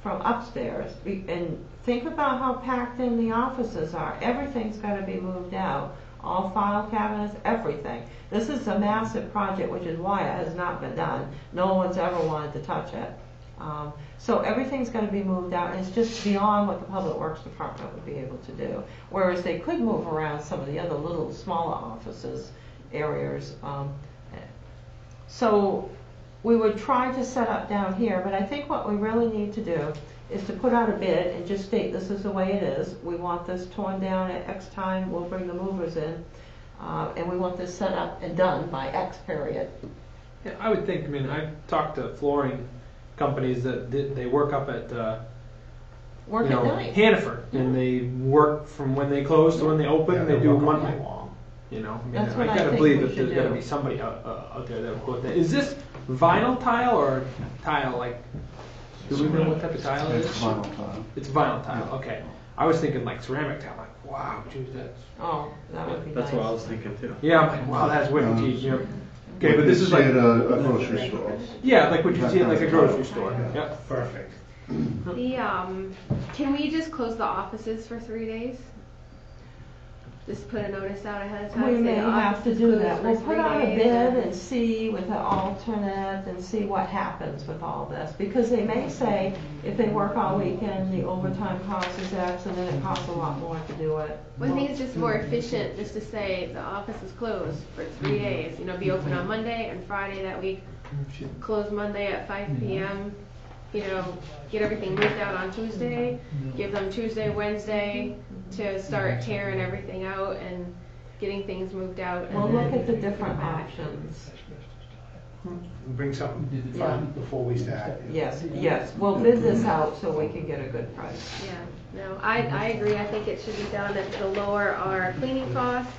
from upstairs, and think about how packed in the offices are. Everything's got to be moved out, all file cabinets, everything. This is a massive project, which is why it has not been done. No one's ever wanted to touch it. So everything's going to be moved out, and it's just beyond what the Public Works Department would be able to do. Whereas they could move around some of the other little smaller offices, areas. So we would try to set up down here, but I think what we really need to do is to put out a bid and just state this is the way it is. We want this torn down at X time, we'll bring the movers in, and we want this set up and done by X period. Yeah, I would think, I've talked to flooring companies that they work up at Work at night. Hannaford, and they work from when they close to when they open. Yeah, they they do work all Monday. night long. That's what I I gotta think believe we that should there's gotta do. be somebody out there that would go with that. Is this vinyl tile or tile like? Do we know what type of tile it is? It's vinyl tile. It's vinyl tile. Okay. I was thinking like ceramic tile. Like, wow, geez, that's. Oh, that would be nice. That's what I was thinking too. Yeah, I'm like, wow, that's wicked. Geez, Okay, but this is You like see at a grocery store. yeah, like what you see at like a grocery store. Yep. Perfect. Can we just close the offices for 3 days? Just put a notice out ahead of time. We say may the have office to is do closed that. for We'll put 3 out a days, bid and- and see with the alternate and see what happens with all this. Because they may say, if they work all weekend, the overtime cost is X, and then it costs a lot more to do it. Well, I think it's just more efficient just to say the office is closed for 3 days. Be open on Monday and Friday that week. Close Monday at 5 p.m. Get everything moved out on Tuesday. Give them Tuesday, Wednesday to start tearing everything out and getting things moved out. And We'll then look at the different come back. options. Bring something Yeah. fun before we start. Yes, we'll bid this out so we can get a good price. Yeah, no, I agree. I think it should be done to lower our cleaning costs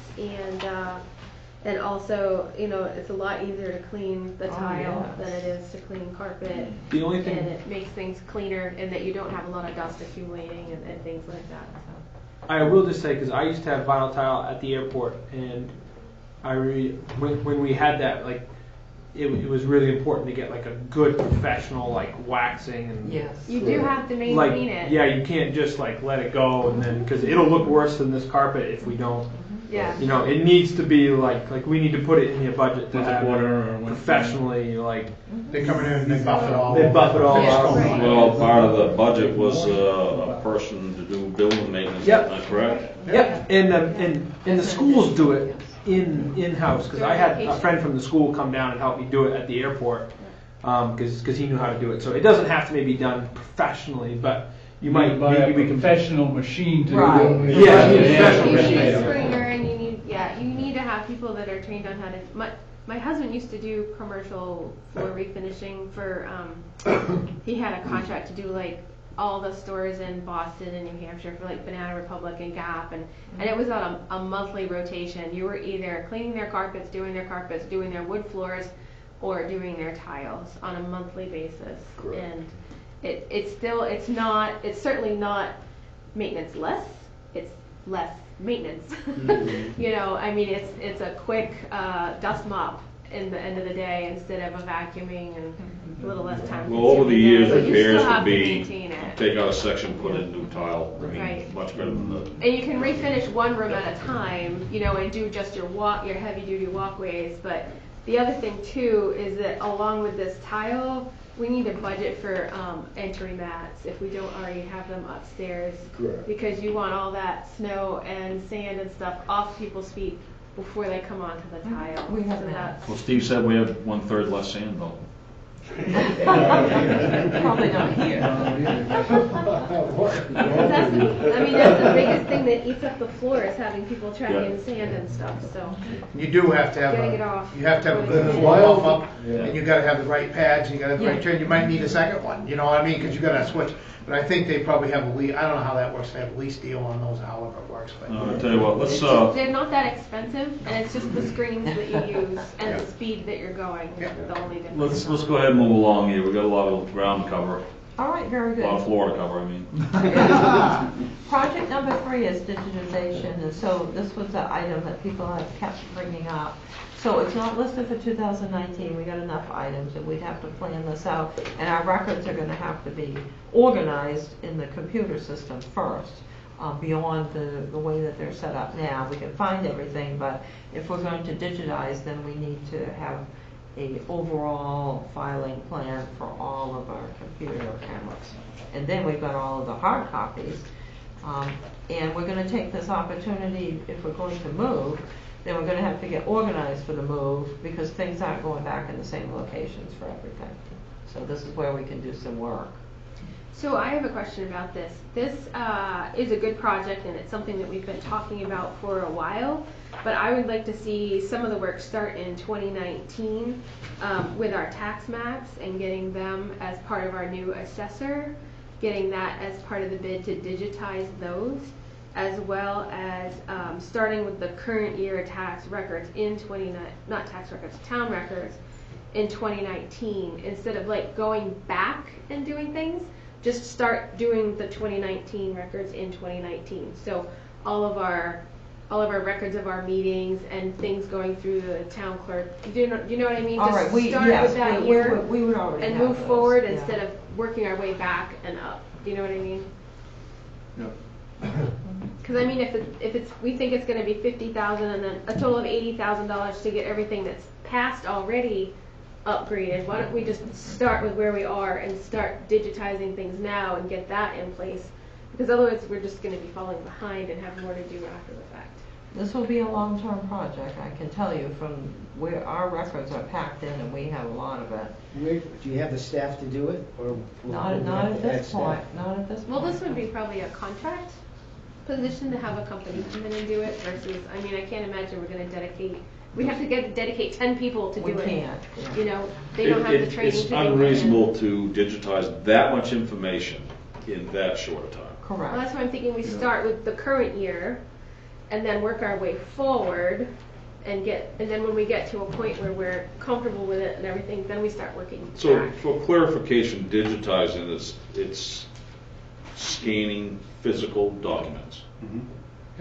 and also, it's a lot easier to clean the tile yes. than it is to clean carpet. The only thing- And it makes things cleaner and that you don't have a lot of dust accumulating and things like that, so. I will just say, because I used to have vinyl tile at the airport, and when we had that, like, it was really important to get like a good professional like waxing and Yes. You do have to maintain like it. yeah, you can't just like let it go and then because it'll look worse than this carpet if we don't. Yeah. It needs to be like we need to put it in your budget to Once a have quarter it or once- professionally like They come in and they buff it all. They buff it all Yeah, out. right. Well, part of the budget was a person to do building maintenance, Yep. correct? Yep, and the schools do it in-house, because I had a friend from the school come down and help me do it at the airport, because he knew how to do it. So it doesn't have to be done professionally, but you might buy a maybe we can. professional machine to Right. do it. Yeah, you need a You professional need a machine. springer, and you need to have people that are trained on how to. My husband used to do commercial floor refinishing for. He had a contract to do like all the stores in Boston and New Hampshire for like Banana Republic and Gap, and it was on a monthly rotation. You were either cleaning their carpets, doing their wood floors, or doing their tiles on a monthly basis. Correct. And it's certainly not maintenance less. It's less maintenance. You know, I mean, it's a quick dust mop in the end of the day instead of a vacuuming and a little less time. Well, over the years, But you repairs still have could to be, maintain it. take out a section, put in new tile, I mean, Right. much better than the. And you can refinish one room at a time, you know, and do just your heavy duty walkways. But the other thing too is that along with this tile, we need to budget for entry mats if we don't already have them upstairs. Correct. Because you want all that snow and sand and stuff off people's feet before they come onto the tile. We have So that. that's- Well, Steve said we have 1/3 less sand though. Probably not here. That's the biggest thing that eats up the floor is having people tracking sand and stuff, so. You do have to have Getting it off. you have to have a good Yeah. floor pump up, Yeah. and you gotta have the right pads, you gotta have the right Yeah. turn, you might need a second one, you know what I mean, because you gotta switch. But I think they probably have a lease, I don't know how that works, they have a lease deal on those, however it works, but. I'll tell you what, let's, They're not that expensive, and it's just the screens that you use and Yeah. the speed that you're going, Yeah. the only difference. let's go ahead and move along here. We've got a lot of ground to cover, All right, very a good. lot of floor to cover, I mean. Project number 3 is digitization, and so this was an item that people have kept bringing up. So it's not listed for 2019, we got enough items, and we'd have to plan this out, and our records are gonna have to be organized in the computer system first, beyond the way that they're set up now. We can find everything, but if we're going to digitize, then we need to have a overall filing plan for all of our computer cameras. And then we've got all of the hard copies. And we're gonna take this opportunity, if we're going to move, then we're gonna have to get organized for the move, because things aren't going back in the same locations for everything. So this is where we can do some work. So I have a question about this. This is a good project, and it's something that we've been talking about for a while, but I would like to see some of the work start in 2019 with our tax maps and getting them as part of our new assessor, getting that as part of the bid to digitize those, as well as starting with the current year tax records in town records in 2019, instead of like going back and doing things, just start doing the 2019 records in 2019. So all of our records of our meetings and things going through the town clerk. You know what I mean? All Just right, start yes, with that we year would already and have move those, forward yeah. instead of working our way back and up. Do you know what I mean? Because I mean, if we think it's going to be $50,000 and then a total of $80,000 to get everything that's passed already upgraded, why don't we just start with where we are and start digitizing things now and get that in place? Because otherwise, we're just going to be falling behind and have more to do after the fact. This will be a long-term project, I can tell you, from where our records are packed in, and we have a lot of it. Do you have the staff to do it, or? Not at this point, not at this point. Well, this would be probably a contract position to have a company come in and do it versus, I mean, I can't imagine we're going to we have to dedicate 10 people to do We it. can't, yeah. You know, they don't have the training to It's do it. unreasonable to digitize that much information in that short a time. Correct. Well, that's why I'm thinking we start with the current year and then work our way forward and then when we get to a point where we're comfortable with it and everything, then we start working So back. for clarification, digitizing is, it's scanning physical documents.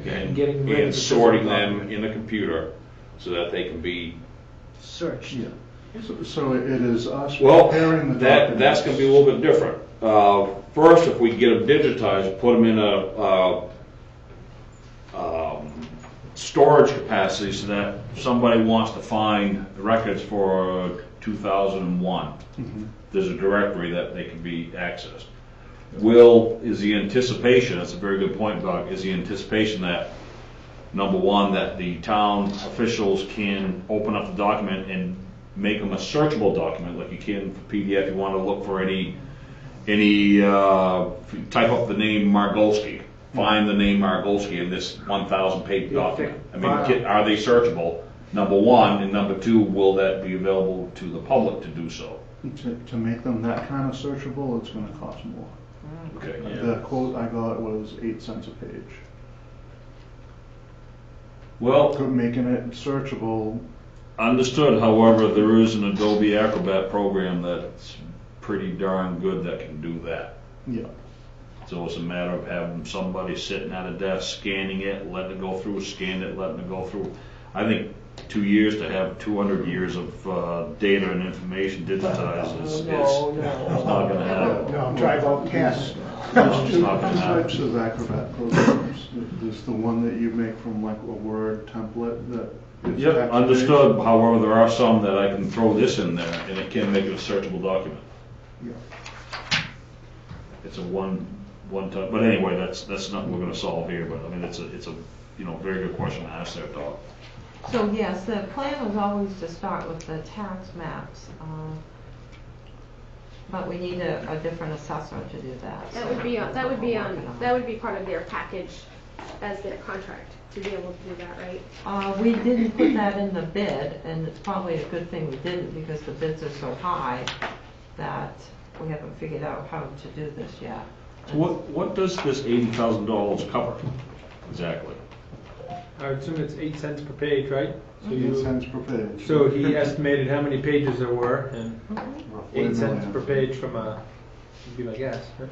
And Getting rid of and the sorting physical them document. in a computer so that they can be, Searched. Yeah. So it is us well, preparing the that's documents. gonna be a little bit different. First, if we get them digitized, put them in a storage capacity so that if somebody wants to find the records for 2001, there's a directory that they can be accessed. is the anticipation, that's a very good point, Doc, is the anticipation that, number one, that the town officials can open up the document and make them a searchable document, like you can for PDF. You want to look for any type up the name Margolski, find the name Margolski in this 1,000 page document. I mean, are they searchable? Number one, and number two, will that be available to the public to do so? To make them that kind of searchable, it's gonna cost more. Okay. The quote I got was 8 cents a page. Well, Making it searchable. understood. However, there is an Adobe Acrobat program that's pretty darn good that can do that. Yeah. So it's a matter of having somebody sitting at a desk, scanning it, letting it go through, scan it, letting it go through. I think 2 years to have 200 years of data and information digitized is not going to happen. No, drive out tests. It's Two not going to happen. types of Acrobat programs. There's the one that you make from like a Word template that is Yep, text-based. understood. However, there are some that I can throw this in there and it can make it a searchable document. Yeah. It's a one time, but anyway, that's nothing we're going to solve here. But I mean, it's a very good question to ask there, Doc. So yes, the plan was always to start with the tax maps, but we need a different assessor to do that. That so would be that's that what would we're be working on. that would be part of their package as their contract to be able to do that, right? We didn't put that in the bid, and it's probably a good thing we didn't because the bids are so high that we haven't figured out how to do this yet. So what does this $80,000 cover exactly? I would assume it's 8 cents per page, right? So 8 cents per page. So he estimated how many pages there were, and Roughly 8 a cents million. per page from would be my guess. Right?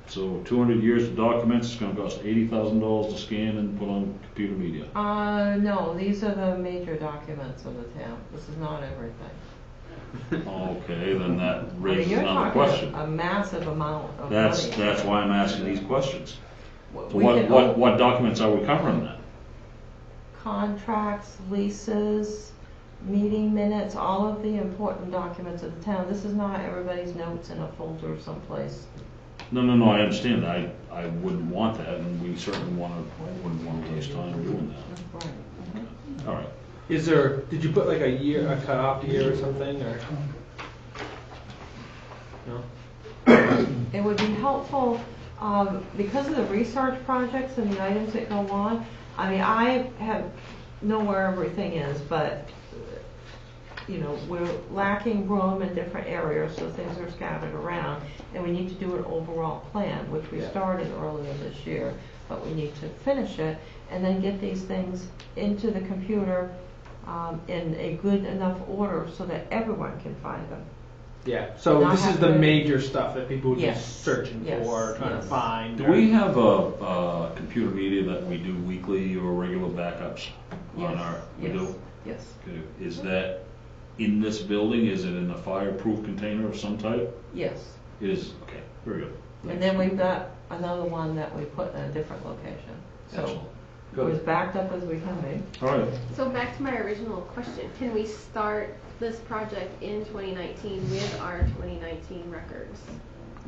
So 200 years of documents, it's going to cost $80,000 to scan and put on computer media. No, these are the major documents of the town. This is not everything. Okay, then that I mean, raises you're another talking question. a massive amount of That's money. that's why I'm asking these questions. So We can what documents are we covering then? Contracts, leases, meeting minutes, all of the important documents of the town. This is not everybody's notes in a folder someplace. No, I understand that. I wouldn't want that, and we certainly wouldn't want to waste time doing that. Right. All right. Is there? Did you put like a cutoff year or something, or no? It would be helpful, because of the research projects and the items that go on. I mean, I know where everything is, but, we're lacking room in different areas, so things are scattered around. And we need to do an overall plan, which we started earlier this year, but we need to finish it and then get these things into the computer in a good enough order so that everyone can find them. Yeah. So Not this is have the to- major stuff that people would be Yes. searching Yes. for, trying to find. Do we have a computer media that we do weekly or regular backups on our? We Yes. do. Yes. Okay. Is that in this building? Is it in a fireproof container of some type? Yes. It is. Okay. Very good. And then we've got another one that we put in a different location. So Excellent. we're as backed up as we can be. All right. So back to my original question, can we start this project in 2019 with our 2019 records?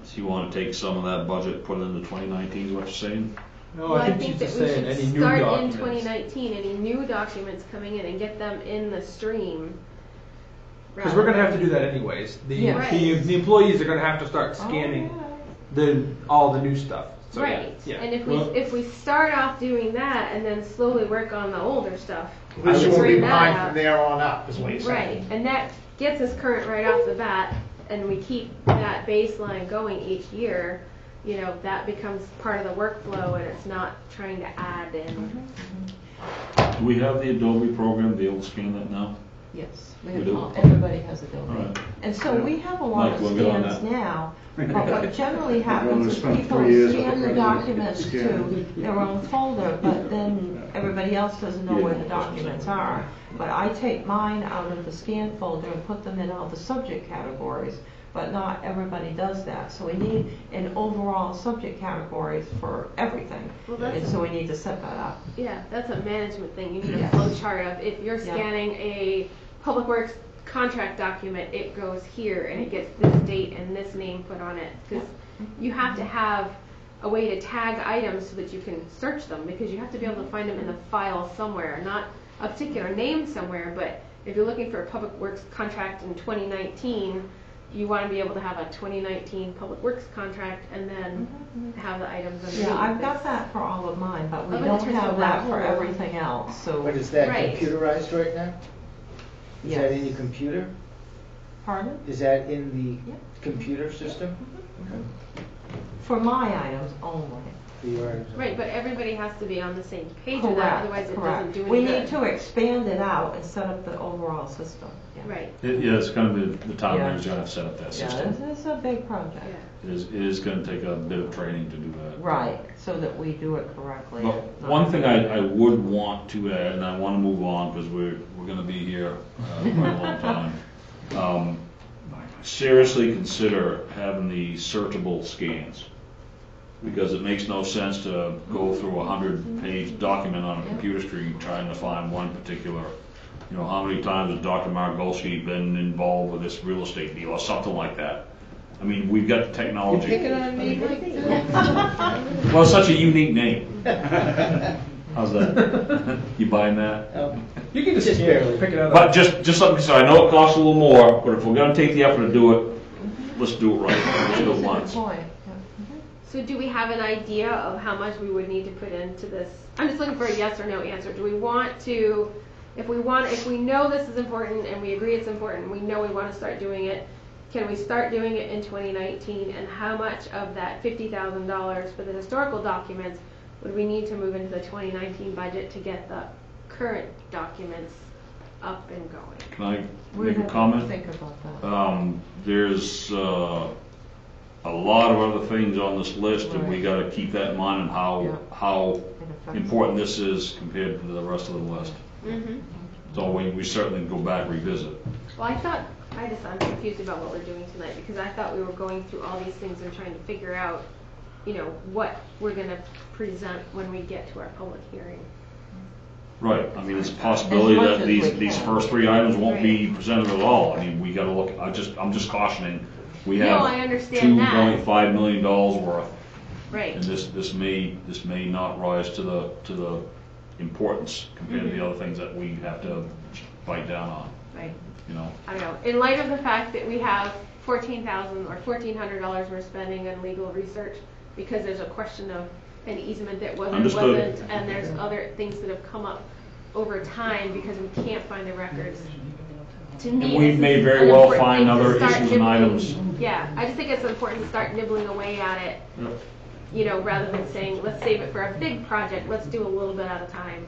So you want to take some of that budget, put it into 2019 is what you're saying? No, Well, I think she's that just we saying should any new start in documents. 2019, any new documents coming in and get them in the stream. Because we're going to have to do that anyways. The, Yeah. Right. the employees are going to have to start scanning all the new stuff. So, yeah, Right, yeah. and if we start off doing that and then slowly work on the older stuff, At least you won't be bring that behind up. from there on up, is what you're saying. Right, and that gets us current right off the bat, and we keep that baseline going each year, that becomes part of the workflow, and it's not trying to add in. Do we have the Adobe program to be able to scan that now? Yes. We do? Everybody has Adobe. All right. And so we have a lot Mike, of we'll get on scans that. now, but what generally We're gonna happens is spend people 3 years scan at the the documents to scan. their own folder, but then everybody else doesn't know where the documents are. But I take mine out of the scan folder and put them in all the subject categories, but not everybody does that. So we need an overall subject categories for everything. Well, that's And so we need to set that up. Yeah, that's a management thing. You need a Yes. flow chart of if you're Yeah. scanning a Public Works contract document, it goes here and it gets this date and this name put on it. Because you have to have a way to tag items so that you can search them, because you have to be able to find them in the file somewhere, not a particular name somewhere, but if you're looking for a public works contract in 2019, you want to be able to have a 2019 public works contract and then have the items underneath. Yeah, I've got that for all of mine, but we Oh, but don't it turns have out that that for whole- everything else, so. But is that Right. computerized right now? Is Yes. that in your computer? Pardon? Is that in the Yeah. computer system? For my items only. For your items? Right, but everybody has to be on the same page with that, otherwise it doesn't Correct. do any We good. need to expand it out and set up the overall system. Yeah. Right. Yeah, it's gonna be, the town Yeah. manager's gonna have to set up that Yeah, system. this is a big project. It is gonna take a bit of training to do that. Right, so that we do it correctly. But one thing I would want to add, and I wanna move on, because we're gonna be here quite a long time. Seriously consider having the searchable scans. Because it makes no sense to go through a 100-page document on a computer screen trying to find one particular, you know, how many times has Dr. Margolski been involved with this real estate deal or something like that. I mean, we've got the You technology. picking on me like that? Well, it's such a unique name. How's that? You buying that? You can just barely pick it up. But just something, so I know it costs a little more, but if we're gonna take the effort to do it, let's do it right. Let's do it once. Point. So do we have an idea of how much we would need to put into this? I'm just looking for a yes or no answer. Do we want to, if we know this is important and we agree it's important, we know we want to start doing it, can we start doing it in 2019? And how much of that $50,000 for the historical documents would we need to move into the 2019 budget to get the current documents up and going? Can I We make a have to comment? think about that. There's a lot of other things on this list, and we gotta keep that in mind and how important this is compared to the rest of the list. Mm-hmm. So we certainly go back, revisit. Well, I'm confused about what we're doing tonight, because I thought we were going through all these things and trying to figure out, you know, what we're gonna present when we get to our public hearing. Right, I mean, it's a possibility As much that as we these can. first three items won't be presented at all. I mean, we gotta look, I'm just cautioning, we No, have I understand that. $2.5 million worth. Right. And this may not rise to the importance compared to the other things that we have to bite down on, Right. you know? I don't know. In light of the fact that we have $14,000 or $1,400 we're spending on legal research because there's a question of an easement that wasn't, Understood. and there's other things that have come up over time because we can't find the records. To me, And we this may is very an well important find thing to other start issues and nibbling- items. Yeah, I just think it's important to start nibbling away at it, you know, rather than saying, let's save it for a big project, let's do a little bit at a time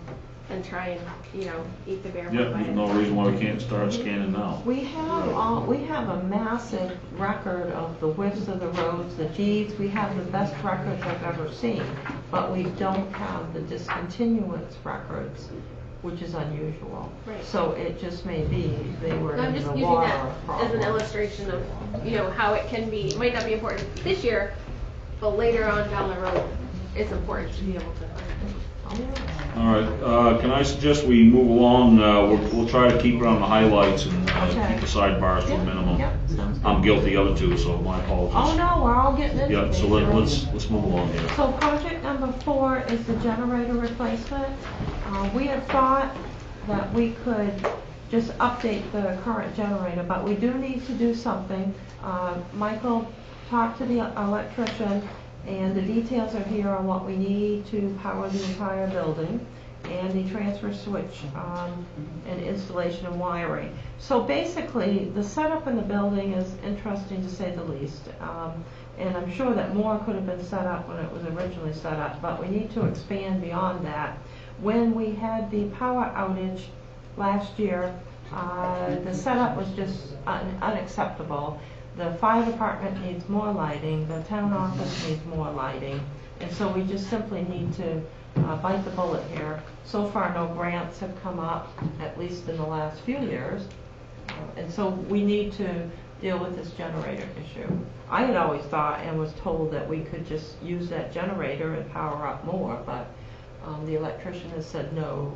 and try and, you know, eat the bear Yeah, one bite there's at no a time. reason why we can't start scanning now. We have a massive record of the widths of the roads, the deeds. We have the best records I've ever seen, but we don't have the discontinuance records, which is unusual. Right. So it just may be they were I'm in just the using water that as problem. an illustration of, you know, how it can be, it might not be important this year, but later on down the road, it's important to be able to. All right, can I suggest we move along, we'll try to keep it on the highlights and keep the sidebars to a minimum. Yep, sounds good. I'm guilty of it too, so my apologies. Oh, no, we're all getting into Yeah, this. so let's move along here. So project number 4 is the generator replacement. We had thought that we could just update the current generator, but we do need to do something. Michael talked to the electrician, and the details are here on what we need to power the entire building, and the transfer switch and installation and wiring. So basically, the setup in the building is interesting to say the least. And I'm sure that more could have been set up when it was originally set up, but we need to expand beyond that. When we had the power outage last year, the setup was just unacceptable. The fire department needs more lighting, the town office needs more lighting, and so we just simply need to bite the bullet here. So far, no grants have come up, at least in the last few years, and so we need to deal with this generator issue. I had always thought and was told that we could just use that generator and power up more, but the electrician has said no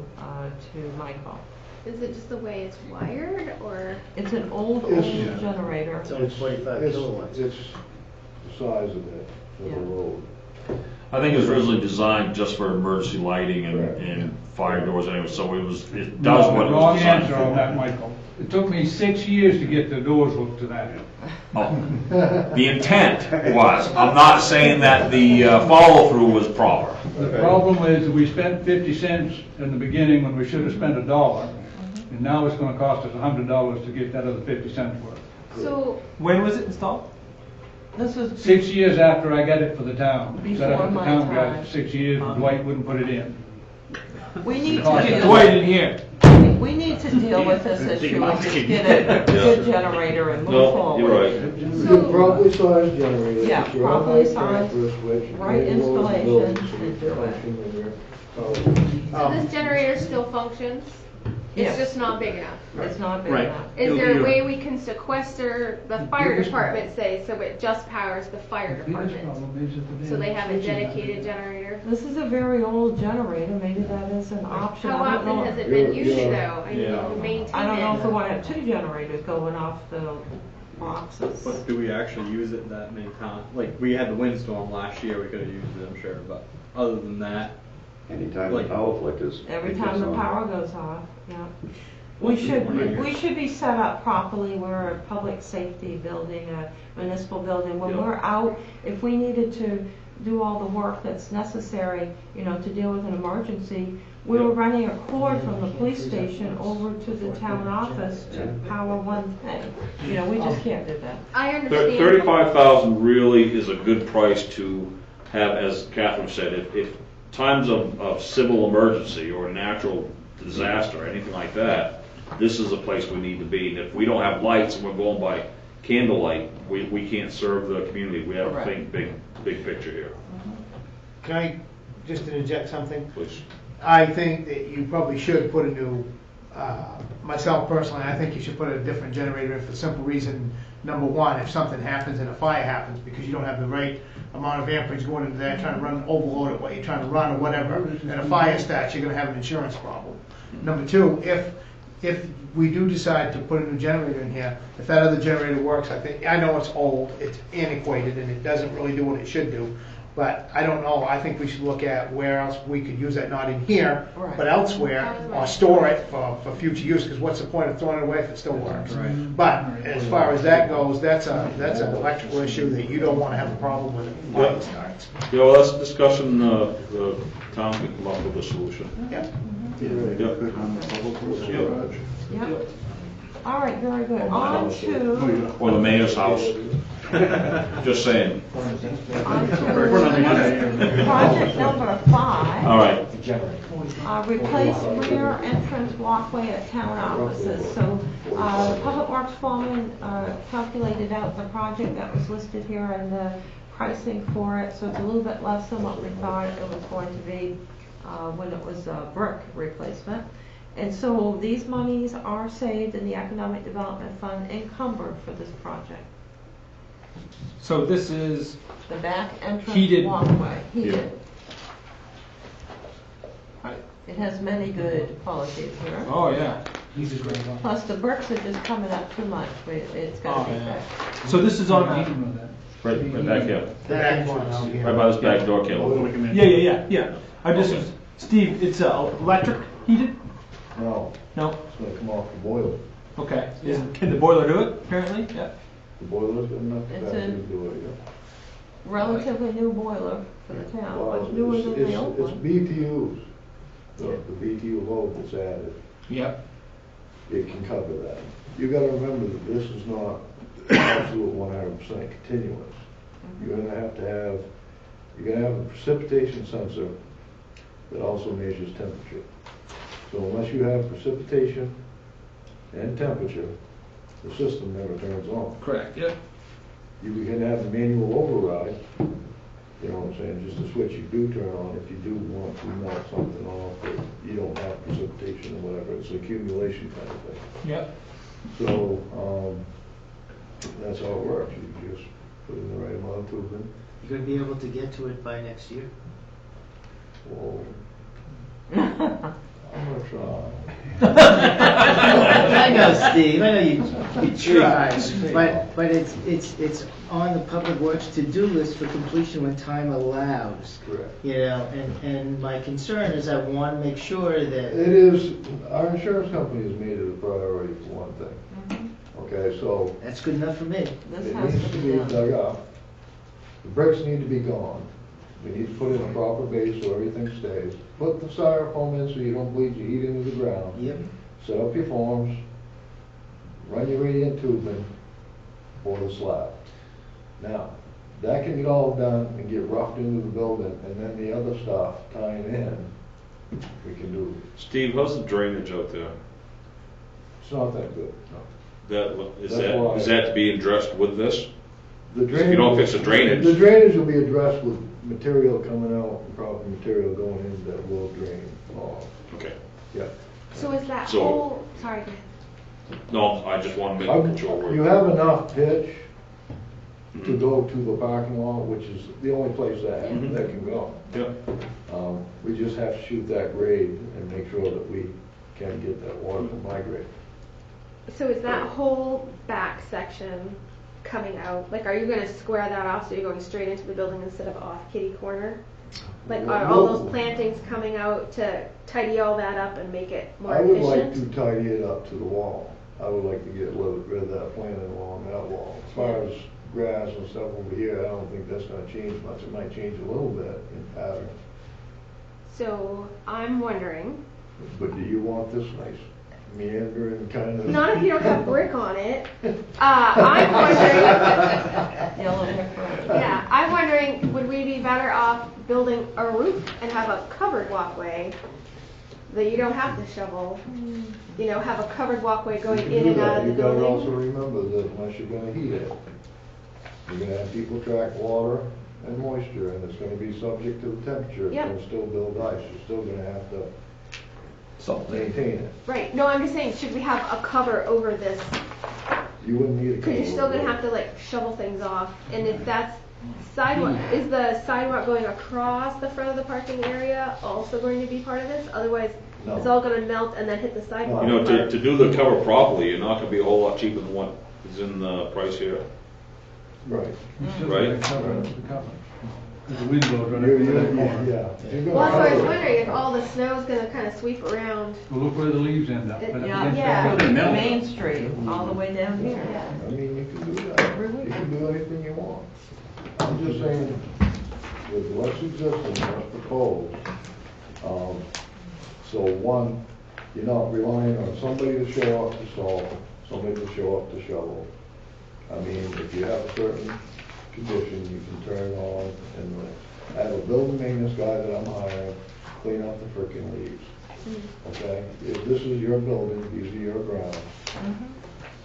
to Michael. Is it just the way it's wired, or? It's an old It's- generator. It's only 45 It's- kilowatts. It's the size of it for the road. I think it was originally designed just for emergency lighting Correct. and fire doors anyway, so it No, does what it was wrong designed answer on that, for. Michael. It took me 6 years to get the doors hooked to that. Oh, the intent was, I'm not saying that the follow-through was proper. The problem is that we spent 50 cents in the beginning when we should have spent $1, and now it's gonna cost us $100 to get that other 50 cents worth. So, When was it installed? This was 6 years after I got it for the town. Set up Before at the my town, got time. it for 6 years, and Dwight wouldn't put it in. We need Cost to us- deal Dwight in here. we need to deal with this issue and about just it. get a good generator and move No, forward. you're right. You get properly sized generators. Yeah, with your own properly high sized, transfer switch, right manual installation, building, so you and do it. function in your so house. this generator still functions? Yes. It's just not big enough? It's not big Right. enough. Is It'll there be a a- way we can sequester the fire department, say, so it just powers the fire The biggest department? problem is that the So they have a damn switch is not dedicated there. generator? This is a very old generator, maybe that is an option. How I don't often know. has it been used Yeah. though? I mean, Yeah. to maintain it? I don't know if we want to have 2 generators going off the boxes. But do we actually use it that many times? Like, we had the windstorm last year, we could have used it, I'm sure, but other than that, Anytime the Like- power flickers. Every it time gets the on. power goes off, yeah. We should be set up properly. We're a public safety building, a municipal building. When Yeah. we're out, if we needed to do all the work that's necessary, to deal with an emergency, we were running a cord from the police station over to the town office to power one thing. We just can't do that. I understand. 35,000 really is a good price to have, as Catherine said, if times of civil emergency or natural disaster, anything like that, this is a place we need to be. And if we don't have lights and we're going by candlelight, we can't serve the community. We have to Correct. think big picture here. Can I just interject something? Please. I think that you probably should put a new, myself personally, I think you should put a different generator in for the simple reason, number one, if something happens and a fire happens, because you don't have the right amount of amperage going into that, trying to run, overload it, what you're trying to run or whatever, and a fire starts, you're gonna have an insurance problem. Number two, if we do decide to put a new generator in here, if that other generator works, I know it's old, it's antiquated, and it doesn't really do what it should do, but I don't know, I think we should look at where else we could use that, not in here, Right. but elsewhere, or store it for future use, because what's the point of throwing it away if it still works? But as far as that goes, that's an electrical issue that you don't want to have a problem with if the fire starts. Yeah, well, that's a discussion, the town can come up with a solution. Yeah. Yeah, you could on the public works garage. Yep. All right, very good. On to, Or the mayor's house. Just saying. on to project number 5. All right. Replace rear entrance walkway at town offices. So, the Public Works foreman calculated out the project that was listed here and the pricing for it. So it's a little bit less than what we thought it was going to be when it was a brick replacement. And so these monies are saved in the Economic Development Fund encumbered for this project. So this is, The back entrance Heated. walkway, heated. I- It has many good qualities here. oh yeah. Plus, the bricks are just coming up too much. It's got to be Oh, yeah. fixed. So this is on, Right back here. The back one out here. Right by this back door, Caleb. yeah. I just, Steve, it's electric heated? No, No? it's gonna come off the boiler. Okay. Can the boiler do it, apparently? Yeah. The boiler's got enough It's capacity a- to do it, yeah. Relatively new boiler for the town, Well, much newer than the old it's one. BTUs, the BTU load that's added, Yep. it can cover that. You gotta remember that this is not absolute 100% continuous. You're gonna have a precipitation sensor that also measures temperature. So unless you have precipitation and temperature, the system never turns on. Correct, yeah. You can have a manual override, you know what I'm saying, just a switch you do turn on if you do want to melt something off, or you don't have precipitation or whatever, it's an accumulation kind of thing. Yep. So, that's how it works, you just put in the right amount of tubing, You're gonna be able to get to it by next year? well, I'm gonna try. I know, Steve, I know you try, Steve. but it's on the Public Works to-do list for completion when time allows. Correct. You know, and my concern is I want to make sure that. It is, our insurance company has made it a priority for one thing. Okay, so That's good enough for me. This it has needs to to be be done. dug up. The bricks need to be gone. We need to put in a proper base so everything stays. Put the styrofoam in so you don't bleed your heat into the ground. Yep. Set up your forms, run your radiant tubing for the slab. Now, that can get all done and get roughed into the building, and then the other stuff tying in, we can do. Steve, how's the drainage out there? It's not that good. Is that to be addressed with this? The If you don't fix the drainage. The drainage will be addressed with material coming out and proper material going in that will drain off. Okay. Yeah. So is that So- whole, sorry, go ahead. No, I just want to make sure You we're. have enough pitch to go to the parking lot, which is the only place that can go. Yeah. We just have to shoot that grade and make sure that we can get that water to migrate. So is that whole back section coming out? Like, are you gonna square that off so you're going straight into the building instead of off kitty corner? Like, are all those plantings coming out to tidy all that up and make it more I would like efficient? to tidy it up to the wall. I would like to get rid of that planting along that wall. As far as grass and stuff over here, I don't think that's gonna change much. It might change a little bit in pattern. So I'm wondering, But do you want this nice meandering kind of? not if you don't have brick on it. I'm wondering, Yellow brick road. yeah, I'm wondering, would we be better off building a roof and have a covered walkway that you don't have to shovel? You know, have a covered walkway You going can in do and out that. of the You gotta also building? remember that unless you're gonna heat it, you're gonna have people track water and moisture, and it's gonna be subject to the temperature. It's Yep. gonna still build ice. You're still gonna have to maintain it. Right, no, I'm just saying, should we have a cover over this? You wouldn't need a. Because you're still gonna have to like shovel things off, and if that's sidewalk, is the sidewalk going across the front of the parking area also going to be part of this? Otherwise, No. it's all gonna melt and then hit the sidewalk. You know, to do the cover properly, you're not gonna be a whole lot cheaper than what is in the price here. Right. Right. The wind blows right up You're- to you're- that corner. Yeah. You're gonna Well, that's what I was cover it. wondering, if all the snow's gonna kind of sweep around. Well, look where the leaves end up. right up Yeah, against that yeah, building. Main Street, all the way down here. I mean, you can do that. You can do anything you want. I'm just saying, with what's existing, what's proposed, so one, you're not relying on somebody to show up to salt, somebody to show up to shovel. I mean, if you have a certain condition, you can turn it on and I have a building maintenance guy that I'm hiring, clean up the frickin' leaves. Okay? If this is your building, these are your grounds.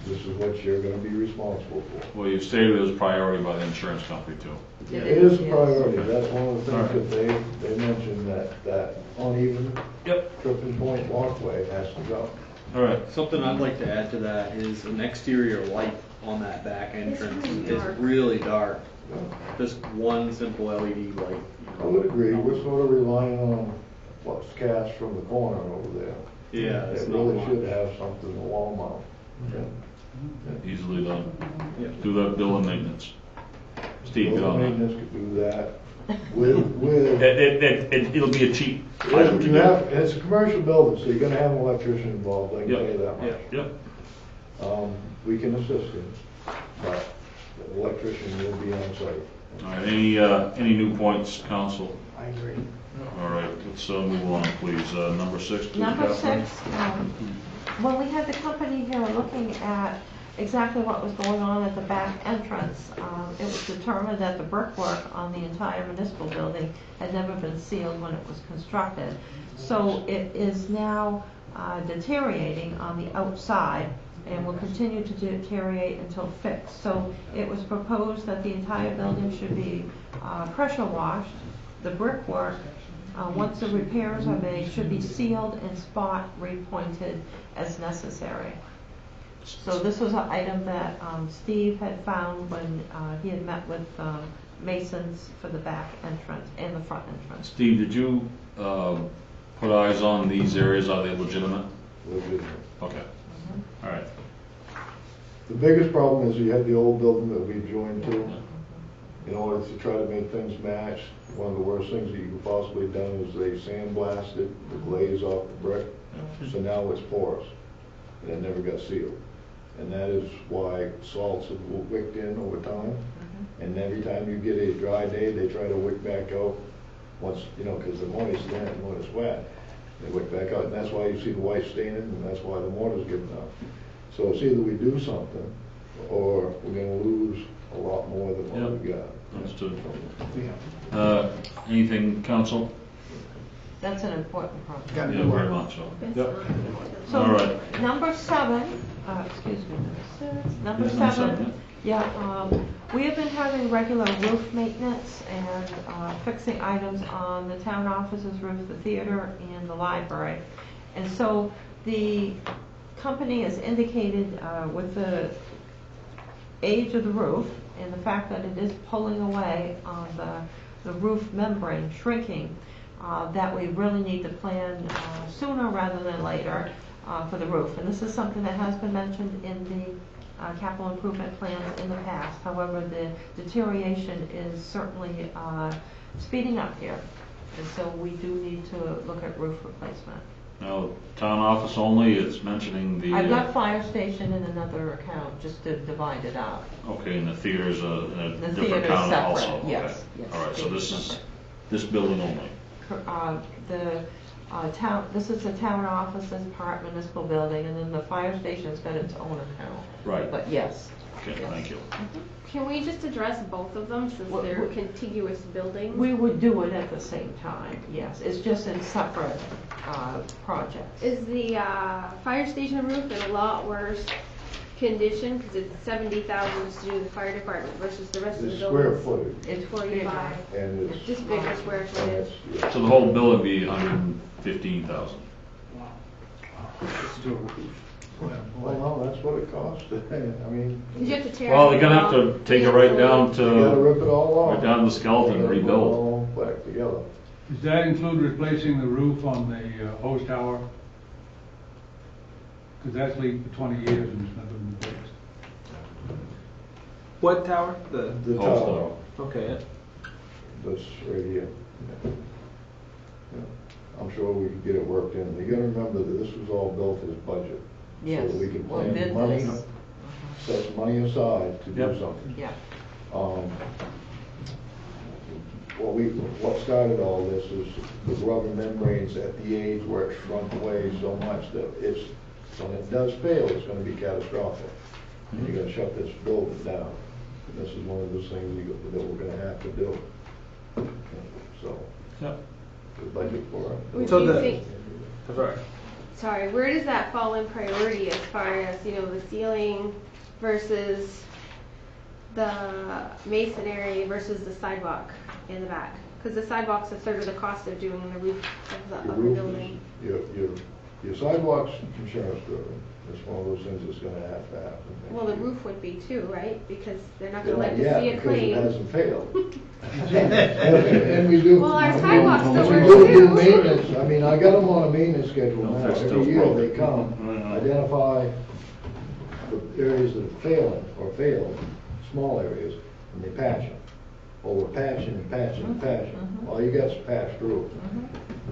This is what you're gonna be responsible for. Well, you stated it was priority by the insurance company too. It is a priority, that's one of the things that they mentioned, that uneven tripping point walkway has to go. All right. Something I'd like to add to that is an exterior light on that back entrance really is dark. really dark. Just one simple LED light. I would agree, we're sort of relying on what's cast from the corner over there. Yeah, it's It not really much. should have something to wall mount. Easily done. Do that building maintenance. Steve, get on that. Maintenance could do that with. It'll be a cheap item to You do. have, it's a commercial building, so you're gonna have an electrician involved, I can Yep. tell you that much. Yep. We can assist him, but the electrician will be on site. All right, any new points, council? I agree. All right, let's move on, please. Number 6, please, Number Catherine. 6, when we had the company here looking at exactly what was going on at the back entrance, it was determined that the brickwork on the entire municipal building had never been sealed when it was constructed. So it is now deteriorating on the outside and will continue to deteriorate until fixed. So it was proposed that the entire building should be pressure washed. The brickwork, once the repairs are made, should be sealed and spot repointed as necessary. So this was an item that Steve had found when he had met with masons for the back entrance and the front entrance. Steve, did you put eyes on these areas, are they legitimate? Legitimate. Okay, all right. The biggest problem is you had the old building that we joined to. In order to try to make things match, one of the worst things that you could possibly have done is they sandblasted the glaze off the brick. So now it's porous, and it never got sealed. And that is why salts have wicked in over time. And every time you get a dry day, they try to wick back out. Once, because the moist then, when it's wet, they wick back out. And that's why you see the white staining, and that's why the mortar's giving up. So it's either we do something, or we're gonna lose a lot more than what we got. Understood. Anything, council? That's an important problem. Yeah, very much so. Yep. So, All right. number 7, excuse me, number 7, we have been having regular roof maintenance and fixing items on the town offices roof, the theater, and the library. And so the company has indicated with the age of the roof and the fact that it is pulling away on the roof membrane, shrinking, that we really need to plan sooner rather than later for the roof. And this is something that has been mentioned in the capital improvement plans in the past. However, the deterioration is certainly speeding up here. And so we do need to look at roof replacement. Now, town office only, it's mentioning the... I've got fire station in another account, just to divide it out. Okay, and the theater's in a The different theater's account separate, also? Okay. yes, yes. All right, so this is this building only? This is the town offices, part municipal building, and then the fire station's got its own account. Right. But yes. Okay, yes. thank you. Can we just address both of them since they're contiguous buildings? We would do it at the same time, yes. It's just in separate projects. Is the fire station roof in a lot worse condition because it's $70,000 to do the fire department versus the rest of the The buildings? square footage. It's 45. And It's just bigger square footage. So the whole bill would be $115,000. Let's do a roof. Well, no, that's what it costs. I mean. Because you have to tear Well, it they're gonna have to down, take it right down to... You gotta rip it all off. Right down to the skeleton and Rip it rebuild. all back together. Does that include replacing the roof on the hose tower? Because that's leaked for 20 years and it's never been fixed. What tower? The The Hose tower, okay. that's right here. Yeah. I'm sure we could get it worked in. You gotta remember that this was all built as budget. Yes. So that we can We'll plan bid money, this. set some money aside to Yep. do something. Yeah. What started all this is the rubber membranes at the age where it shrunk away so much that when it does fail, it's gonna be catastrophic. And you're gonna shut this building down. And this is one of those things that we're gonna have to do. So, Yep. the budget for it. Would So you the- think, Sorry. where does that fall in priority as far as, the ceiling versus the masonry versus the sidewalk in the back? Because the sidewalk's a third of the cost of doing the roof of the Your upper roof building. Your sidewalks insurance driven. It's one of those things that's gonna have to happen. Well, the roof would be too, right? Because they're not gonna Yeah, like to see a because it claim. hasn't failed. And we do. Well, our sidewalks still We work do too. maintenance, I mean, I got them on a maintenance schedule No, now, they're still every year broken. they come, identify the areas that are failing or failed, small areas, and they patch them. Well, we're patching and patching and patching, all you got's a patched roof.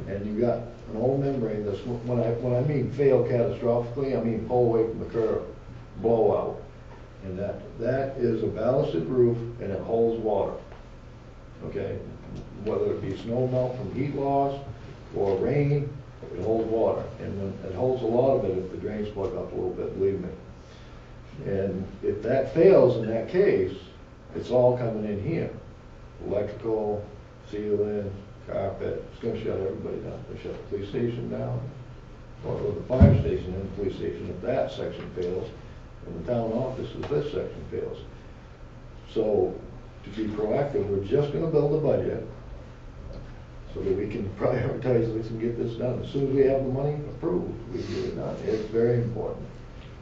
And you got an old membrane that's, when I mean fail catastrophically, I mean pull away from the curb, blowout. And that is a ballasted roof and it holds water. Okay, whether it be snow melt from heat loss or rain, it holds water. And it holds a lot of it if the drains plug up a little bit, believe me. And if that fails in that case, it's all coming in here. Electrical, ceiling, carpet, it's gonna shut everybody down. They shut the police station down, or the fire station and the police station if that section fails, and the town office if this section fails. So, to be proactive, we're just gonna build a budget so that we can prioritize this and get this done. As soon as we have the money approved, we get it done. It's very important.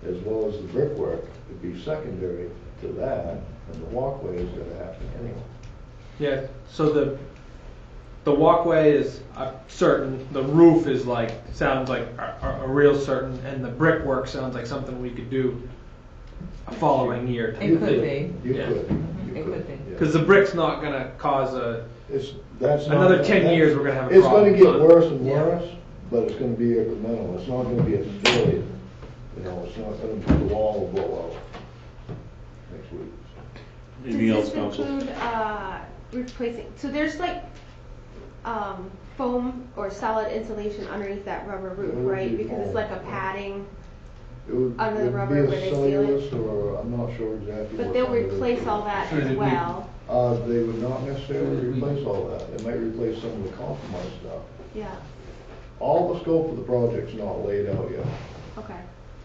As well as the brickwork, would be secondary to that, and the walkway is gonna happen anyway. Yeah. So the walkway is certain, the roof is like, sounds like a real certain, and the brickwork sounds like something we could do a following year. It could be. You Yeah. could. It could be. Because the brick's not gonna cause That's not- another 10 years we're gonna have a It's problem. gonna get worse and Yeah. worse, but it's gonna be incremental. It's not gonna be a failure. You know, it's not gonna be the wall will blow out next week. Anything else, Does council? this include replacing? So there's like foam or solid insulation underneath that rubber roof, It would right? be Because it's foam. like a padding. It would, Under the it would rubber be where a they seal it? cellulose, or I'm not sure exactly. But what's they'll under it. replace all that Should it as be- well. They would not necessarily replace all that. They might replace some of the compromised stuff. Yeah. All the scope of the project's not laid out yet. Okay.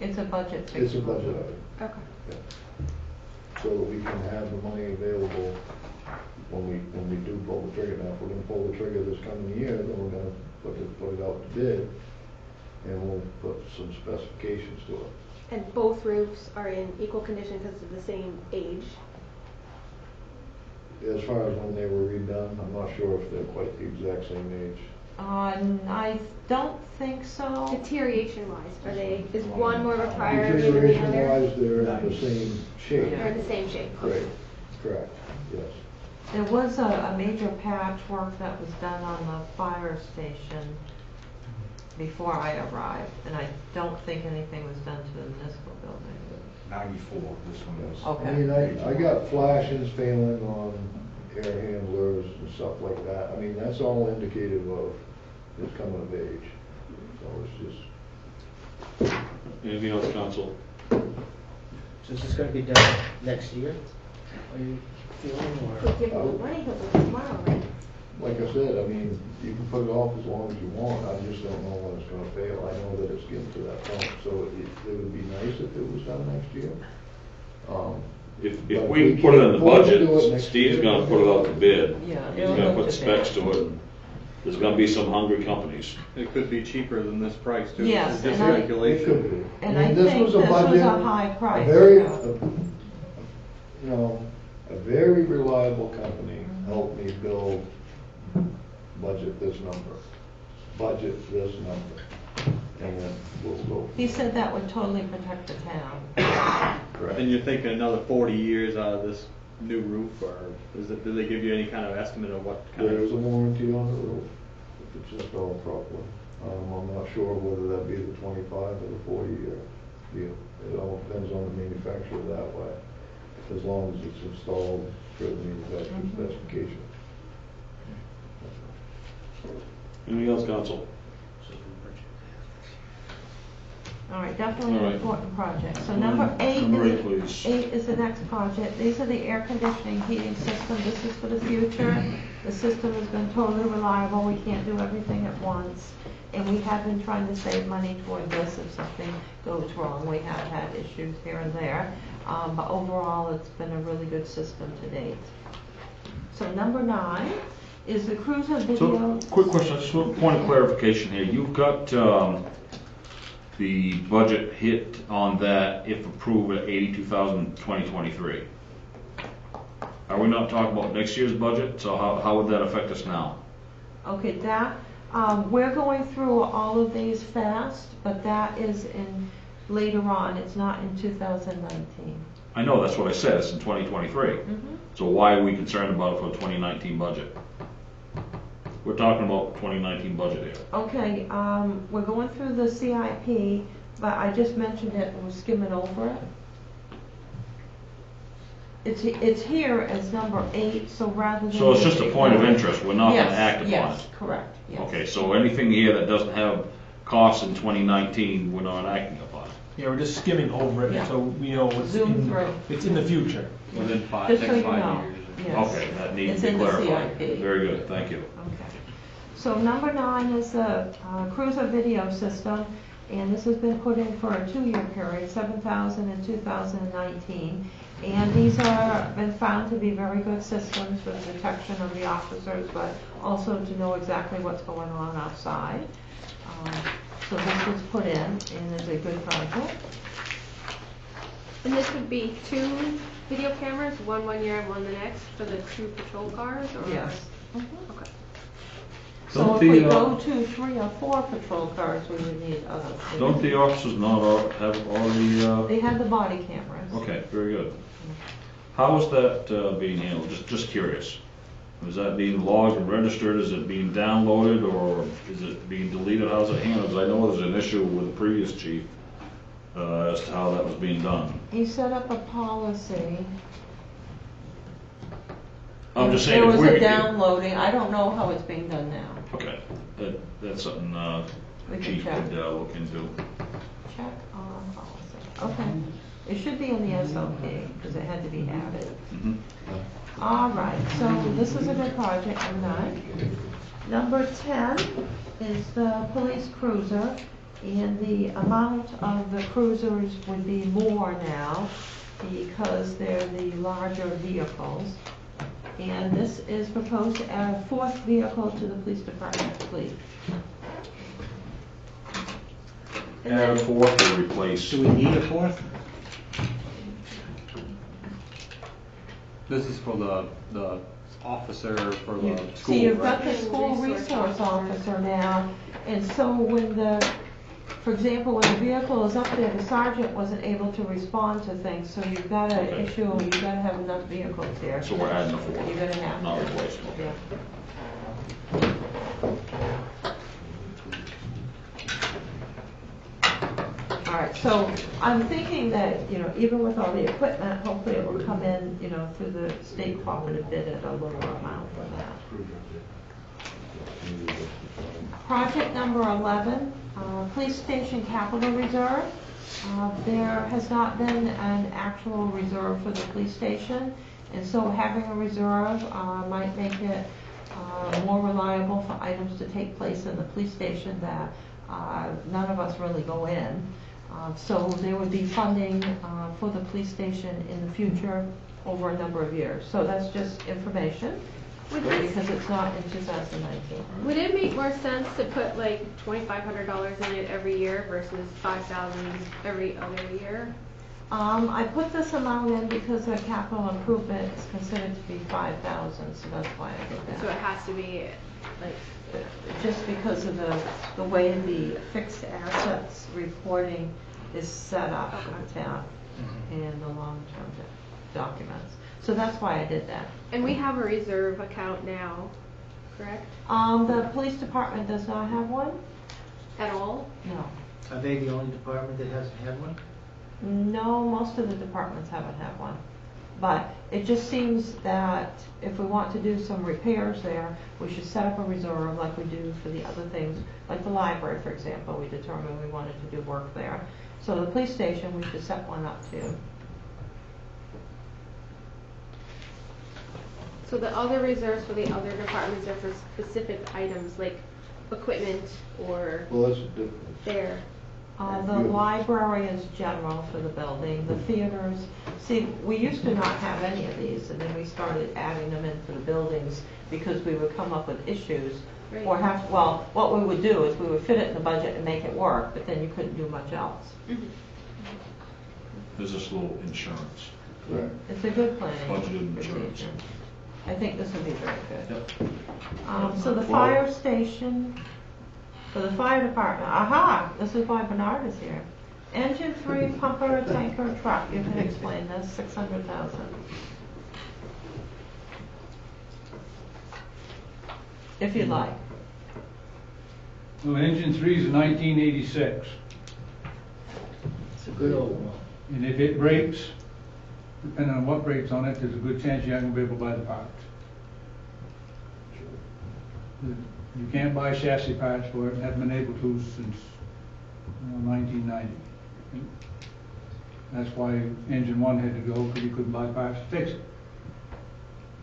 It's a budget. It's a budget item. Okay. So that we can have the money available when we do pull the trigger. Now, if we're gonna pull the trigger this coming year, then we're gonna put it out to bid, and we'll put some specifications to it. And both roofs are in equal condition because of the same age. As far as when they were redone, I'm not sure if they're quite the exact same age. I don't think so. Deterioration wise, is one more of a priority than the Configuration other? wise, they're in the same shape. They're in the same shape. Correct, yes. There was a major patchwork that was done on the fire station before I arrived, and I don't think anything was done to the municipal building. 94, this one is. Okay. I mean, I got flashes failing on air handlers and stuff like that. I mean, that's all indicative of it's coming of age. So it's just. Anything else, council? So is this gonna be done next year? Are you feeling, If or? we give them the money, he'll do it tomorrow, right? Like I said, I mean, you can put it off as long as you want, I just don't know when it's gonna fail. I know that it's getting to that point, so it would be nice if it was done next year. If But we we put it in the can't afford to do it budget, next Steve's year. gonna put it out to bid. Yeah, He's it'll gonna go put to bid. specs to it. There's gonna be some hungry companies. It could be cheaper than this price too. Yes, It's just and I- It calculation. could be. And mean, I this think was a this was budget, a high price, very, yeah. you know, a very reliable company helped me build budget this number, and then we'll go. He said that would totally protect the town. Correct. And you're thinking another 40 years out of this new roof, or do they give you any kind of estimate of what kind There is of? a warranty on the roof, if it's installed properly. I'm not sure whether that be the 25 or the 40-year deal. It all depends on the manufacturer that way, as long as it's installed for the manufacturer's specification. Anything else, council? All right, definitely All an right. important project. So number eight Number is, eight, please. eight is the next project. These are the air conditioning heating system. This is for the future. The system has been totally reliable. We can't do everything at once. And we have been trying to save money toward this if something goes wrong. We have had issues here and there. But overall, it's been a really good system to date. So number 9 is the cruiser video. So, quick question, just one point of clarification here. You've got, the budget hit on that, if approved, at 82,000, 2023. Are we not talking about next year's budget? So how would that affect us now? Okay, that, we're going through all of these fast, but that is in, later on, it's not in 2019. I know, that's what I said, it's in 2023. So why are we concerned about it for the 2019 budget? We're talking about 2019 budget here. Okay, we're going through the CIP, but I just mentioned it, and we're skimming over it. It's here as number 8, so rather than. So it's just a point of interest, we're not gonna act upon it? Yes, correct, yes. Okay, so anything here that doesn't have costs in 2019, we're not acting upon it? Yeah, we're just skimming over it, Yeah. so we know Zoom through. it's in the future. Within Just so next you 5 know. years. Yes. Okay, that needs It's to be in the clarified. CIP. Very good, thank you. Okay. So number 9 is the cruiser video system, and this has been put in for a 2-year period, 7,000 in 2019. And these are been found to be very good systems for the detection of the officers, but also to know exactly what's going on outside. So this was put in, and is a good project. And this would be 2 video cameras, one year and one the next, for the 2 patrol cars, or? Yes. Okay. So Don't if we the, go to 3 or 4 patrol cars, we would need other. Don't the officers not have already, They have the body cameras. okay, very good. How is that being handled? Just curious. Is that being logged and registered? Is it being downloaded or is it being deleted? How's it handled? Because I know there's an issue with the previous chief as to how that was being done. He set up a policy. I'm just saying. There if was we're- a downloading. I don't know how it's being done now. Okay, that's something We can chief check. could look into. Check on policy. Okay. It should be in the SOP because it had to be added. Mhm. All right, so this is a good project, number 9. Number 10 is the police cruiser, and the amount of the cruisers would be more now because they're the larger vehicles. And this is proposed to add a 4th vehicle to the police department fleet. Add a 4th or replace. Do we need a 4th? This is for the officer for the school, See, you've got right? the school resource officer now, and so when for example, when the vehicle is up there, the sergeant wasn't able to respond to things, so you've got to you've got to have enough vehicles there. So we're adding a 4th. You're going to have Not to. replacing. Yeah. All right, so I'm thinking that, even with all the equipment, hopefully it will come in, through the state cooperative bid at a lower amount for that. Project number 11, Police Station Capital Reserve. There has not been an actual reserve for the police station, and so having a reserve might make it more reliable for items to take place in the police station that none of us really go in. So there would be funding for the police station in the future over a number of years. So that's just information because it's not in 2019. Would it make more sense to put like $2,500 in it every year versus $5,000 every other year? I put this amount in because the capital improvement is considered to be 5,000, so that's why I did that. So it has to be like just because of the way the fixed assets reporting is set up for town and the long-term documents. So that's why I did that. And we have a reserve account now, correct? The police department does not have one? At all? No. Are they the only department that hasn't had one? No, most of the departments haven't had one. But it just seems that if we want to do some repairs there, we should set up a reserve like we do for the other things, like the library, for example. We determined we wanted to do work there. So the police station, we should set one up too. So the other reserves for the other departments are for specific items like equipment or Well, that's a difference. their. The library is general for the building. The theaters, see, we used to not have any of these, and then we started adding them into the buildings because we would come up with issues. Right. Or what we would do is we would fit it in the budget and make it work, but then you couldn't do much else. There's this little insurance. Right. It's a good planning Budgeted procedure. insurance. I think this would be very good. Yep. So the fire station, for the fire department, this is why Bernard is here. Engine 3, pumper, tanker, truck, you can explain this, 600,000. If you'd like. Well, engine 3 is a 1986, It's a good old one. and if it breaks, depending on what breaks on it, there's a good chance you're not going to be able to buy the parts. You can't buy chassis parts for it, haven't been able to since 1990. That's why engine 1 had to go, because you couldn't buy parts to fix it.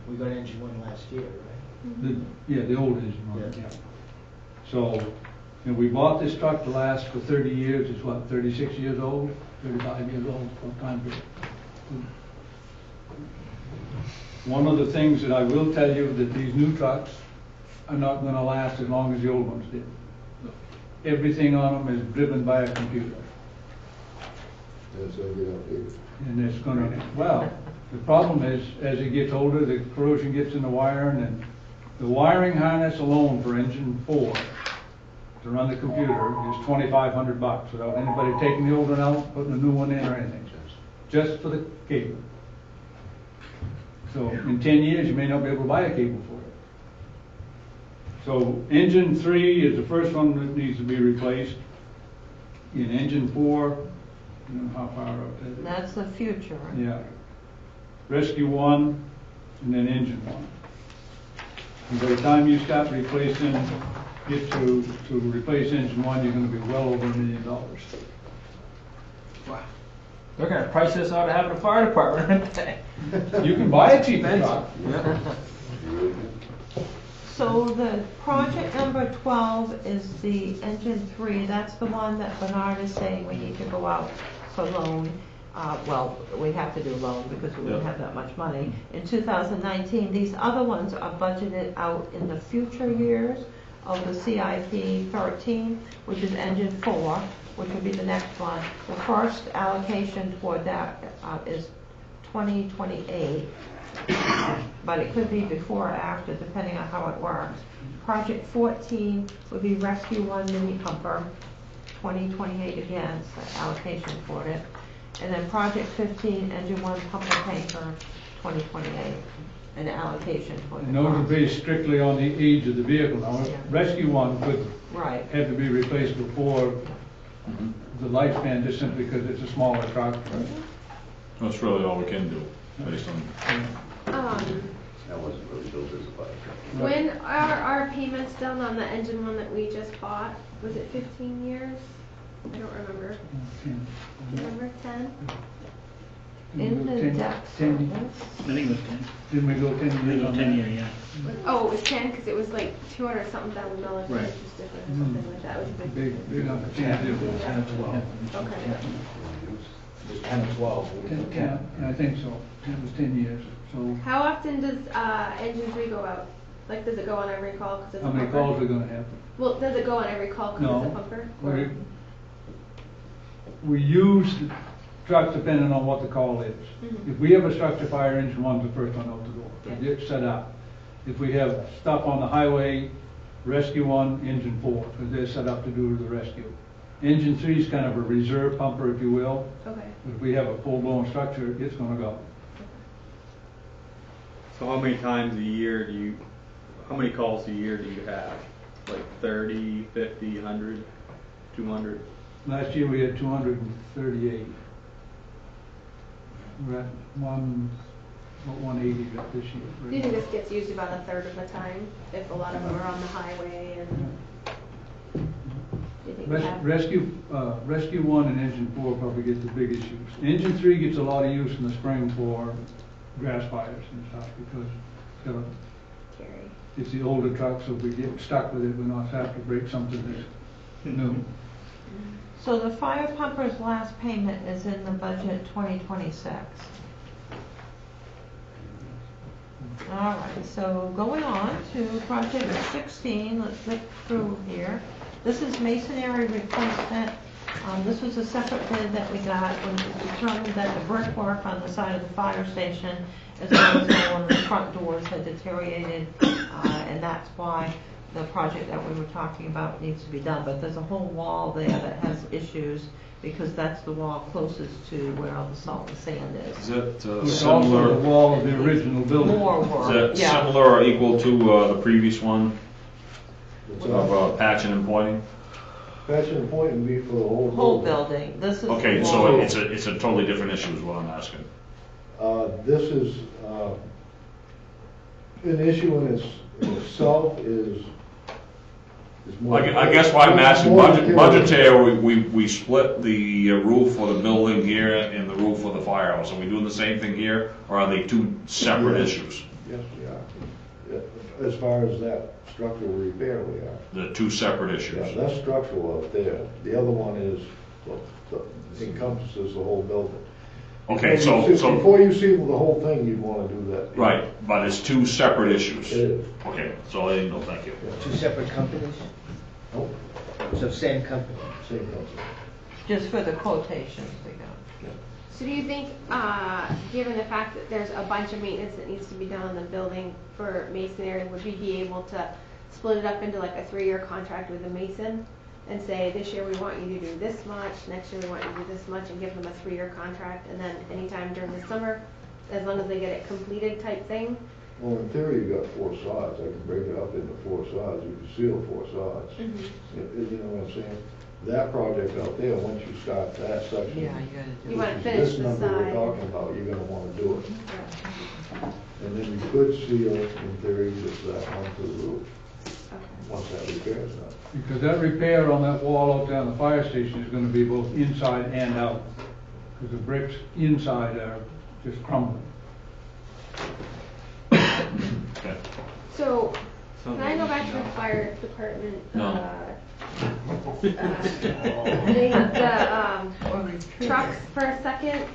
We got engine 1 last year, right? The old engine 1, Yeah. yeah. So, we bought this truck to last for 30 years, it's what, 36 years old, 35 years old, what time period. One of the things that I will tell you that these new trucks are not going to last as long as the old ones did. Everything on them is driven by a computer. That's gonna get outdated. And it's going to, well, the problem is, as it gets older, the corrosion gets in the wiring, and The wiring harness alone for engine 4 to run the computer is $2,500 without anybody taking the old one out, putting a new one in or anything, just for the cable. So in 10 years, you may not be able to buy a cable for it. So engine 3 is the first one that needs to be replaced. In engine 4, you know how far up that is. That's the future. Yeah. Rescue 1, and then engine 1. And by the time you start replacing, get to replace engine 1, you're going to be well over $1 million. Wow. They're gonna price this out of having a fire department, aren't they? You can buy a cheaper truck. Yeah. So the project number 12 is the engine 3. That's the one that Bernard is saying we need to go out for loan. Well, we have to do loan because we wouldn't have that much money. In 2019, these other ones are budgeted out in the future years of the CIP 13, which is engine 4, which would be the next one. The first allocation toward that is 2028, but it could be before or after, depending on how it works. Project 14 would be Rescue 1 mini pumper, 2028 again, so allocation for it. And then Project 15, Engine 1 pumper tanker, 2028, an allocation for the And those are cost. based strictly on the age of the vehicle. Now, Yeah. Rescue 1 could Right. have to be replaced before the lifespan, just simply because it's a smaller truck. That's really all we can do, based on. That wasn't really built as a fire truck. When are our payments done on the engine one that we just bought? Was it 15 years? I don't remember. Do you remember 10? In the debt service. I think it was 10. Didn't we go 10 I think years it on was 10 that? year, yeah. Oh, it was 10 because it was like $200-something thousand Right. interest difference or something like that. It was a big. Big on the 10 years. 10 or 12. Okay. It was 10 or 12. 10, I think so. It was 10 years, so How often does engine 3 go out? Like, does it go on every call because it's how a many pumper? calls are gonna happen? Well, does it go on every call because it's a No. pumper? Or- We use the trucks depending on what the call is. Mhm. If we have a structure fire, engine 1's the first one out the door. Yeah. It's set up. If we have stuff on the highway, Rescue 1, engine 4, because they're set up to do the rescue. Engine 3 is kind of a reserve pumper, if you will. Okay. If we have a full-blown structure, it's gonna go. So how many times a year how many calls a year do you have? Like 30, 50, 100, 200? Last year we had 238. We're at 180 this year. Do you think this gets used about a third of the time if a lot of them are on the highway and? Do you think we have? Rescue 1 and Engine 4 probably get the biggest use. Engine 3 gets a lot of use in the spring for grass fires and stuff because Carry. it's the older truck, so if we get stuck with it, we don't have to break something that's new. So the fire pumper's last payment is in the budget 2026. All right, so going on to project 16, let's flip through here. This is masonry replacement. This was a separate bid that we got when it was determined that the brickwork on the side of the fire station, as well as one of the front doors, had deteriorated, and that's why the project that we were talking about needs to be done. But there's a whole wall there that has issues because that's the wall closest to where all the salt and sand is. Is that It's also the similar? wall of the original building. More Is work, that yeah. similar or equal to the previous one of patching and pointing? Patching and pointing would be for the whole building. Whole building. This is Okay, the so wall. it's a totally different issue is what I'm asking. This is, an issue in itself is more. I guess why I'm asking, more material. budgetary, we split the roof for the building here and the roof for the firehouse. Are we doing the same thing here, or are they two separate Yes. issues? Yes, we are. Yeah, as far as that structural repair, we are. The two separate issues? Yeah, that's structural up there. The other one is, encompasses the whole building. Okay, Before you see the whole thing, you'd wanna do that. right, but it's two separate issues? It is. Okay, so I didn't know, thank you. Two separate companies? Nope, So same company? same company. Just for the quotations we got. So do you think, given the fact that there's a bunch of maintenance that needs to be done on the building for masonry, would we be able to split it up into like a 3-year contract with the mason and say, this year we want you to do this much, next year we want you to do this much, and give them a 3-year contract, and then anytime during the summer, as long as they get it completed type thing? Well, in theory, you got 4 sides. I can break it up into 4 sides. You can seal 4 sides. You know what I'm saying? That project out there, once you start that section, Yeah, you gotta do You wanna which is finish this the number we're side. talking about, you're gonna wanna do it. And then you could seal, in theory, just that onto the roof, once that repair is done. Because that repair on that wall out there on the fire station is gonna be both inside and out. Because the bricks inside are just crumbling. Okay. So, can I go back to the fire department? No. The trucks for a second.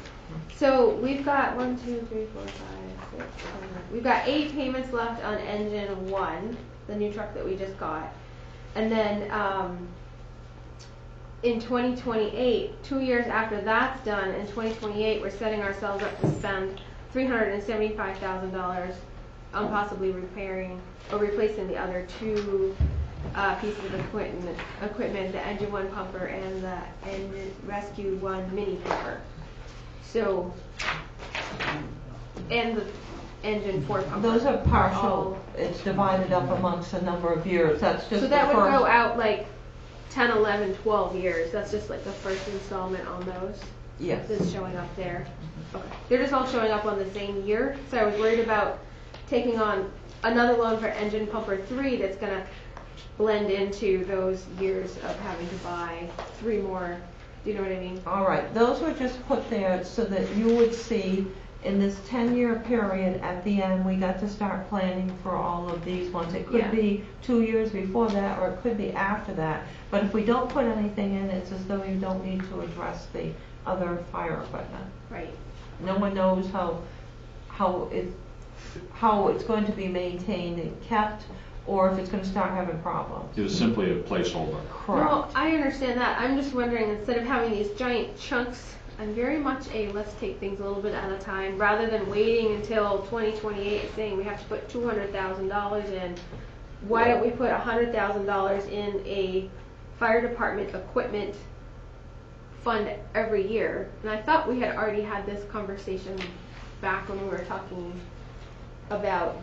So we've got 1, 2, 3, 4, 5, 6, 7. We've got 8 payments left on engine 1, the new truck that we just got, and then in 2028, 2 years after that's done, in 2028, we're setting ourselves up to spend $375,000 on possibly repairing or replacing the other 2 pieces of equipment, the engine 1 pumper and the engine rescue 1 mini pumper. So, and the engine 4 pumper. Those are partial, it's divided up amongst a number of years, that's just So the that would first. go out like 10, 11, 12 years. That's just like the first installment on those. Yes. That's showing up there. Okay. They're just all showing up on the same year. So I was worried about taking on another loan for engine pumper 3 that's gonna blend into those years of having to buy 3 more. Do you know what I mean? All right, those were just put there so that you would see in this 10-year period at the end, we got to start planning for all of these ones. It could Yeah. be 2 years before that, or it could be after that. But if we don't put anything in, it's as though you don't need to address the other fire equipment. Right. No one knows how it's going to be maintained and kept, or if it's going to start having problems. It was simply a placeholder. Well, I understand that. I'm just wondering, instead of having these giant chunks, I'm very much a let's take things a little bit at a time, rather than waiting until 2028 saying we have to put $200,000 in. Why don't we put $100,000 in a fire department equipment fund every year? And I thought we had already had this conversation back when we were talking about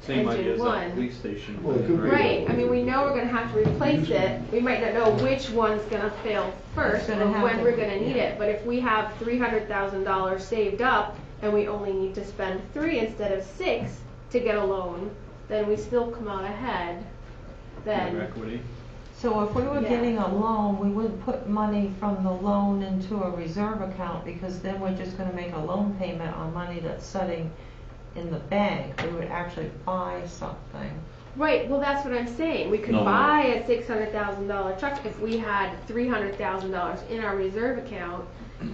Same idea engine as 1. that police station. Well, it could be. Right, I mean, we know we're gonna have to replace it, we might not know which one's gonna fail first, It's or gonna have when to- we're gonna need yeah. it, but if we have $300,000 saved up, and we only need to spend 3 instead of 6 to get a loan, then we still come out ahead, then. Equity. So if we were Yeah. getting a loan, we wouldn't put money from the loan into a reserve account, because then we're just gonna make a loan payment on money that's sitting in the bank. We would actually buy something. Right, well, that's what I'm saying, we could No. buy a $600,000 truck if we had $300,000 in our reserve account,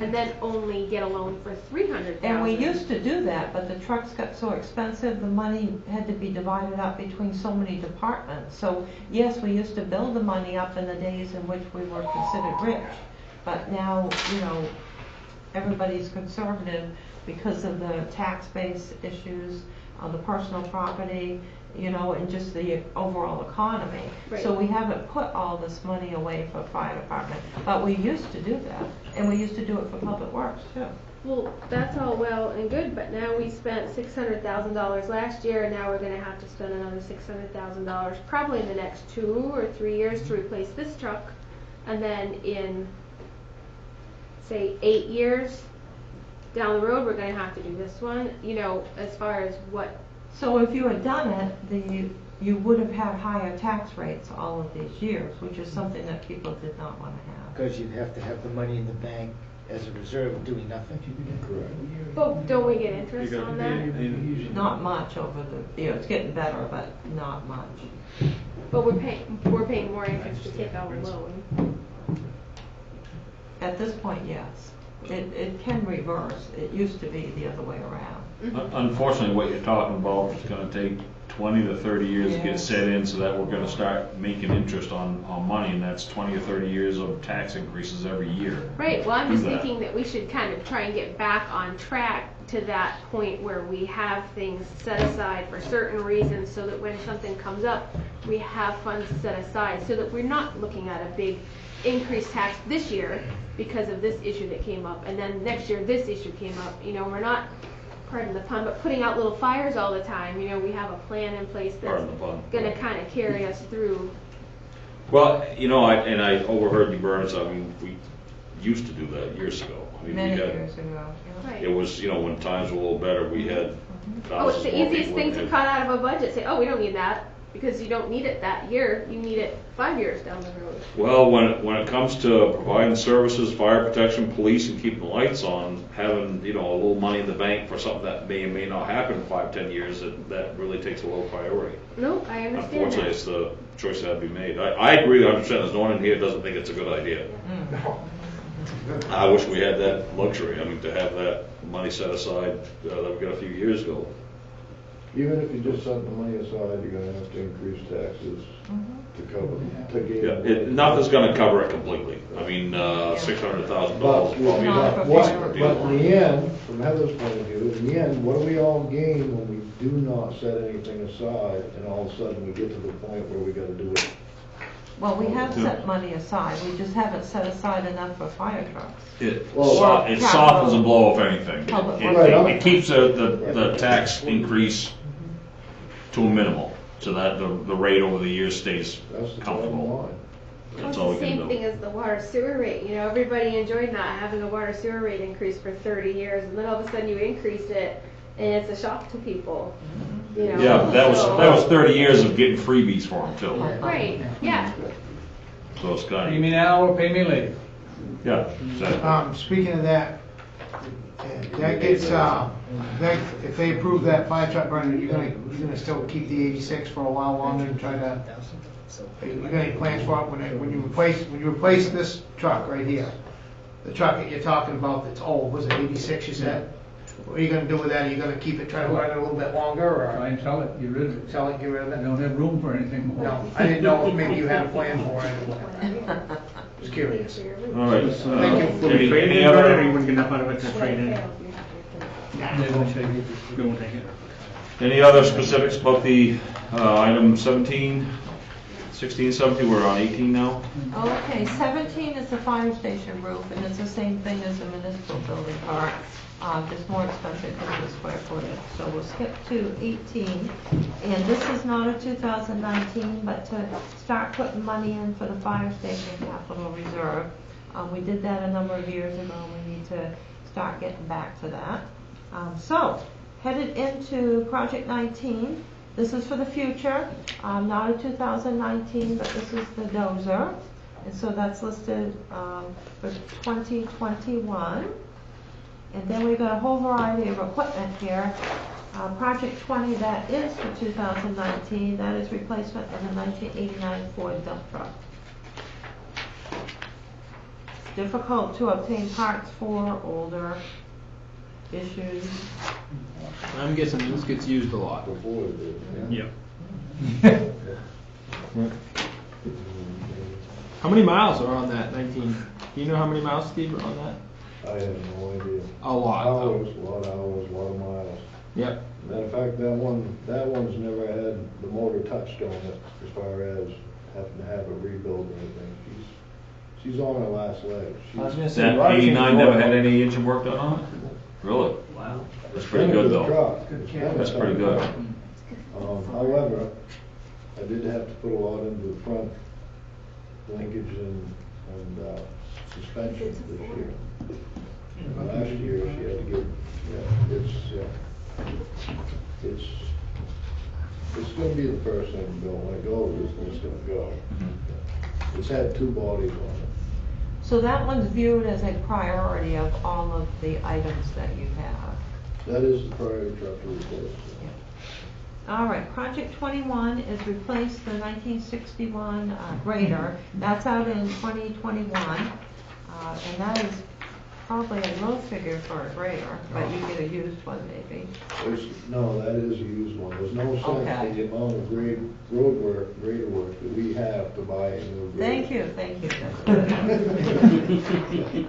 and then only get a loan for $300,000. And we used to do that, but the trucks got so expensive, the money had to be divided up between so many departments. So yes, we used to build the money up in the days in which we were considered rich. But now, everybody's conservative because of the tax base issues, the personal property, and just the overall economy. Right. So we haven't put all this money away for fire department, but we used to do that, and we used to do it for public works too. Well, that's all well and good, but now we spent $600,000 last year, and now we're gonna have to spend another $600,000 probably in the next 2 or 3 years to replace this truck, and then in, say, 8 years down the road, we're gonna have to do this one, as far as what. So if you had done it, you would have had higher tax rates all of these years, which is something that people did not want to have. Because you'd have to have the money in the bank as a reserve doing nothing. Correct. But don't we get interest on that? Not much over it's getting better, but not much. But we're paying more interest to take out a loan. At this point, yes. It can reverse. It used to be the other way around. Unfortunately, what you're talking about is gonna take 20 to 30 years to Yeah. get set in, so that we're gonna start making interest on money, and that's 20 or 30 years of tax increases every year. Right, well, I'm Do just that. thinking that we should kind of try and get back on track to that point where we have things set aside for certain reasons, so that when something comes up, we have funds set aside, so that we're not looking at a big increased tax this year because of this issue that came up, and then next year this issue came up. You know, we're not, pardon the pun, but putting out little fires all the time. You know, we have a plan in place that's Pardon the pun. gonna kind of carry us through. Well, you know, I overheard you, Burns, I mean, we used to do that years ago. I mean, we Many had- years ago. Yeah. Right. It was, you know, when times were a little better, we had Oh, it's thousands the more easiest people thing in to it. cut out of a budget. Say, oh, we don't need that, because you don't need it that year. You need it 5 years down the road. Well, when it comes to providing services, fire protection, police, and keeping the lights on, having, you know, a little money in the bank for something that may or may not happen in 5-10 years, that really takes a low priority. No, I understand Unfortunately, that. it's the choice that had to be made. I agree 100%. There's no one in here that doesn't think it's a good idea. I wish we had that luxury. I mean, to have that money set aside that we got a few years ago. Even if you just set the money aside, you're gonna have to increase taxes to cover, to gain. Yeah, nothing's going to cover it completely. I mean, $600,000 probably But not. in the end, from Heather's point of view, in the end, what do we all gain when we do not set anything aside and all of a sudden we get to the point where we gotta do it? Well, we have set money aside. We just haven't set aside enough for fire trucks. It Well, softens the blow, if anything. Public It keeps the tax increase to a minimal, so that the rate over the years stays That's the comfortable. bottom line. Well, That's it's all we the can same do. thing as the water sewer rate. You know, everybody enjoyed not having a water sewer rate increase for 30 years, and then all of a sudden you increase it, and it's a shock to people. You know? Yeah, that So- was 30 years of getting freebies for them too. Right, yeah. So it's kind Pay of, me now or pay me later. yeah, exactly. Speaking of that, that gets, if they approve that fire truck burner, you're gonna still keep the 86 for a while longer and try to, you got any plans for it when you replace this truck right here? The truck that you're talking about that's old, was it 86 you said? What are you gonna do with that? Are you gonna keep it, try to run it a little bit longer, Try or and sell it, get rid of it. sell it, get rid of I it? don't have room for anything more. No, I didn't know if maybe you had a plan for it. Just curious. All right. Thank you. Any Trade any in for it, or other, you wouldn't get enough out of it to trade in? They won't take it. We won't take it. any other specifics about the item 17, 16, 17? We're on 18 now. Okay, 17 is the fire station roof, and it's the same thing as the municipal building part, just more expensive because of the square footage. So we'll skip to 18, and this is not a 2019, but to start putting money in for the fire station capital reserve. We did that a number of years ago, and we need to start getting back to that. So, headed into project 19. This is for the future, not a 2019, but this is the dozer. And so that's listed for 2021. And then we've got a whole variety of equipment here. Project 20, that is for 2019. That is replacement of the 1989 Ford dump truck. It's difficult to obtain parts for older issues. I'm guessing this gets used a lot. Before it did, Yeah. How many miles are on that 19? Do you know how many miles, Steve, are on that? I have no idea. A lot. Hours, a lot of hours, a lot of miles. Yep. Matter of fact, that one's never had the motor touched on it as far as having to have it rebuilt or anything. She's on her last leg. I was gonna say, That Roger 89 Roy- never had any engine work done on it? Really? Wow. That's pretty good though. That's That's pretty good. However, I did have to put a lot into the front linkage and suspension this year. Last year, she had to get, it's gonna be the first thing to go. When it goes, it's gonna go. It's had 2 bodies on it. So that one's viewed as a priority of all of the items that you have. That is the priority truck to replace. All right, project 21 is replace the 1961 grader. That's out in 2021, and that is probably a low figure for a grader, but you get a used one maybe. No, that is a used one. There's no sense Okay. in the amount of road work, grader work that we have to buy a new grader. Thank you, that's good.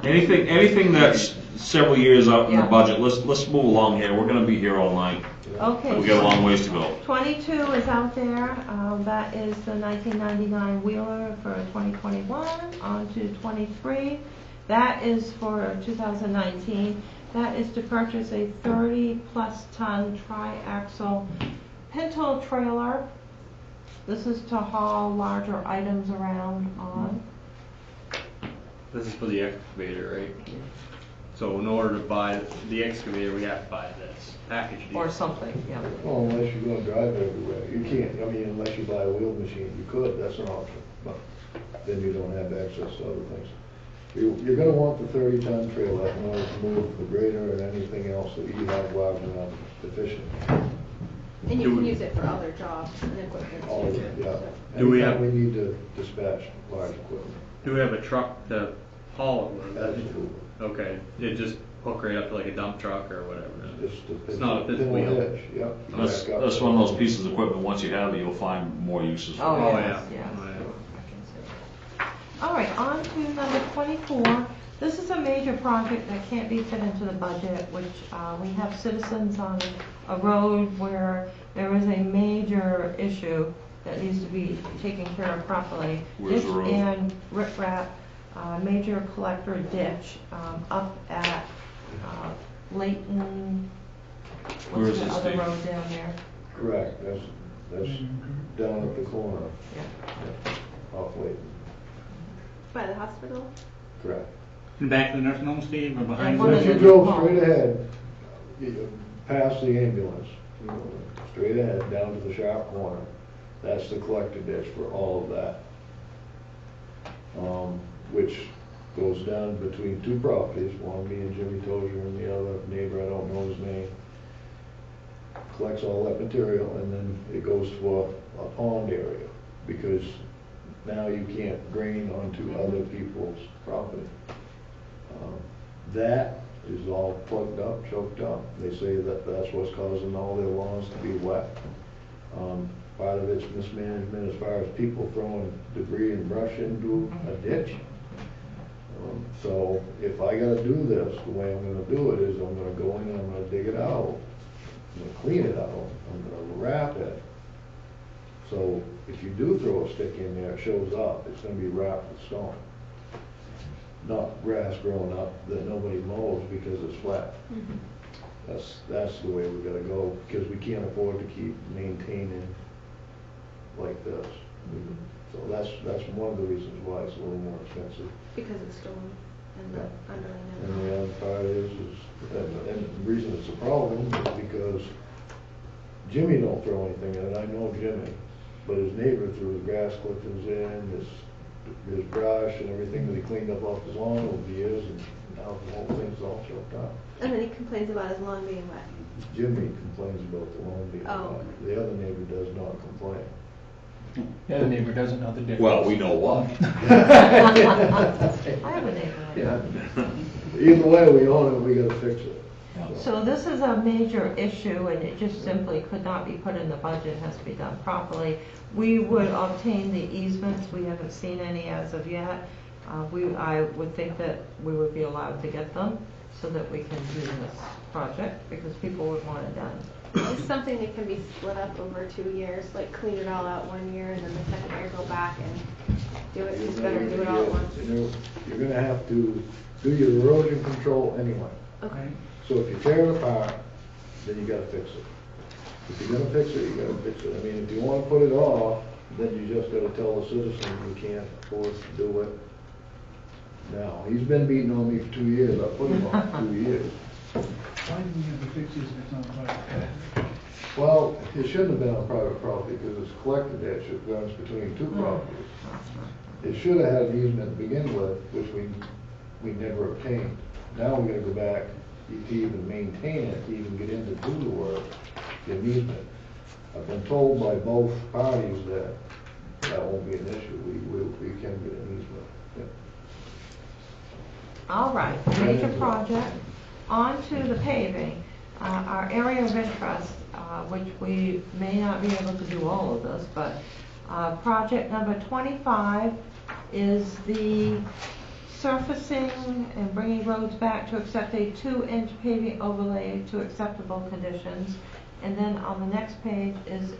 Anything that's several years out in the Yeah. budget, let's move along here. We're gonna be here all night. Okay. We got a long ways to go. 22 is out there, that is the 1999 Wheeler for 2021, on to 23. That is for 2019. That is to purchase a 30-plus ton tri-axle pinto trailer. This is to haul larger items around on. This is for the excavator, right? So in order to buy the excavator, we have to buy this package deal. Or something, yeah. Well, unless you're gonna drive everywhere. You can't, I mean, unless you buy a wheel machine, you could, that's an option. But then you don't have access to other things. You're gonna want the 30-ton trailer in order to move the grader and anything else that you have large enough efficient. And you can use it for other jobs and equipment. All of too, it, yeah. so. Do we Anytime have- we need to dispatch large equipment. Do we have a truck to haul it with? Absolutely. Okay, it just hook right up to like a dump truck or whatever. Just a It's not a fifth pintle wheel. hitch, yeah. That's one of those pieces of equipment, once you have it, you'll find more uses for Oh, it. Oh, yes, yeah. yes. Oh, yeah. All right, on to number 24. This is a major project that can't be fit into the budget, which we have citizens on a road where there is a major issue that needs to be taken care of properly. Where's the road? Ditch and riprap, major collector ditch up at Layton. Where What's is the this other thing? road down there? Correct, that's down at the corner, Yeah. off Layton, By the hospital? correct. In back of the nursing home, Steve, or behind? One If of you the drove homes. straight ahead, past the ambulance, straight ahead, down to the sharp corner, that's the collector ditch for all of that. Which goes down between two properties, one being Jimmy Tozier and the other neighbor, I don't know his name. Collects all that material and then it goes to a pond area, because now you can't drain onto other people's property. That is all plugged up, choked up. They say that that's what's causing all their lawns to be wet. Part of it's mismanagement as far as people throwing debris and brush into a ditch. So if I gotta do this, the way I'm gonna do it is I'm gonna go in and I'm gonna dig it out. I'm gonna clean it out. I'm gonna wrap it. So if you do throw a stick in there, it shows up. It's gonna be wrapped with stone. Not grass growing up that nobody mows because it's flat. That's the way we gotta go, because we can't afford to keep maintaining like this. So that's one of the reasons why it's a little more expensive. Because of the storm and the underlying. And the other part is and the reason it's a problem is because Jimmy don't throw anything in it. I know Jimmy, but his neighbor threw his grass clippings in, his brush and everything that he cleaned up off his lawn over the years, and now the whole thing's all choked up. And then he complains about his lawn being wet. Jimmy complains about the lawn being Oh. wet. The other neighbor does not complain. The other neighbor doesn't know the difference. Well, we know why. I have a neighbor like that. Yeah. Either way, we own it, we gotta fix it. So this is a major issue, and it just simply could not be put in the budget, it has to be done properly. We would obtain the easements, we haven't seen any as of yet. I would think that we would be allowed to get them, so that we can do this project, because people would want it done. It's something that can be split up over 2 years, like clean it all out 1 year and then the second year go back and do it. It's better to do it all at once. You're gonna have to do your erosion control anyway. Okay. So if you tear it apart, then you gotta fix it. If you're gonna fix it, you gotta fix it. I mean, if you wanna put it off, then you just gotta tell the citizens you can't afford to do it now. He's been beating on me for 2 years. I put him off 2 years. Why do we have to fix this if it's not private property? Well, it shouldn't have been on private property because it's collected ditch. It runs between two properties. It should have had an easement to begin with, which we never obtained. Now we gotta go back to even maintain it, to even get in to do the work, get an easement. I've been told by both parties that won't be an issue. We can get an easement. Yeah. All right, major project. On to the paving. Our area of interest, which we may not be able to do all of this, but project number 25 is the surfacing and bringing roads back to accept a 2-inch paving overlay to acceptable conditions. And then on the next page is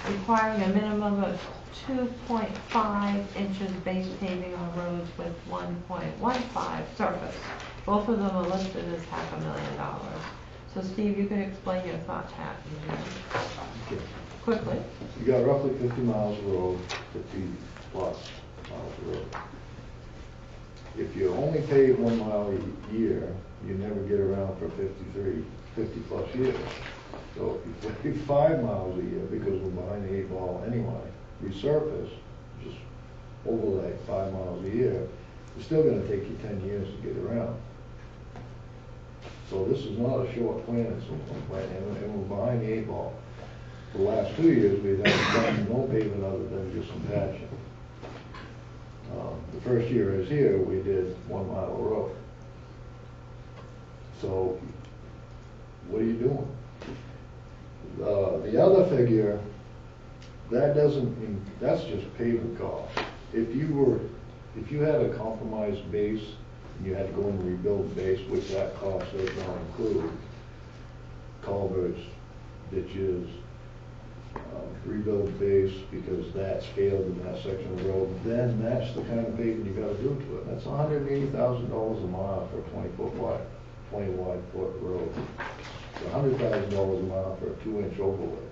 requiring a minimum of 2.5 inches base paving on roads with 1.15 surface. Both of them are listed as $500,000. So Steve, you can explain your thoughts quickly. You got roughly 50 miles of road, 50 plus miles of road. If you only pave 1 mile a year, you never get around for 50 plus years. So if you pave 5 miles a year, because we're behind the 8 ball anyway, resurface, just overlay 5 miles a year, it's still going to take you 10 years to get around. So this is not a short plan, it's a long plan, and we're behind the 8 ball. For the last 2 years, we've had no paving other than just some patching. The first year I was here, we did 1 mile of road. So, what are you doing? The other figure, that doesn't mean, that's just paving cost. If you had a compromised base and you had to go and rebuild the base, which that cost does not include culverts, ditches, rebuild base because that's failed in that section of the road, then that's the kind of paving you gotta do to it. That's $180,000 a mile for a 20 wide foot road. It's $100,000 a mile for a 2-inch overlay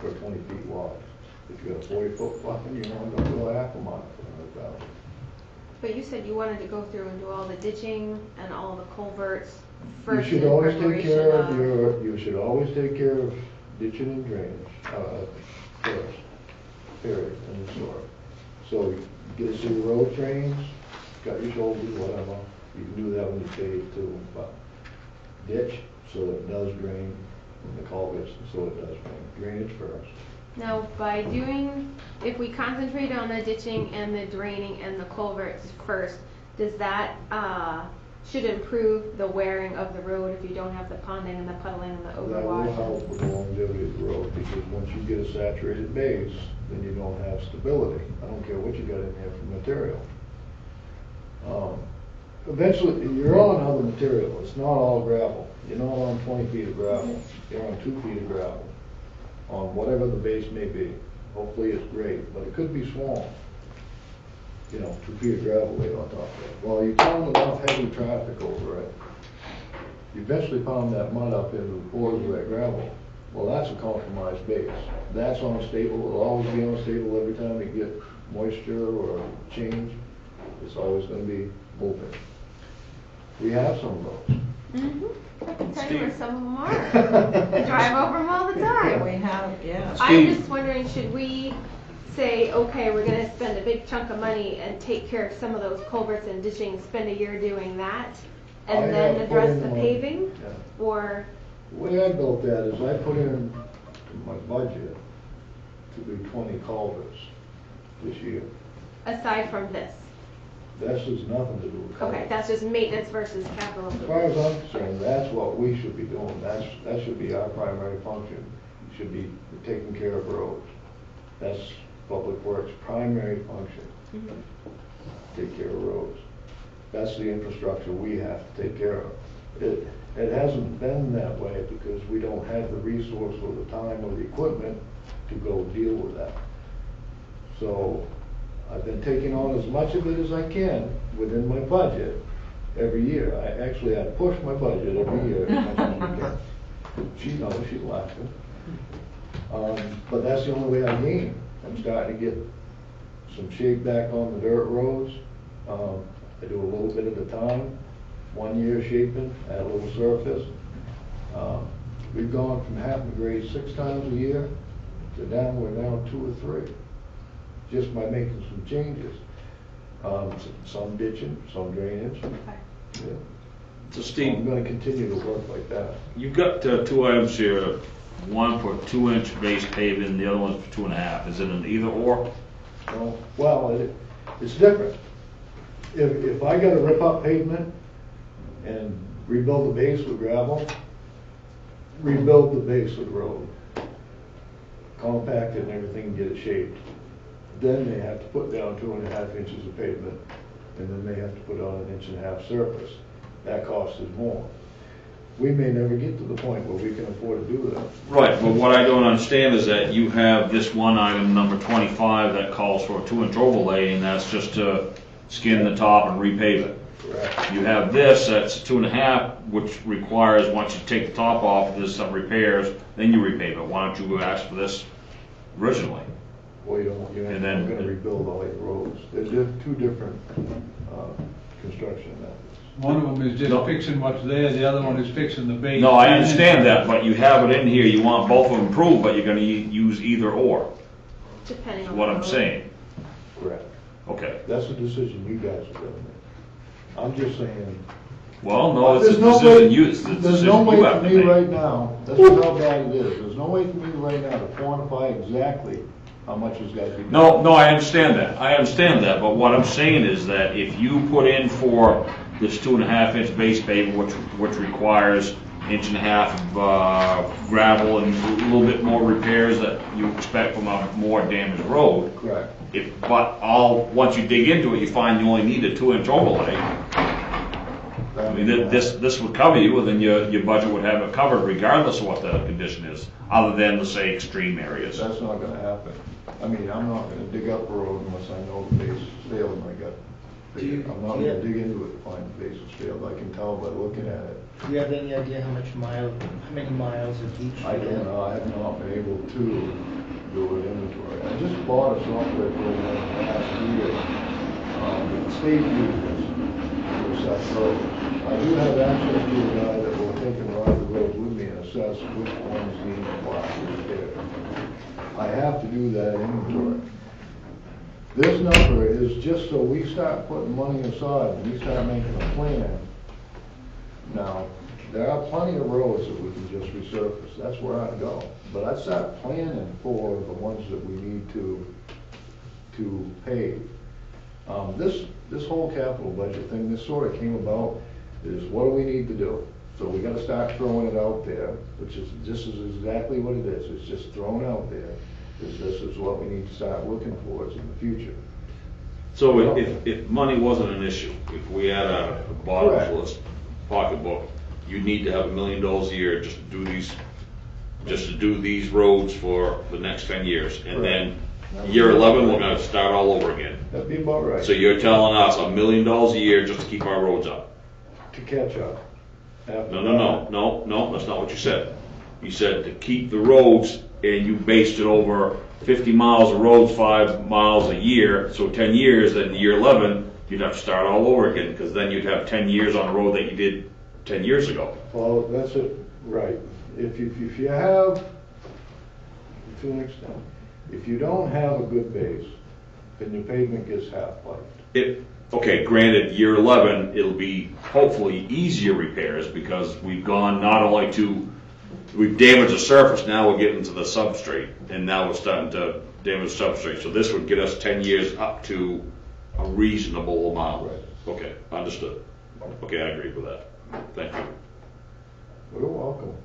for 20 feet wide. If you got a 40-foot line, you're only gonna go half a mile for $100,000. But you said you wanted to go through and do all the ditching and all the culverts first. You should always take care of you should always take care of ditching and drainage first, period, and the sort. So get us through the road trains, cut your shoulders, whatever. You can do that when you pave too, but ditch so that it does drain, and the culverts so it does drain. Drainage first. Now, if we concentrate on the ditching and the draining and the culverts first, does that should improve the wearing of the road if you don't have the ponding and the puddling and the overwash? That will help with the longevity of the road, because once you get a saturated base, then you don't have stability. I don't care what you got in there for material. Eventually, you're on other material. It's not all gravel. You're not on 20 feet of gravel. You're on 2 feet of gravel, on whatever the base may be. Hopefully it's great, but it could be swamp. 2 feet of gravel laid on top of it. Well, you pound enough heavy traffic over it, you eventually pound that mud up into the pores of that gravel. Well, that's a compromised base. That's unstable. It'll always be unstable every time you get moisture or change. It's always going to be moving. We have some of those. Mm-hmm. I can tell you where some of them are. I drive over them all the time. We have, yeah. I'm just wondering, should we say, okay, we're going to spend a big chunk of money and take care of some of those culverts and ditching, spend a year doing that, and then address the paving? Yeah. Or the way I built that is I put in my budget to do 20 culverts this year. aside from this? This has nothing to do with culverts. Okay, that's just maintenance versus capital As far improvement. as I'm concerned, that's what we should be doing. That should be our primary function. We should be taking care of roads. That's Public Works' primary function. Take care of roads. That's the infrastructure we have to take care of. It hasn't been that way because we don't have the resource or the time or the equipment to go deal with that. So I've been taking on as much of it as I can within my budget every year. I push my budget every year as much as we can. She knows, she's laughing. But that's the only way I gain. I'm starting to get some shape back on the dirt roads. I do a little bit at a time. 1 year shaping, add a little surface. We've gone from having to grade 6 times a year to we're down 2 or 3, just by making some changes. Some ditching, some drainage. Yeah. So Steve, I'm going to continue to work like that. you've got 2 items here, one for 2-inch base paving, the other one's for 2.5. Is it an either or? Well, it's different. if I gotta rip up pavement and rebuild the base with gravel, rebuild the base of the road, compact it and everything and get it shaped. Then they have to put down 2.5 inches of pavement, and then they have to put on 1.5 inch surface. That cost is more. We may never get to the point where we can afford to do that. Right, but what I don't understand is that you have this one item, number 25, that calls for a 2-inch overlay, and that's just to skin the top and repave it. Correct. You have this, that's 2.5, which requires, once you take the top off, there's some repairs, then you repave it. Why don't you ask for this originally? Well, you're And not then- gonna rebuild all eight roads. They're two different, construction methods. One of them is just fixing what's there, the other one is fixing the base. No, I understand that, but you have it in here, you want both of them improved, but you're gonna use either or, Depending is on what the I'm road. saying. Correct. Okay. That's a decision you guys are gonna make. I'm just saying. Well, no, it's a There's no way- decision you, it's a There's no decision way you for have to me make. right now, this is how bad it is, there's no way for me right now to quantify exactly how much is gonna be. No, I understand that, but what I'm saying is that if you put in for this 2.5-inch base pavement, which requires 1.5 inch of gravel and a little bit more repairs that you expect from a more damaged road. Correct. Once you dig into it, you find you only need a 2-inch overlay. I mean, this would cover you, and then your budget would have it covered regardless of what the condition is, other than the, say, extreme areas. That's not gonna happen. I mean, I'm not gonna dig up a road unless I know the base is failed and I got, I'm not gonna dig into it to find the base is failed. I can tell by looking at it. Do you have any idea how many miles of each? I don't know, I have not been able to do an inventory. I just bought a software program last year, the state uses to assess roads. I do have access to a guy that will take and ride the roads with me and assess which ones need what repair. I have to do that inventory. This number is just so we start putting money aside and we start making a plan. Now, there are plenty of roads that we can just resurface, that's where I'd go. But I'd start planning for the ones that we need to pave. This whole capital budget thing, this sort of came about is what do we need to do? So we gotta start throwing it out there, this is exactly what it is, it's just thrown out there. This is what we need to start looking towards in the future. So if money wasn't an issue, if we had a bottomless pocketbook, you'd need to have $1 million a year just to do these roads for the next 10 years. And then year 11, we're gonna start all over again. That'd be about right. So you're telling us $1 million a year just to keep our roads up? To catch up. No, that's not what you said. You said to keep the roads, and you based it over 50 miles of roads, 5 miles a year, so 10 years, then year 11, you'd have to start all over again, because then you'd have 10 years on a road that you did 10 years ago. Well, that's it, right. If you have, to an extent, if you don't have a good base, then your pavement gets half-lifed. Okay, granted, year 11, it'll be hopefully easier repairs, because we've gone not only we've damaged the surface, now we're getting to the substrate, and now we're starting to damage the substrate. So this would get us 10 years up to a reasonable amount. Right. Okay, understood. Okay, I agree with that. Thank you. You're welcome.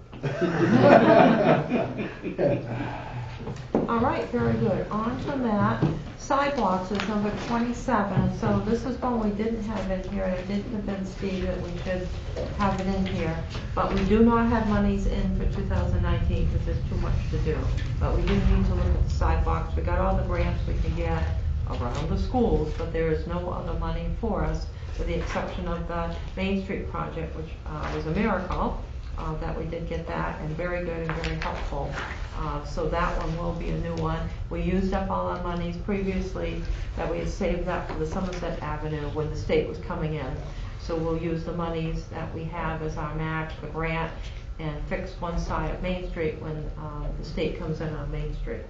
All right, very good. On to that. Sidewalks is number 27. So this is one we didn't have in here, and I did convince Steve that we should have it in here. But we do not have monies in for 2019 because there's too much to do. But we do need to look at the sidewalks. We got all the grants we can get around the schools, but there is no other money for us, with the exception of the Main Street project, which was a miracle. That we did get that, and very good and very helpful. So that one will be a new one. We used up all our monies previously that we had saved up for the Somerset Avenue when the state was coming in. So we'll use the monies that we have as our match for grant and fix one side of Main Street when the state comes in on Main Street.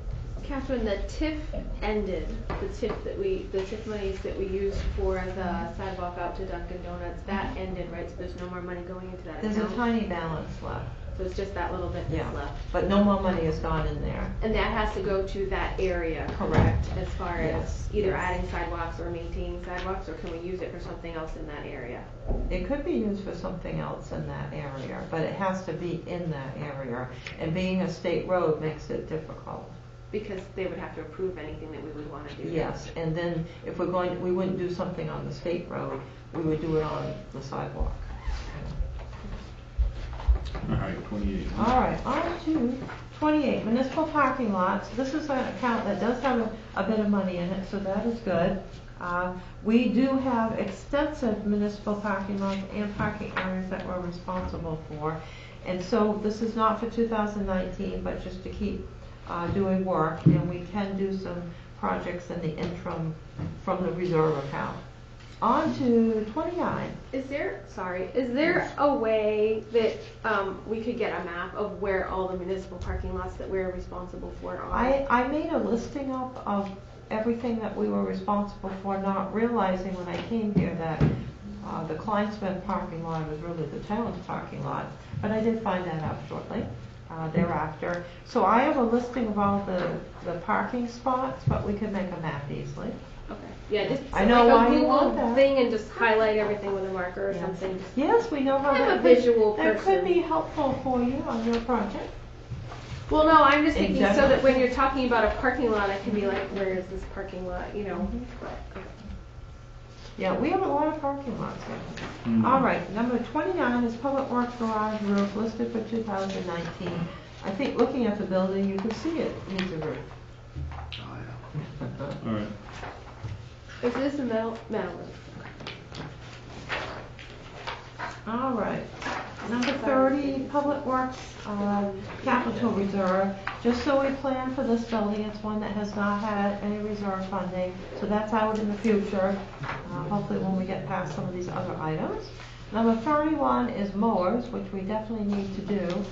Catherine, the TIF ended. The TIF monies that we used for the sidewalk out to Dunkin' Donuts, that ended, right? So there's no more money going into that There's account. a tiny balance left. So it's just that little bit that's Yeah, left. but no more money has gone in there. And that has to go to that area, Correct. as far Yes, as either yes. adding sidewalks or maintaining sidewalks, or can we use it for something else in that area? It could be used for something else in that area, but it has to be in that area. And being a state road makes it difficult. Because they would have to approve anything that we would want to do. Yes, and then if we're going, we wouldn't do something on the state road, we would do it on the sidewalk. All right, 28. All right, on to 28, municipal parking lots. This is an account that does have a bit of money in it, so that is good. We do have extensive municipal parking lots and parking areas that we're responsible for. And so this is not for 2019, but just to keep doing work, and we can do some projects in the interim from the reserve account. On to 29. Is there a way that we could get a map of where all the municipal parking lots that we're responsible for are? I made a listing up of everything that we were responsible for, not realizing when I came here that the Kleinsmith parking lot was really the town's parking lot, but I did find that out shortly thereafter. So I have a listing of all the parking spots, but we could make a map easily. Okay. Yeah, just I know like why a you Google want that. thing and just highlight everything with a marker or something. Yes, we know how I'm that a visual that person. could be helpful for you on your project. Well, no, I'm just thinking so Exactly. that when you're talking about a parking lot, I can be like, where is this parking lot? You know. Yeah, we have a lot of parking lots here. Mhm. All right, number 29 is Public Works Garage roof listed for 2019. I think looking at the building, you can see it needs a roof. All right. Is this a metal roof? All right. Number 30, Public Works Capital Reserve. Just so we plan for this building, it's one that has not had any reserve funding, so that's out in the future, hopefully when we get past some of these other items. Number 31 is mowers, which we definitely need to do.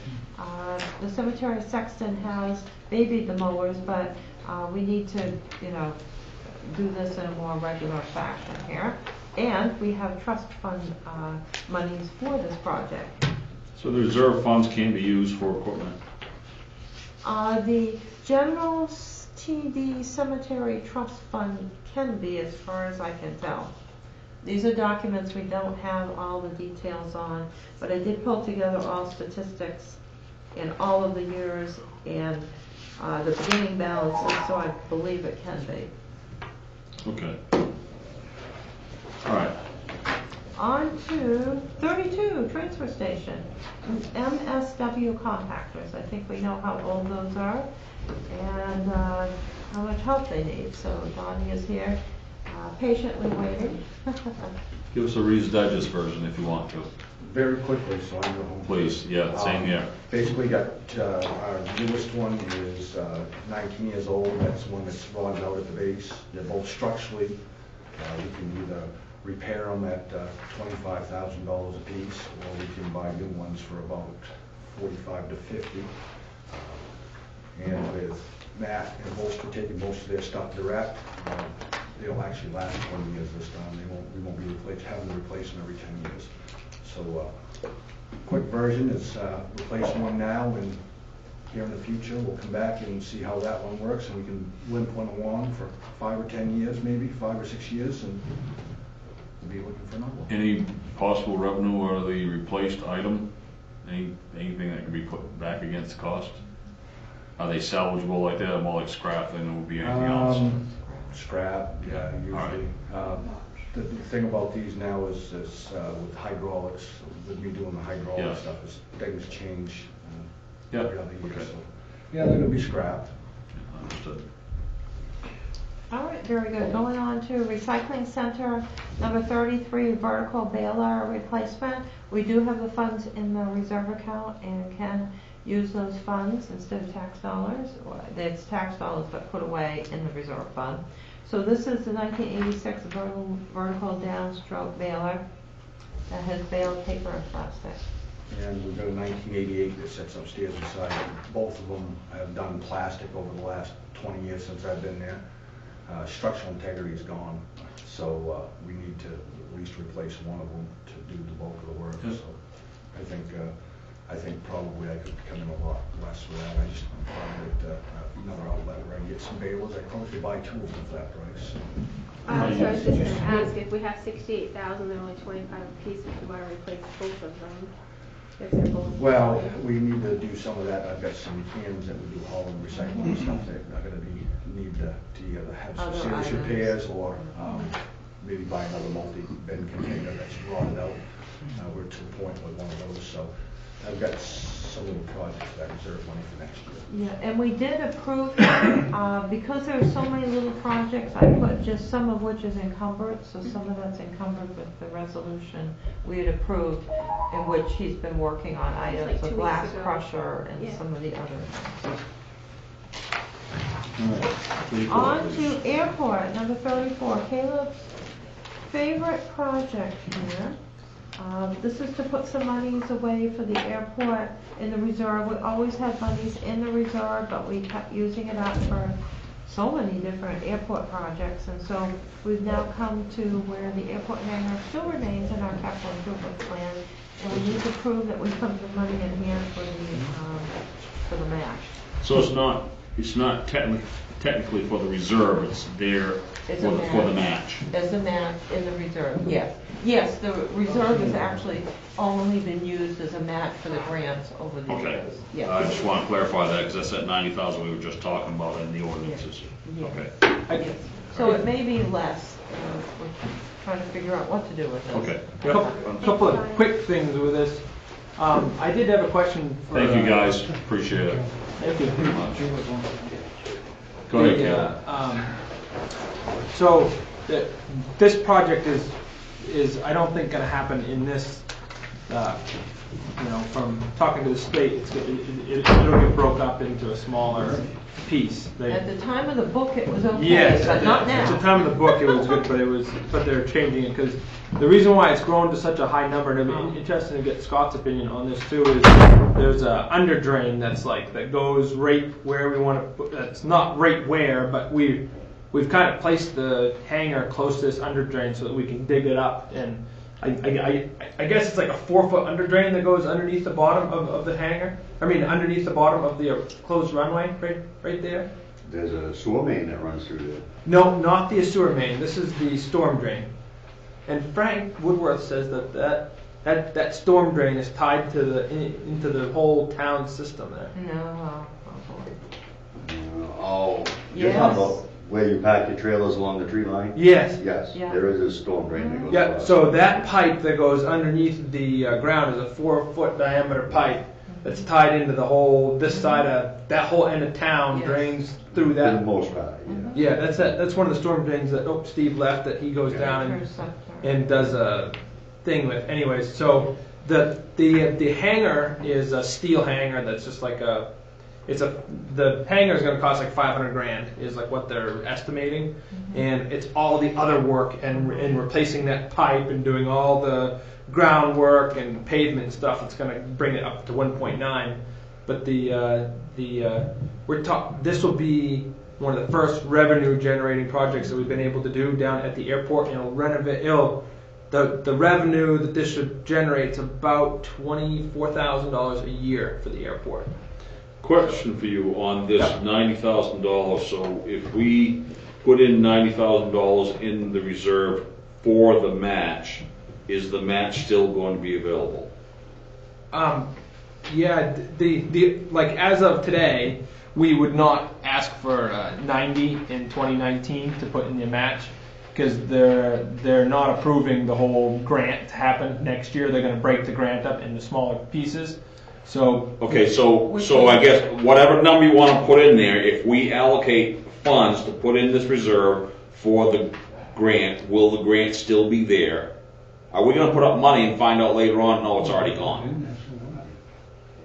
The cemetery sexton has babied the mowers, but we need to, do this in a more regular fashion here. And we have trust fund monies for this project. So the reserve funds can be used for equipment? The general TD cemetery trust fund can be, as far as I can tell. These are documents we don't have all the details on, but I did pull together all statistics in all of the years and the beginning balances, so I believe it can be. Okay. All right. On to 32, transfer station. MSW compactors. I think we know how old those are and how much help they need. So Donnie is here, patiently waiting. Give us a Reader's Digest version if you want to. Very quickly, so I know. Please, yeah, same here. Basically got, our newest one is 19 years old. That's one that's rods out at the base. They're both structurally. We can either repair them at $25,000 a piece, or we can buy new ones for about $45 to $50. And with Matt and Holster taking most of their stuff direct, they'll actually last 20 years this time. We won't be having to replace them every 10 years. So, quick version is replace one now, and here in the future we'll come back and see how that one works, and we can limp one along for 5 or 10 years, maybe 5 or 6 years, and we'll be looking for another one. Any possible revenue or the replaced item? Anything that can be put back against the cost? Are they salvageable like that, or more like scrap than it would be anything else? Scrap, yeah, usually. The thing about these now is with hydraulics, with me doing the hydraulic stuff, is things change every other year. Okay. So, yeah, they're gonna be scrapped. Understood. All right, very good. Going on to recycling center, number 33, vertical baler replacement. We do have the funds in the reserve account and can use those funds instead of tax dollars. It's tax dollars but put away in the reserve fund. So this is the 1986 vertical downstroke baler that has baled paper and plastic. And we've got a 1988 that sits upstairs beside it. Both of them have done plastic over the last 20 years since I've been there. Structural integrity is gone, so we need to at least replace one of them to do the bulk of the work. So I think I think probably I could come in a lot less with that. I just found it another outlet where I can get some balers. I can probably buy 2 of them for that price. So I was just going to ask, if we have 68,000, they're only 25 a piece, if you want to replace both of them, if they're both. Well, we need to do some of that. I've got some cans that we do haul and recycle and stuff that are going to need to either have some Other serious items. repairs or maybe buy another multi-bin container that's rotted out. We're to the point with one of those, so I've got some little projects that I reserve money for next year. Yeah, and we did approve them, because there are so many little projects, I put just some of which is encumbered, so some of that's encumbered with the resolution we had approved, in which he's been working on items, like the 2 glass weeks ago. crusher and Yeah. some of the others. All right. On to airport, number 34, Caleb's favorite project here. This is to put some monies away for the airport in the reserve. We always had monies in the reserve, but we kept using it up for so many different airport projects. And so we've now come to where the airport hangar still remains in our capital improvement plan. And we need to prove that we've put the money in hand for the match. So it's not technically for the reserve, it's there It's for the match. As a match in the reserve, yes. Yes, the reserve has actually only been used as a match for the grants over the Okay. years. Yes. I just want to clarify that, because that's that 90,000 we were just talking about in the ordinances. Yeah. Okay. Yes. So it may be less. We're trying to figure out what to do with this. Okay. A couple of quick things with this. I did have a question for... Thank you, guys. Appreciate it. Thank you. Go ahead, Caleb. So, this project is I don't think going to happen in this, from talking to the state, it'll get broke up into a smaller piece. At the time of the book, it was okay, Yes, but not at the now. time of the book it was good, but they're changing it because the reason why it's grown to such a high number, and I'm interested to get Scott's opinion on this too, is there's a under drain that goes right where we want to put. That's not right where, but we've kind of placed the hangar close to this under drain so that we can dig it up. And I guess it's like a 4-foot under drain that goes underneath the bottom of the hangar. I mean, underneath the bottom of the closed runway, right there. There's a sewer main that runs through there. No, not the sewer main. This is the storm drain. And Frank Woodworth says that storm drain is tied to into the whole town system there. No. You're talking about where you pack your trailers along the tree line? Yes. Yes, Yeah. there is a storm drain that goes Yeah, across. so that pipe that goes underneath the ground is a 4-foot diameter pipe that's tied into the whole, this side of, that whole end of town Yes. For drains through the that. most part, yeah. Yeah, that's one of the storm drains that, Steve left, that he goes down and does a thing with. Anyways, so the hangar is a steel hangar that's just like the hangar is going to cost like $500,000 is like what they're estimating, and it's all the other work and replacing that pipe and doing all the groundwork and pavement stuff that's going to bring it up to 1.9. But this will be one of the first revenue generating projects that we've been able to do down at the airport. And the revenue that this should generate is about $24,000 a year for the airport. Question for you on this $90,000. So if we put in $90,000 in the reserve for the match, is the match still going to be available? Yeah, like as of today, we would not ask for 90 in 2019 to put in the match because they're not approving the whole grant to happen next year. They're going to break the grant up into smaller pieces. So Okay, so I guess whatever number you want to put in there, if we allocate funds to put in this reserve for the grant, will the grant still be there? Are we going to put up money and find out later on, no, it's already gone?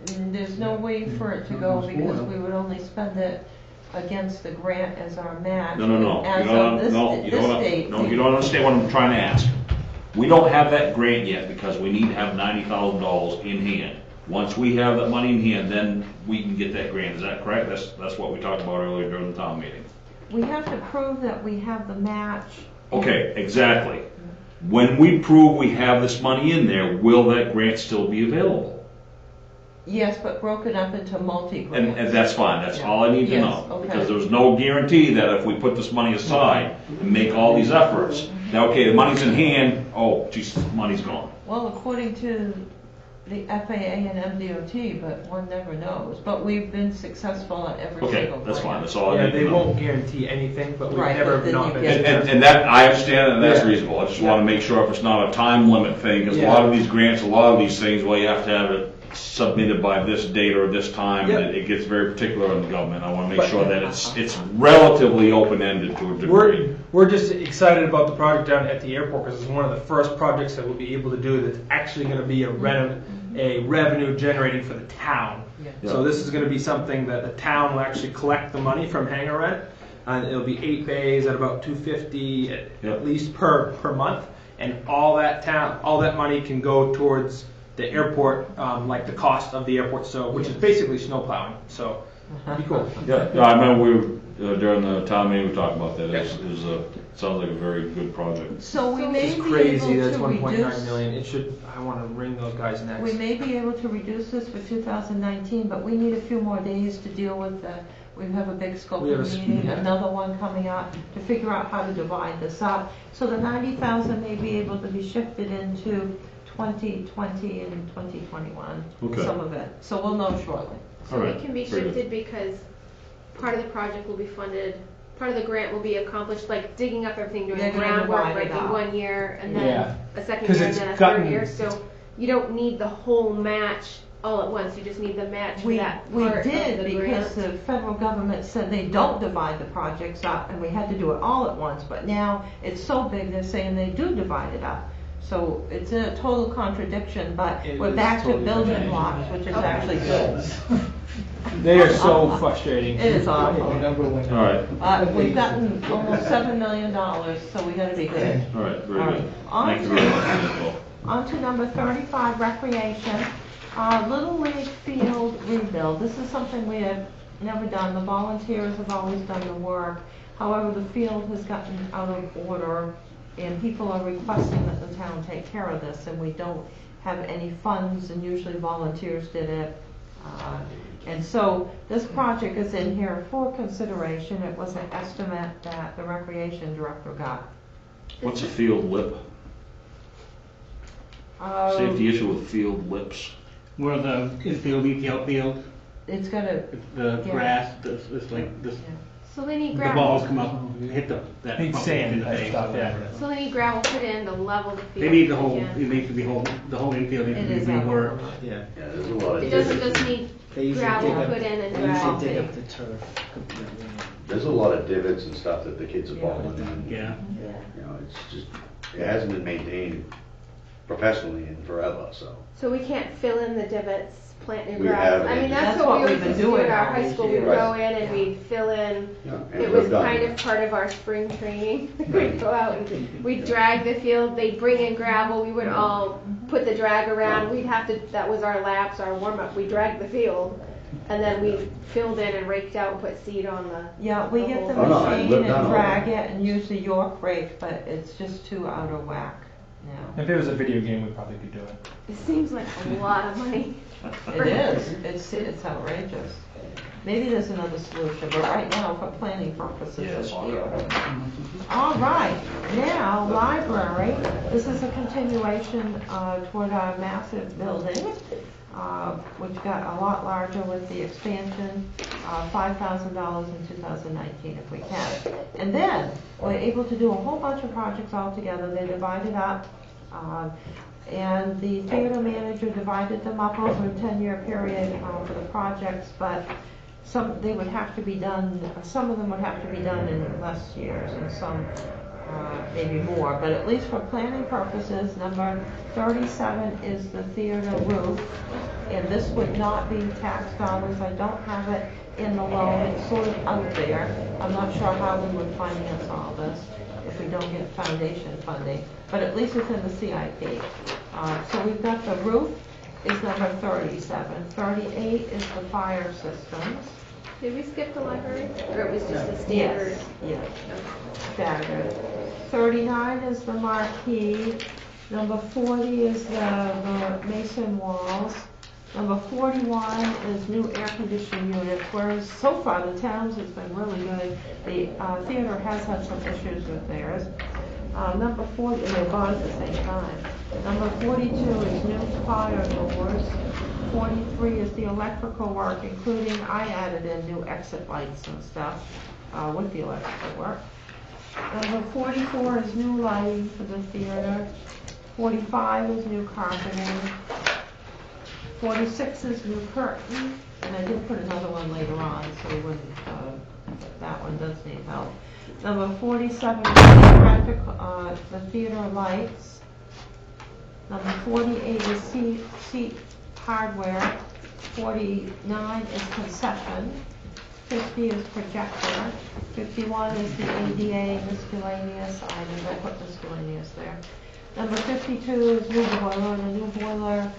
There's no way for it to go because we would only spend it against the grant as our match. No. As You of don't, this you don't, date. no, you don't understand what I'm trying to ask. We don't have that grant yet because we need to have $90,000 in hand. Once we have that money in hand, then we can get that grant. Is that correct? That's what we talked about earlier during the town meeting. We have to prove that we have the match. Okay, exactly. When we prove we have this money in there, will that grant still be available? Yes, but broken up into multi-grants. And that's fine, that's all I need to Yes, know. okay. Because there's no guarantee that if we put this money aside and make all these efforts, that, okay, the money's in hand, oh, geez, money's gone. Well, according to the FAA and MDOT, but one never knows. But we've been successful at every Okay, single that's grant. fine, that's all I Yeah, need to they know. won't guarantee anything, but we've Right, never but then not you been get- successful. And that, I understand, and that's Yeah. reasonable, I just wanna make sure if it's not a time limit thing, because a Yeah. lot of these grants, a lot of these things, well, you have to have it submitted by this date or this time, Yep. and it gets very particular in the government, I wanna make But- sure that it's relatively open-ended to a degree. We're just excited about the project down at the airport because it's one of the first projects that we'll be able to do that's actually going to be a revenue generating for the town. Yeah. So this is going to be something that the town will actually collect the money from hangar rent, and it'll be 8 bays at about $250 at least per month, and all that money can go towards the airport, like the cost of the airport, so which is basically snow plowing. So it'd be cool. Yeah, no, I remember during the town meeting, we talked about that, sounds like a very good project. So we may It's be crazy. able That's to 1.9 reduce. million. It should. I want to ring those guys next. We may be able to reduce this for 2019, but we need a few more days to deal with the, we have a big We have scoping a- meeting, yeah. another one coming up, to figure out how to divide this up. So the 90,000 may be able to be shifted into 2020 and 2021, Okay. some of it. So we'll know shortly. So All it right, can be very good. shifted because part of the project will be funded, part of the grant will be accomplished, like digging up everything, doing They're the gonna groundwork, divide it like in up. 1 year, and then Yeah. a second 'Cause year, and it's then a gotten- third year. So you don't need the whole match all at once. You just need the match for We that we part did of the because grant. the federal government said they don't divide the projects up, and we had to do it all at once. But now it's so big, they're saying they do divide it up. So it's a total contradiction, but It we're is back to totally building contradiction. blocks, which is Okay. actually good. They are so frustrating. It is awful. All right, We've gotten almost $7 million, so we gotta be good. all right, very All good. right. Thank you very much, Nicole. On to number 35, recreation. Little League field rebuild. This is something we have never done. The volunteers have always done the work. However, the field has gotten out of order, and people are requesting that the town take care of this, and we don't have any funds, and usually volunteers did it. And so this project is in here for consideration. It was an estimate that the recreation director got. What's a field lip? Safety issue with field lips? Where the infield meets the outfield, It's got a, the Yeah. grass, it's like this, So they need the balls gravel. come up, hit that. Need pump sand in the type face. stuff, yeah. So they need gravel put in to level the field. They need the whole, again. it needs to be the whole infield needs it to is be out of reworked. order. Yeah. Yeah, there's a lot of It doesn't divots. just need They usually gravel dig up- put in and They gravel. usually dig up the turf completely. There's a lot of divots and stuff that the kids are falling in. Yeah. You know, it's just, it hasn't been maintained professionally in forever, so. So we can't fill in the divots, plant new We grass. have- I mean, That's that's what what we we've always been used to do doing at our all high these school. We'd years. go in and we'd fill in. Yeah, and It we've was done kind it. of part of our spring training. We'd go out and we'd drag the field, they'd bring in gravel, we would all put the drag around. We'd have to, that was our laps, our warm up. We dragged the field and then we filled in and raked out and put seed on the. Yeah, we get the Oh, no, I machine lived and on all drag that. it and use the York rake, but it's just too out of whack now. If it was a video game, we probably could do it. It seems like a lot of money. It is, it's outrageous. Maybe there's another solution, but right now, for planning purposes, it's here. All right, now, library, this is a continuation toward our massive building, which got a lot larger with the expansion, $5,000 in 2019 if we can. And then, we're able to do a whole bunch of projects all together. They divided up, and the theater manager divided them up over a 10-year period for the projects, but some they would have to be done, some of them would have to be done in less years and some maybe more, but at least for planning purposes, number 37 is the theater roof, and this would not be tax dollars. I don't have it in the loan, it's sort of out there. I'm not sure how we would finance all this if we don't get foundation funding, but at least it's in the CIP. So we've got the roof is number 37. 38 is the fire systems. Did we skip the library? Or it was just the standard? Yes, staggered. 39 is the marquee. Number 40 is the mason walls. Number 41 is new air conditioning units, whereas so far the towns has been really good. The theater has had some issues with theirs. Number 40, and they bought at the same time. Number 42 is new fire doors. 43 is the electrical work, including I added in new exit lights and stuff with the electrical work. Number 44 is new lighting for the theater. 45 is new carpeting. 46 is new curtain, and I did put another one later on, so we wouldn't, that one does need help. Number 47 is the theater lights. Number 48 is seat hardware. 49 is concession. 50 is projector. 51 is the ADA miscellaneous items. I put miscellaneous there. Number 52 is new boiler, and the new boiler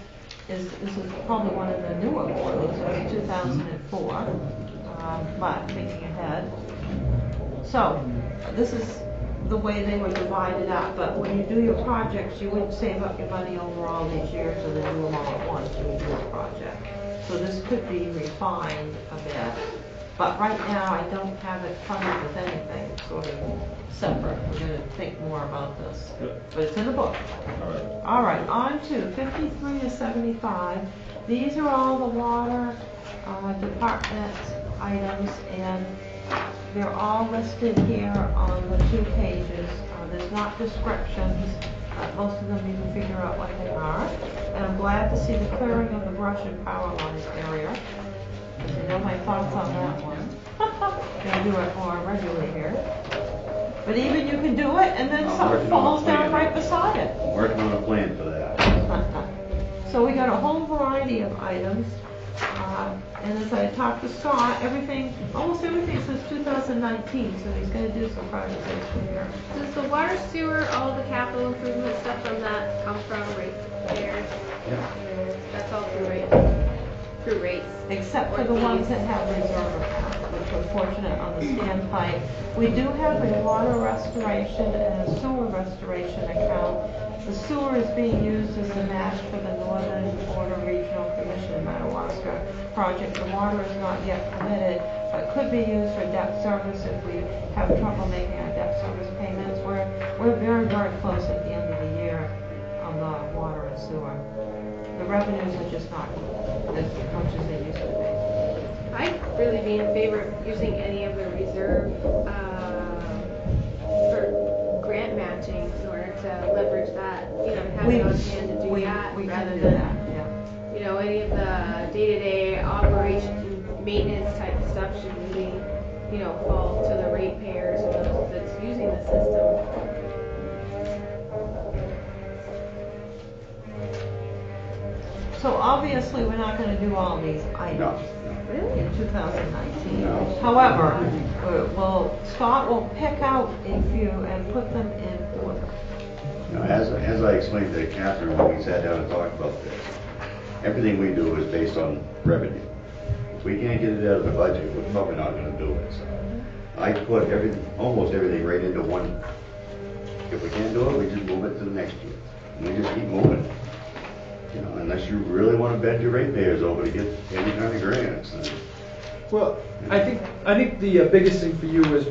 this is probably one of the newer boilers. It was 2004, but thinking ahead. So this is the way they would divide it up, but when you do your projects, you wouldn't save up your money over all these years and then do them all at once. You would do a project. So this could be refined a bit. But right now, I don't have it covered with anything. It's sort of separate. We're going to think more about this. But it's in the book. All right, on to 53 to 75. These are all the water department items, and they're all listed here on the 2 pages. There's not descriptions. Most of them you can figure out what they are. And I'm glad to see the clearing of the brush and power lines area. You know my thoughts on that one. Gonna do it more regularly here. But even you can do it and then something falls down right beside it. I'm working on a plan for that. So we got a whole variety of items. And as I talked to Scott, almost everything says 2019, so he's going to do some prioritization here. Does the water sewer, all the capital improvement stuff from that come from ratepayers? Yeah. That's all through rates. Except for the ones that have reserve accounts, which we're fortunate on the standpipe. We do have a water restoration and a sewer restoration account. The sewer is being used as the match for the Northern Border Regional Commission Madawaska project. The water is not yet committed, but could be used for debt service if we have trouble making our debt service payments. We're very, very close at the end of the year on the water and sewer. The revenues are just not as much as they used to be. I'd really be in favor of using any of the reserve for grant matching in order to leverage that, and have it on hand to do that rather than, any of the day-to-day operation maintenance type of stuff should really, fall to the ratepayers and those that's using the system. So obviously, we're not going to do all these items in 2019. No. However, Scott will pick out a few and put them in order. Now, as I explained to Catherine when we sat down and talked about this, everything we do is based on revenue. If we can't get it out of the budget, we're probably not going to do it. So I put almost everything right into one. If we can't do it, we just move it to the next year. And we just keep moving. Unless you really want to bend your ratepayers over to get any kind of grants. Well, I think the biggest thing for you is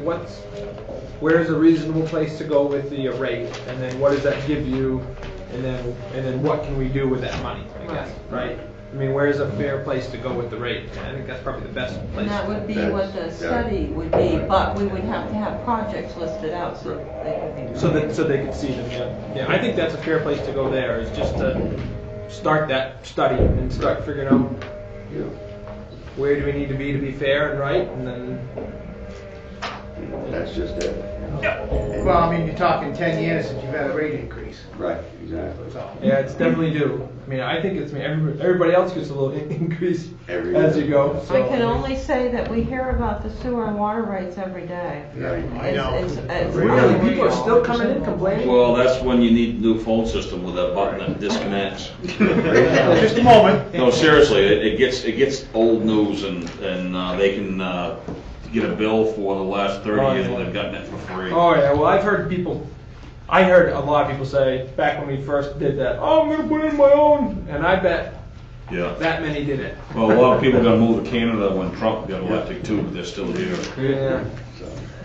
where's a reasonable place to go with the rate, and then what does that give you, and then what can we do with that money? I guess, right? I mean, where's a fair place to go with the rate? And I think that's probably the best place. And that would be what the study would be, but we would have to have projects listed out so they could be. So they could see them. Yeah. I think that's a fair place to go there. Is just to start that study and start figuring out where do we need to be fair and right, and then that's just it. Well, I mean, you're talking 10 years since you've had a rate increase. Right, exactly. So. Yeah, it's definitely due. I mean, I think everybody else gets a little increase as you go. So. I can only say that we hear about the sewer and water rates every day. Right. I know. It's really, people are still coming in complaining. Well, that's when you need a new phone system with that button that disconnects. Just a moment. No, seriously, it gets old news, and they can get a bill for the last 30 years when they've gotten it for free. Oh yeah, well I heard a lot of people say back when we first did that, oh, I'm going to put in my own, and I bet Yeah. that many did it. Well, a lot of people got moved to Canada when Trump got elected too, but they're still here. Yeah.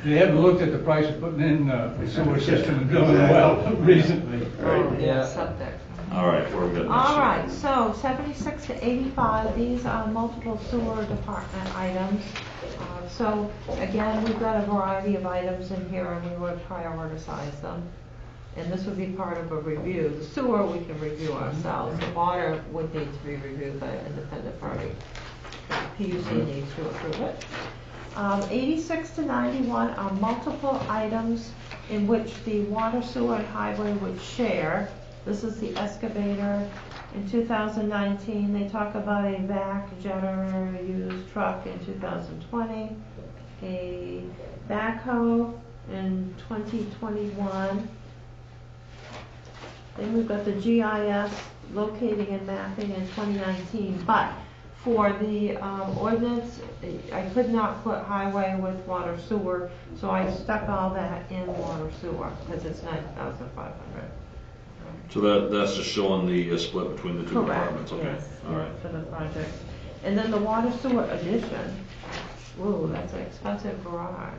They haven't looked at the price of putting in the sewer system and drilling a well recently. Oh, Yeah. septic. All right, where we got next? All right, so 76 to 85, these are multiple sewer department items. So again, we've got a variety of items in here and we would prioritize them. And this would be part of a review. The sewer we can review ourselves. The water would need to be reviewed by an independent party. The PUC needs to approve it. 86 to 91 are multiple items in which the water, sewer, and highway would share. This is the excavator. In 2019, they talk about a vac generator used truck in 2020, a backhoe in 2021. Then we've got the GIS locating and mapping in 2019. But for the ordinance, I could not put highway with water sewer, so I stuck all that in water sewer because it's 9,500. So that's just showing the split between the two departments, okay? Yes, All right. for the project. And then the water sewer addition, ooh, that's an expensive garage,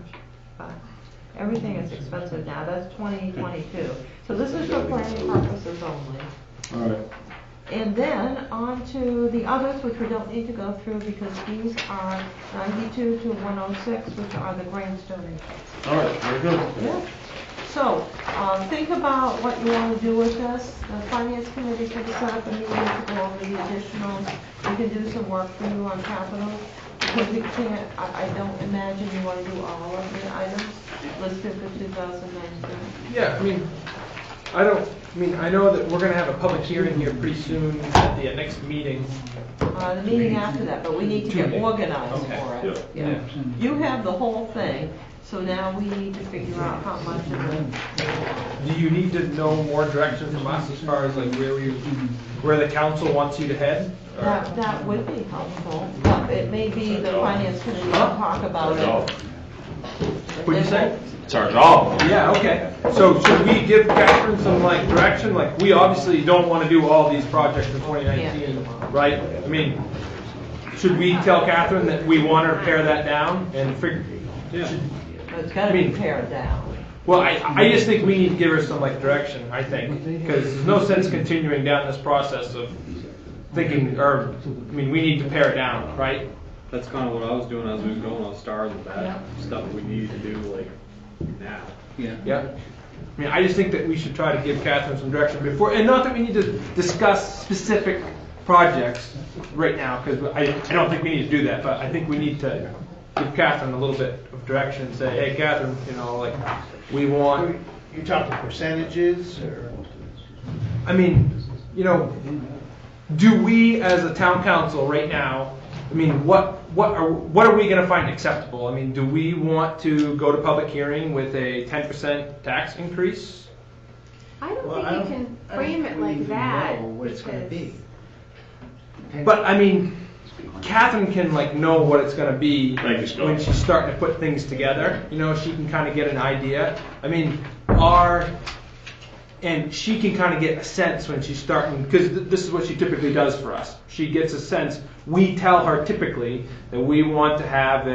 but everything is expensive now, that's 2022. So this is for planning purposes only. All right. And then on to the others, which we don't need to go through because these are 92 to 106, which are the grants donations. All right, very good. Yeah. So, think about what you want to do with this. The finance committee can set up a meeting to go over the additionals. We can do some work for you on capital. Because we can't, I don't imagine you want to do all of the items listed for 2019. Yeah, I know that we're gonna have a public hearing here pretty soon at the next meeting. The meeting after that, but we need to get organized Okay. for it. Yeah. You have the whole thing, so now we need to figure out how much of it. Do you need to know more direction from us as far as like where the council wants you to head? Or- That would be helpful, but it may be the finance committee will talk about it. What'd you say? It's our job. Yeah, okay. So should we give Catherine some like direction? Like we obviously don't want to do all these projects in 2019, right? I mean, should we tell Catherine that we want her to pare that down and figure? But it's gotta be pared down. Well, I just think we need to give her some like direction, I think, because there's no sense continuing down this process of thinking, we need to pare it down, right? That's kind of what I was doing as we was going on stars with that stuff we need to do like now. Yeah. I just think that we should try to give Catherine some direction before, and not that we need to discuss specific projects right now, because I don't think we need to do that, but I think we need to give Catherine a little bit of direction and say, hey, Catherine, we want. You talking percentages or? Do we as a town council right now, what are we going to find acceptable? Do we want to go to public hearing with a 10% tax increase? I don't think you can frame it like that. Know what it's going to be. But Catherine can know what it's going to be when she's starting to put things together. She can kind of get an idea. And she can kind of get a sense when she's starting, because this is what she typically does for us. She gets a sense. We tell her typically that we want to have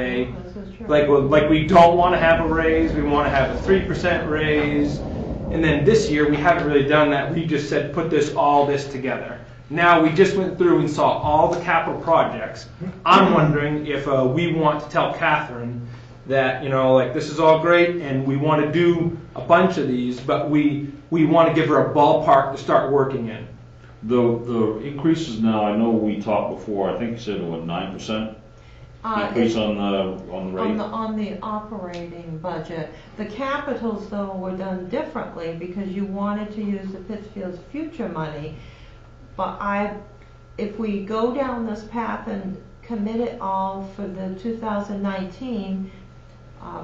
like we don't want to have a raise. We want to have a 3% raise. And then this year we haven't really done that. We just said put all this together. Now we just went through and saw all the capital projects. I'm wondering if we want to tell Catherine that this is all great and we want to do a bunch of these, but we want to give her a ballpark to start working in. The increases now, I know we talked before, I think you said, 9% increase on the rate? On the operating budget. The capitals, though, were done differently because you wanted to use the Pittsfield's future money. But if we go down this path and commit it all for the 2019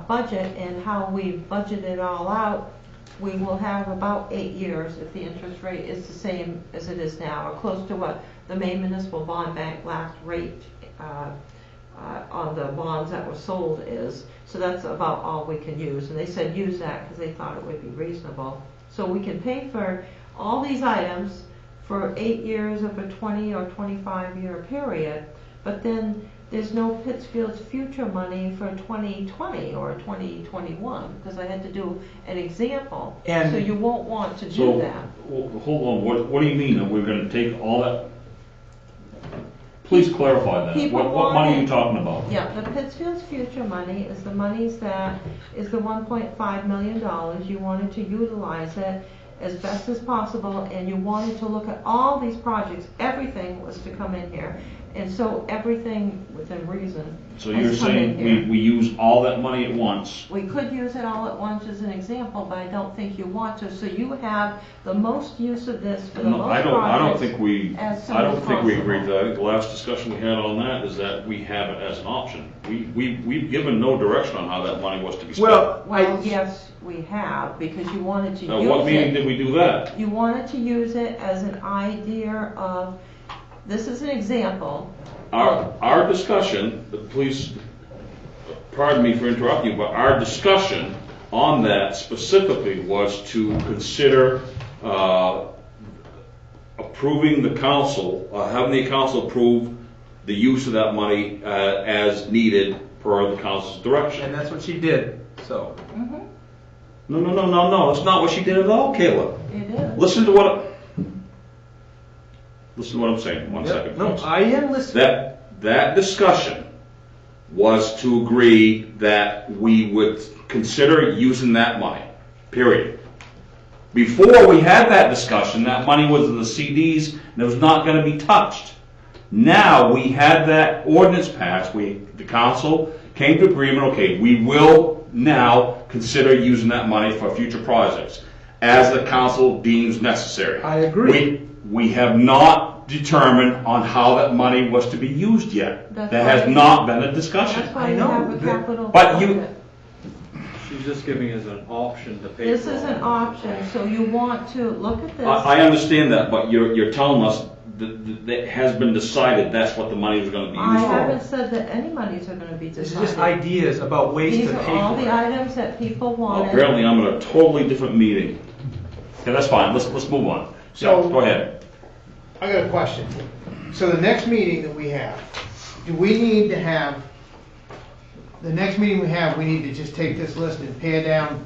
budget and how we budget it all out, we will have about 8 years if the interest rate is the same as it is now, or close to what the Maine Municipal Bond Bank last rate on the bonds that were sold is. So that's about all we can use. And they said use that because they thought it would be reasonable. So we can pay for all these items for 8 years of a 20 or 25-year period, but then there's no Pittsfield's future money for 2020 or 2021, because I had to do an example. And- so you won't want to do So, that. hold on, what do you mean, that we're gonna take all that? Please clarify that. People What money are you wanted- talking about? Yeah, the Pittsfield's future money is the monies that is the $1.5 million. You wanted to utilize it as best as possible, and you wanted to look at all these projects. Everything was to come in here, and so everything within reason. So has you're come in saying here. we use all that money at once? We could use it all at once as an example, but I don't think you want to. So you have the most use of this for the No, most I don't projects think we, as soon I don't as think we possible. agreed to that. I think the last discussion we had on that is that we have it as an option. We've given no direction on how that money was to be spent. Well, yes, we have, because you wanted to Now, use what meeting it. did we do that? You wanted to use it as an idea of, this is an example. Our discussion, please, pardon me for interrupting you, but our discussion on that specifically was to consider approving the council, having the council approve the use of that money as needed per the council's direction. And that's what she did, so. No, that's not what she did at all, Kayla. It is. Listen to what I'm saying, one second. No, folks. I am listening. That discussion was to agree that we would consider using that money, period. Before we had that discussion, that money was in the CDs and it was not going to be touched. Now we had that ordinance passed, the council came to agreement, okay, we will now consider using that money for future projects as the council deems necessary. I agree. We have not determined on how that money was to be used yet. That's There why- has not been a discussion. That's why I you know, have a but- capital But you- budget. She's just giving us an option to pay This for is all an of it. option, so you want to look at this. I understand that, but you're telling us that it has been decided that's what the money is going to be I used for. haven't said that any monies are going to be This is decided. just ideas about ways These to are pay all for the it. items that people Well, wanted. apparently I'm in a totally different meeting. Okay, that's fine, let's move on. So- Yeah, go ahead. I got a question. So the next meeting that we have, do we need to have, the next meeting we have, we need to just take this list and pare down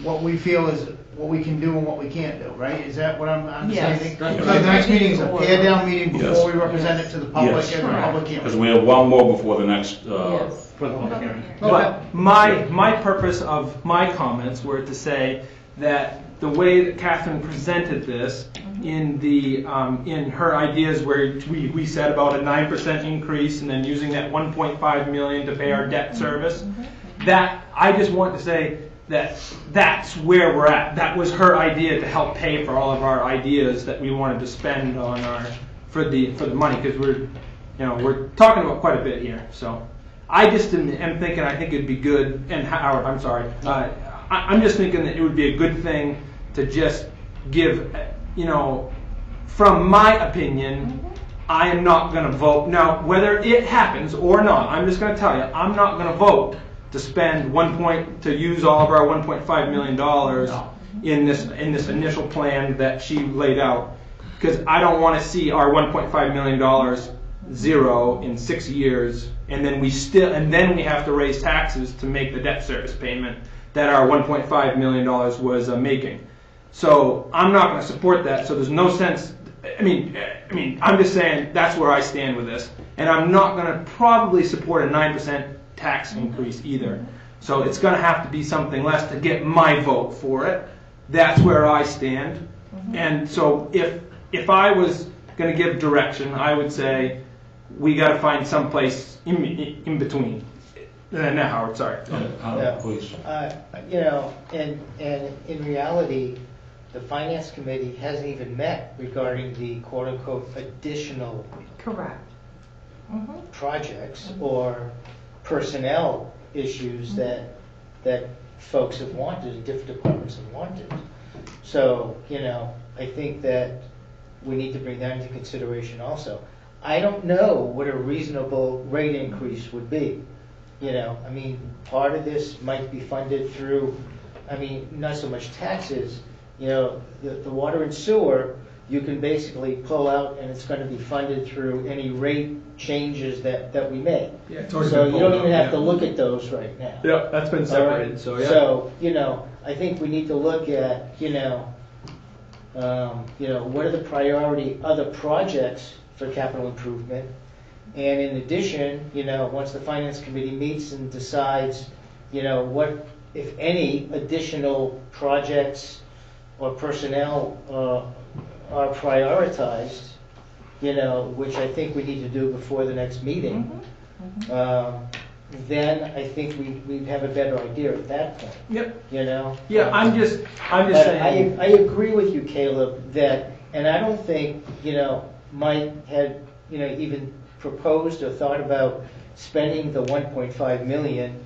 what we feel is, what we can do and what we can't do, right? Is that what I'm understanding? Yes. So the next meeting is a pare down meeting Yes. before we represent it to the public Yes. and the public hearing. Because we have one more before the next, Yes. For the public hearing. But my purpose of my comments were to say that the way that Catherine presented this in her ideas where we said about a 9% increase and then using that 1.5 million to pay our debt service, that I just want to say that that's where we're at. That was her idea to help pay for all of our ideas that we wanted to spend on for the money, because we're talking about quite a bit here. So I just am thinking, I think it'd be good, and Howard, I'm sorry, I'm just thinking that it would be a good thing to just give, from my opinion, I am not going to vote. Now, whether it happens or not, I'm just going to tell you, I'm not going to vote to spend to use all of our $1.5 million in this initial plan that she laid out, because I don't want to see our $1.5 million zero in 6 years, and then we have to raise taxes to make the debt service payment that our $1.5 million was making. So I'm not going to support that. So there's no sense. I mean, I'm just saying that's where I stand with this, and I'm not going to probably support a 9% tax increase either. So it's going to have to be something less to get my vote for it. That's where I stand. And so if I was going to give direction, I would say we got to find some place in between. No, Howard, sorry. Please. And in reality, the finance committee hasn't even met regarding the quote-unquote additional Correct. projects or personnel issues that folks have wanted, different departments have wanted. So, I think that we need to bring that into consideration also. I don't know what a reasonable rate increase would be. Part of this might be funded through, not so much taxes. The water and sewer you can basically pull out and it's going to be funded through any rate changes that we make. Yeah, it's already So been you don't pulled even out, have to yeah. look at those right now. Yeah, that's been separated, so yeah. So, I think we need to look at, what are the priority other projects for capital improvement? And in addition, once the finance committee meets and decides, what, if any, additional projects or personnel are prioritized, which I think we need to do before the next meeting, then I think we'd have a better idea at that point. Yep. Yeah, I'm just but saying. I agree with you, Caleb, that, and I don't think, Mike had, even proposed or thought about spending the 1.5 million,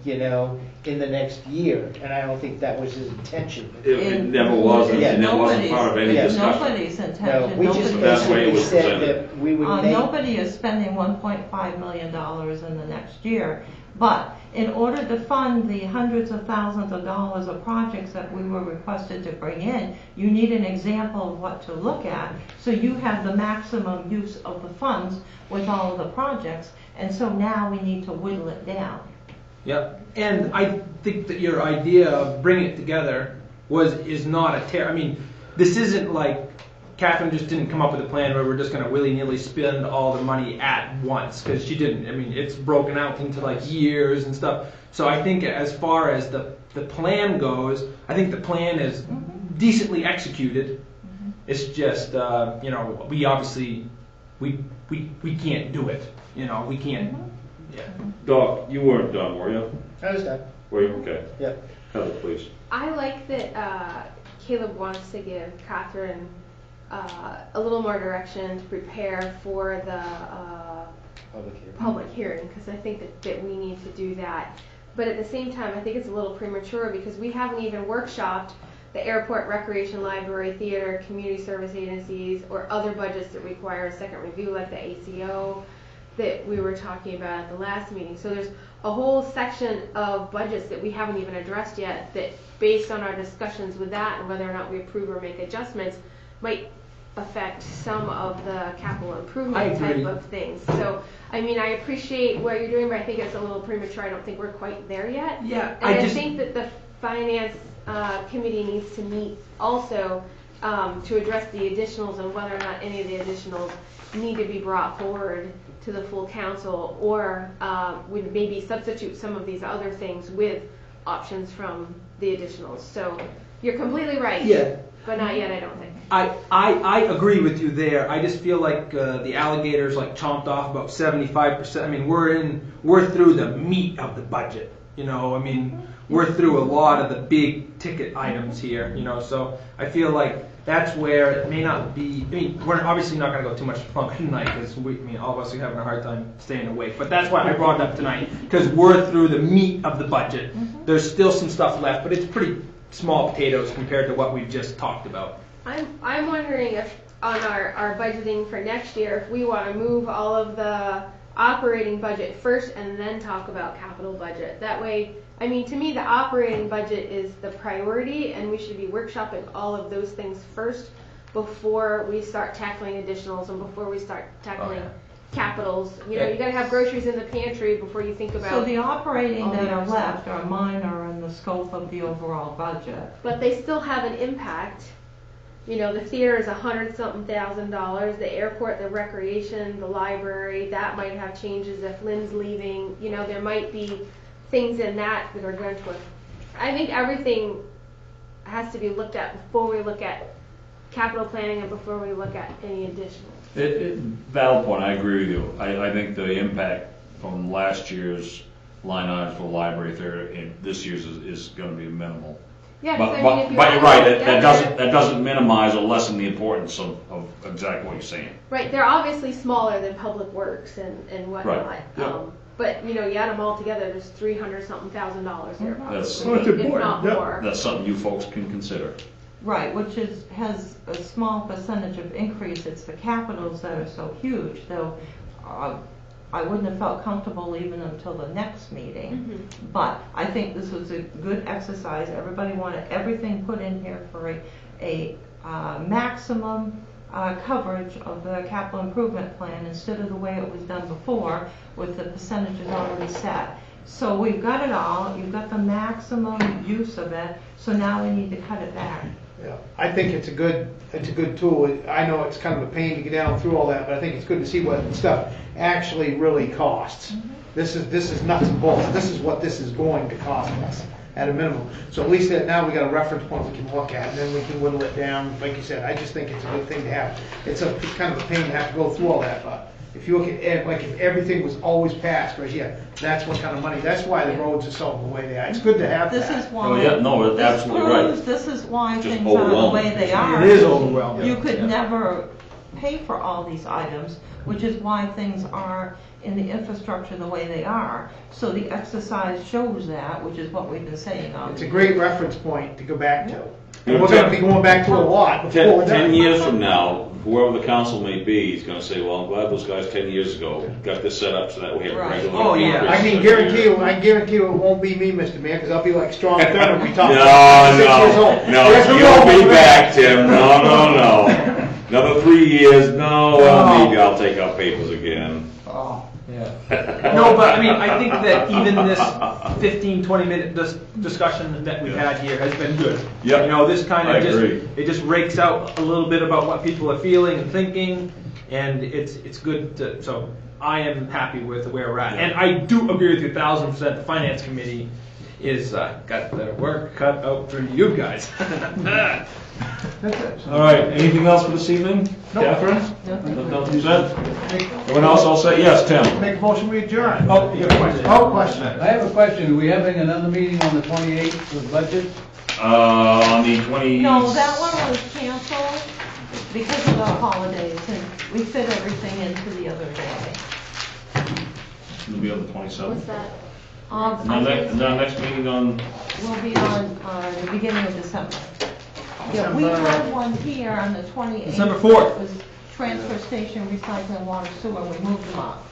in the next year, and I don't think that was his intention. It never was, and it wasn't part of any discussion. Nobody's intention. No, we just That's the way it basically was said presented. that we would make. Nobody is spending $1.5 million in the next year. But in order to fund the hundreds of thousands of dollars of projects that we were requested to bring in, you need an example of what to look at, so you have the maximum use of the funds with all of the projects. And so now we need to whittle it down. Yep. And I think that your idea of bringing it together is not I mean, this isn't like Catherine just didn't come up with a plan where we're just going to willy-nilly spend all the money at once, because she didn't. I mean, it's broken out into like years and stuff. So I think as far as the plan goes, I think the plan is decently executed. It's just, we obviously, we can't do it. We can't. Yeah. Doc, you weren't done, were you? I was done. Were you? Okay. Yeah. Heather, please. I like that Caleb wants to give Catherine a little more direction to prepare for the public hearing, because I think that we need to do that. But at the same time, I think it's a little premature, because we haven't even workshopped the airport, recreation, library, theater, community service agencies, or other budgets that require a second review, like the ACO that we were talking about at the last meeting. So there's a whole section of budgets that we haven't even addressed yet, that based on our discussions with that and whether or not we approve or make adjustments might affect some of the capital improvement type of things. So, I mean, I appreciate what you're doing, but I think it's a little premature. I don't think we're quite there yet. Yeah, and I think that the finance committee needs to meet also to address the additionals and whether or not any of the additionals need to be brought forward to the full council, or would maybe substitute some of these other things with options from the additionals. So you're completely right. Yeah. But not yet, I don't think. I agree with you there. I just feel like the alligators like chomped off about 75%. I mean, we're through the meat of the budget. I mean, we're through a lot of the big ticket items here. So I feel like that's where it may not be. I mean, we're obviously not going to go too much longer tonight, because all of us are having a hard time staying awake. But that's why I brought it up tonight, because we're through the meat of the budget. There's still some stuff left, but it's pretty small potatoes compared to what we've just talked about. I'm wondering if on our budgeting for next year, if we want to move all of the operating budget first and then talk about capital budget. That way, I mean, to me, the operating budget is the priority, and we should be workshopping all of those things first before we start tackling additionals and before we start tackling capitals. You got to have groceries in the pantry before you think about. So the operating that are left are minor in the scope of the overall budget. But they still have an impact. The theater is $100-something thousand. The airport, the recreation, the library, that might have changes if Lynn's leaving. There might be things in that are going to. I think everything has to be looked at before we look at capital planning and before we look at any additional. Valid point, I agree with you. I think the impact from last year's line items for the library theater and this year's is going to be minimal. Yeah, but if you you're right. That doesn't minimize or lessen the importance of exactly what you're saying. Right, they're obviously smaller than Public Works and whatnot. Right. Yep. But you add them all together, there's $300-something thousand there. That's not more. That's something you folks can consider. Right, which has a small percentage of increase. It's the capitals that are so huge. Though I wouldn't have felt comfortable even until the next meeting. But I think this was a good exercise. Everybody wanted everything put in here for a maximum coverage of the capital improvement plan instead of the way it was done before with the percentages already set. So we've got it all, you've got the maximum use of it, so now we need to cut it back. Yeah, I think it's a good tool. I know it's kind of a pain to get down through all that, but I think it's good to see what stuff actually really costs. This is nuts and bolts. This is what this is going to cost us at a minimum. So at least that now we got a reference point we can look at, and then we can whittle it down. Like you said, I just think it's a good thing to have. It's kind of a pain to have to go through all that, but if you look at like if everything was always passed, whereas that's what kind of money. That's why the roads are sold the way they are. It's good to have This that. is why. Oh, yeah, no, this absolutely right. proves This is why Just things are the way they are. It is overwhelming. You could never pay for all these items, which is why things are in the infrastructure the way they are. So the exercise shows that, which is what we've been saying all It's a these great years. reference point to go back to. And we're going to be going back to a lot before we're 10 done. years from now, whoever the council may be is gonna say, well, I'm glad those guys 10 years ago got this set up so that we have Right. regular. Oh, yeah. increases I can every year. guarantee you it won't be me, Mr. Mayor, because I'll be like strong third when we talk. No, 6 years old. no, Yes, we you'll will. be back, Tim, no. Another 3 years, no, well, maybe I'll take up papers again. Oh. No, but I mean, I think that even this 15, 20-minute discussion that we've had here has been good. Yep. You know, this kind I of agree. it just rakes out a little bit about what people are feeling and thinking, and it's good to, so I am happy with where we're at. And I do agree with you 1,000%, the finance committee is, got better work cut out for you guys. All right, anything else for this evening? Catherine? Nothing said? Everyone else, I'll say yes, Tim. Make a motion, we adjourn. Oh, you have a question? Oh, question. I have a question. Are we having another meeting on the 28th for the budget? On the 20. No, that one was canceled because of the holidays, and we fit everything into the other day. It'll be on the 27th. What's that? And our next meeting on, Will be on the beginning of December. Yeah, we had one here on the 28th. December 4th. It was transfer station, recycling, water, sewer, and we moved them up.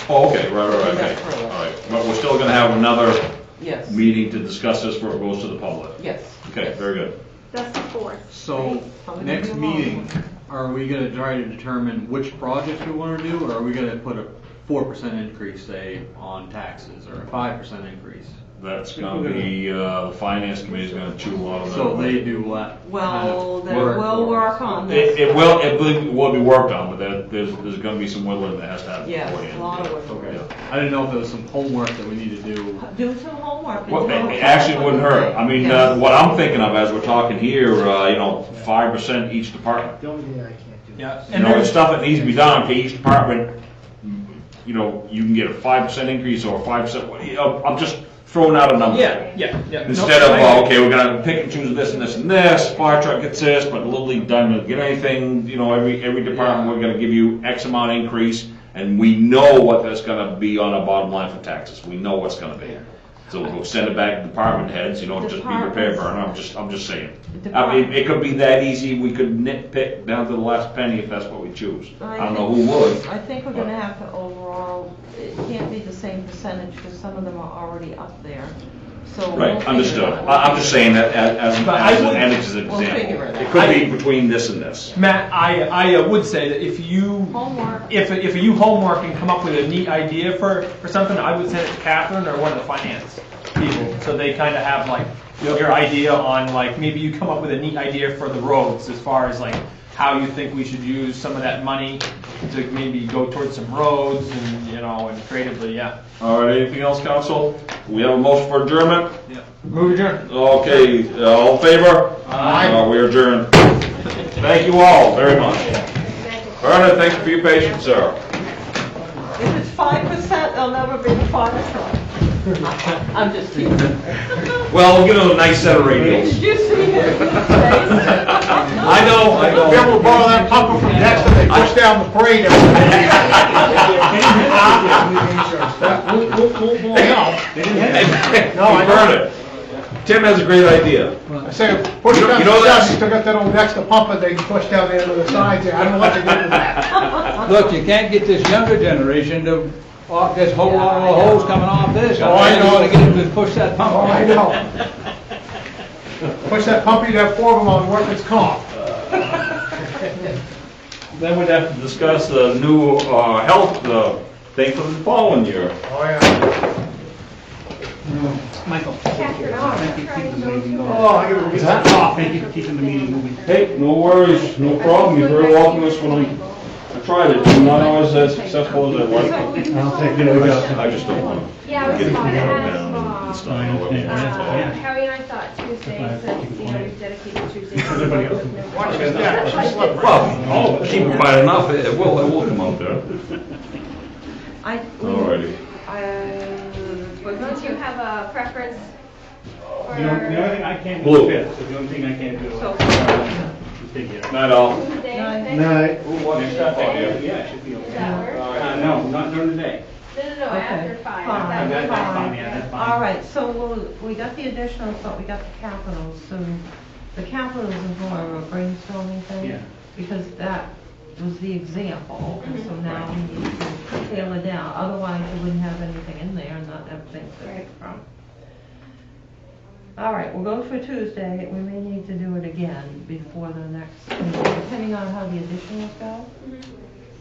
oh, okay, right, okay. That's for All right, but we're still gonna have another Yes. meeting to discuss this before it goes to the public. Yes. Okay, very good. That's the 4th. So, Probably next gonna be a long meeting, one. are we gonna try to determine which projects we wanna do, or are we gonna put a 4% increase, say, on taxes, or a 5% increase? That's gonna be, the finance committee's gonna chew a lot of that. So they do what? Well, kind they of work will for work us? on this. It will be worked on, but there's gonna be some whittling that has to happen Yes, beforehand. a lot of work. Okay, I didn't know if there was some homework that we need to do. Do some homework. and Well, do it actually what wouldn't you hurt. think. I mean, Yes. what I'm thinking of as we're talking here, 5% each department. The only thing I can't do. Yeah. You know, it's stuff that needs to be done, okay, each department, you know, you can get a 5% increase or a 5%, I'm just throwing out a number. Yeah. Instead of, well, okay, we're gonna pick and choose this and this and this, fire truck gets this, but Little League doesn't get anything, you know, every department, we're gonna give you X amount increase, and we know what that's gonna be on our bottom line for taxes, we know what's gonna be. So we'll send it back to department heads, you know, just be prepared, Vernon, I'm just saying. I mean, it could be that easy, we could nitpick down to the last penny if that's what we choose. I don't know who would. I think we're gonna have to overall, it can't be the same percentage because some of them are already up there. So we'll Right, figure understood. it out. I'm just saying that as But I an would- example. We'll figure it out. It could be between this and this. Matt, I would say that if you Homework. if you homework and come up with a neat idea for something, I would send it to Catherine or one of the finance people, so they kind of have like your idea on like maybe you come up with a neat idea for the roads as far as like how you think we should use some of that money to maybe go towards some roads and and creatively, yeah. All right, anything else, council? We have a motion for adjournment? Yeah. Move adjourned. Okay, all in favor? Aye. We are adjourned. Thank you all very much. Vernon, thank you for your patience, sir. If it's 5%, they'll never be the fire truck. I'm just teasing. Well, we'll give them a nice set of radios. Did you see his face? I know. Be able to borrow that pumper from Dexter, they push down the parade. No, Vernon, Tim has a great idea. I say, push it down You the know side, this? you still got that old Dexter pumper they can push down the end of the sides there. I don't know what they did with that. Look, you can't get this younger generation to, this whole lot of hose coming off this. Oh, I know. All you gotta get them to push that pump. Oh, I know. Push that pumper, you'd have 4 of them on workers' comp. Then we'd have to discuss the new health thing for the following year. Oh, yeah. Michael. Catherine, Thank you for keeping the meeting going. Oh, I gotta get off. Thank you for keeping the meeting moving. Hey, no worries, no problem. You're very welcome this one. I tried it. I'm not always as successful as I was. I'll take it. I just don't want Yeah, I to was get it fine. I down had a and small. stuff. Yeah. Harry and I thought Tuesday, since, we've dedicated Tuesday. Everybody else. Watch his back, she's slipping. Well, I'll keep it quiet enough. It will come out there. Alrighty. Don't you have a preference for? The only thing I can't do Blue. is 5th, so the only thing I can't do is. So- Night all. Tuesday, Night. six? Night. What's that Yeah, it should be Does okay. that work? No, not during the day. No, after Okay, 5. fine. That's fine, yeah, that's fine. All right, so we got the additionals, but we got the capitals, so the capitals is more of a brainstorming thing. Yeah. Because that was the example, and so now we need to tail it down, otherwise you wouldn't have anything in there and not have things to pick from. All right, we'll go for Tuesday, we may need to do it again before the next, meeting, depending on how the additionals go.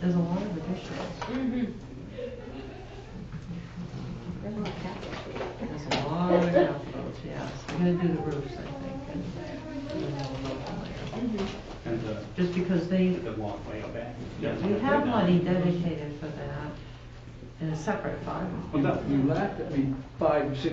There's a lot of additionals. There's a lot of capitals, yes. We're gonna do the roofs, I think, and then we'll go from there. And Just because they, the walkway out back. we have money dedicated for that in a separate fund. Well, no, you laughed at me 5, 6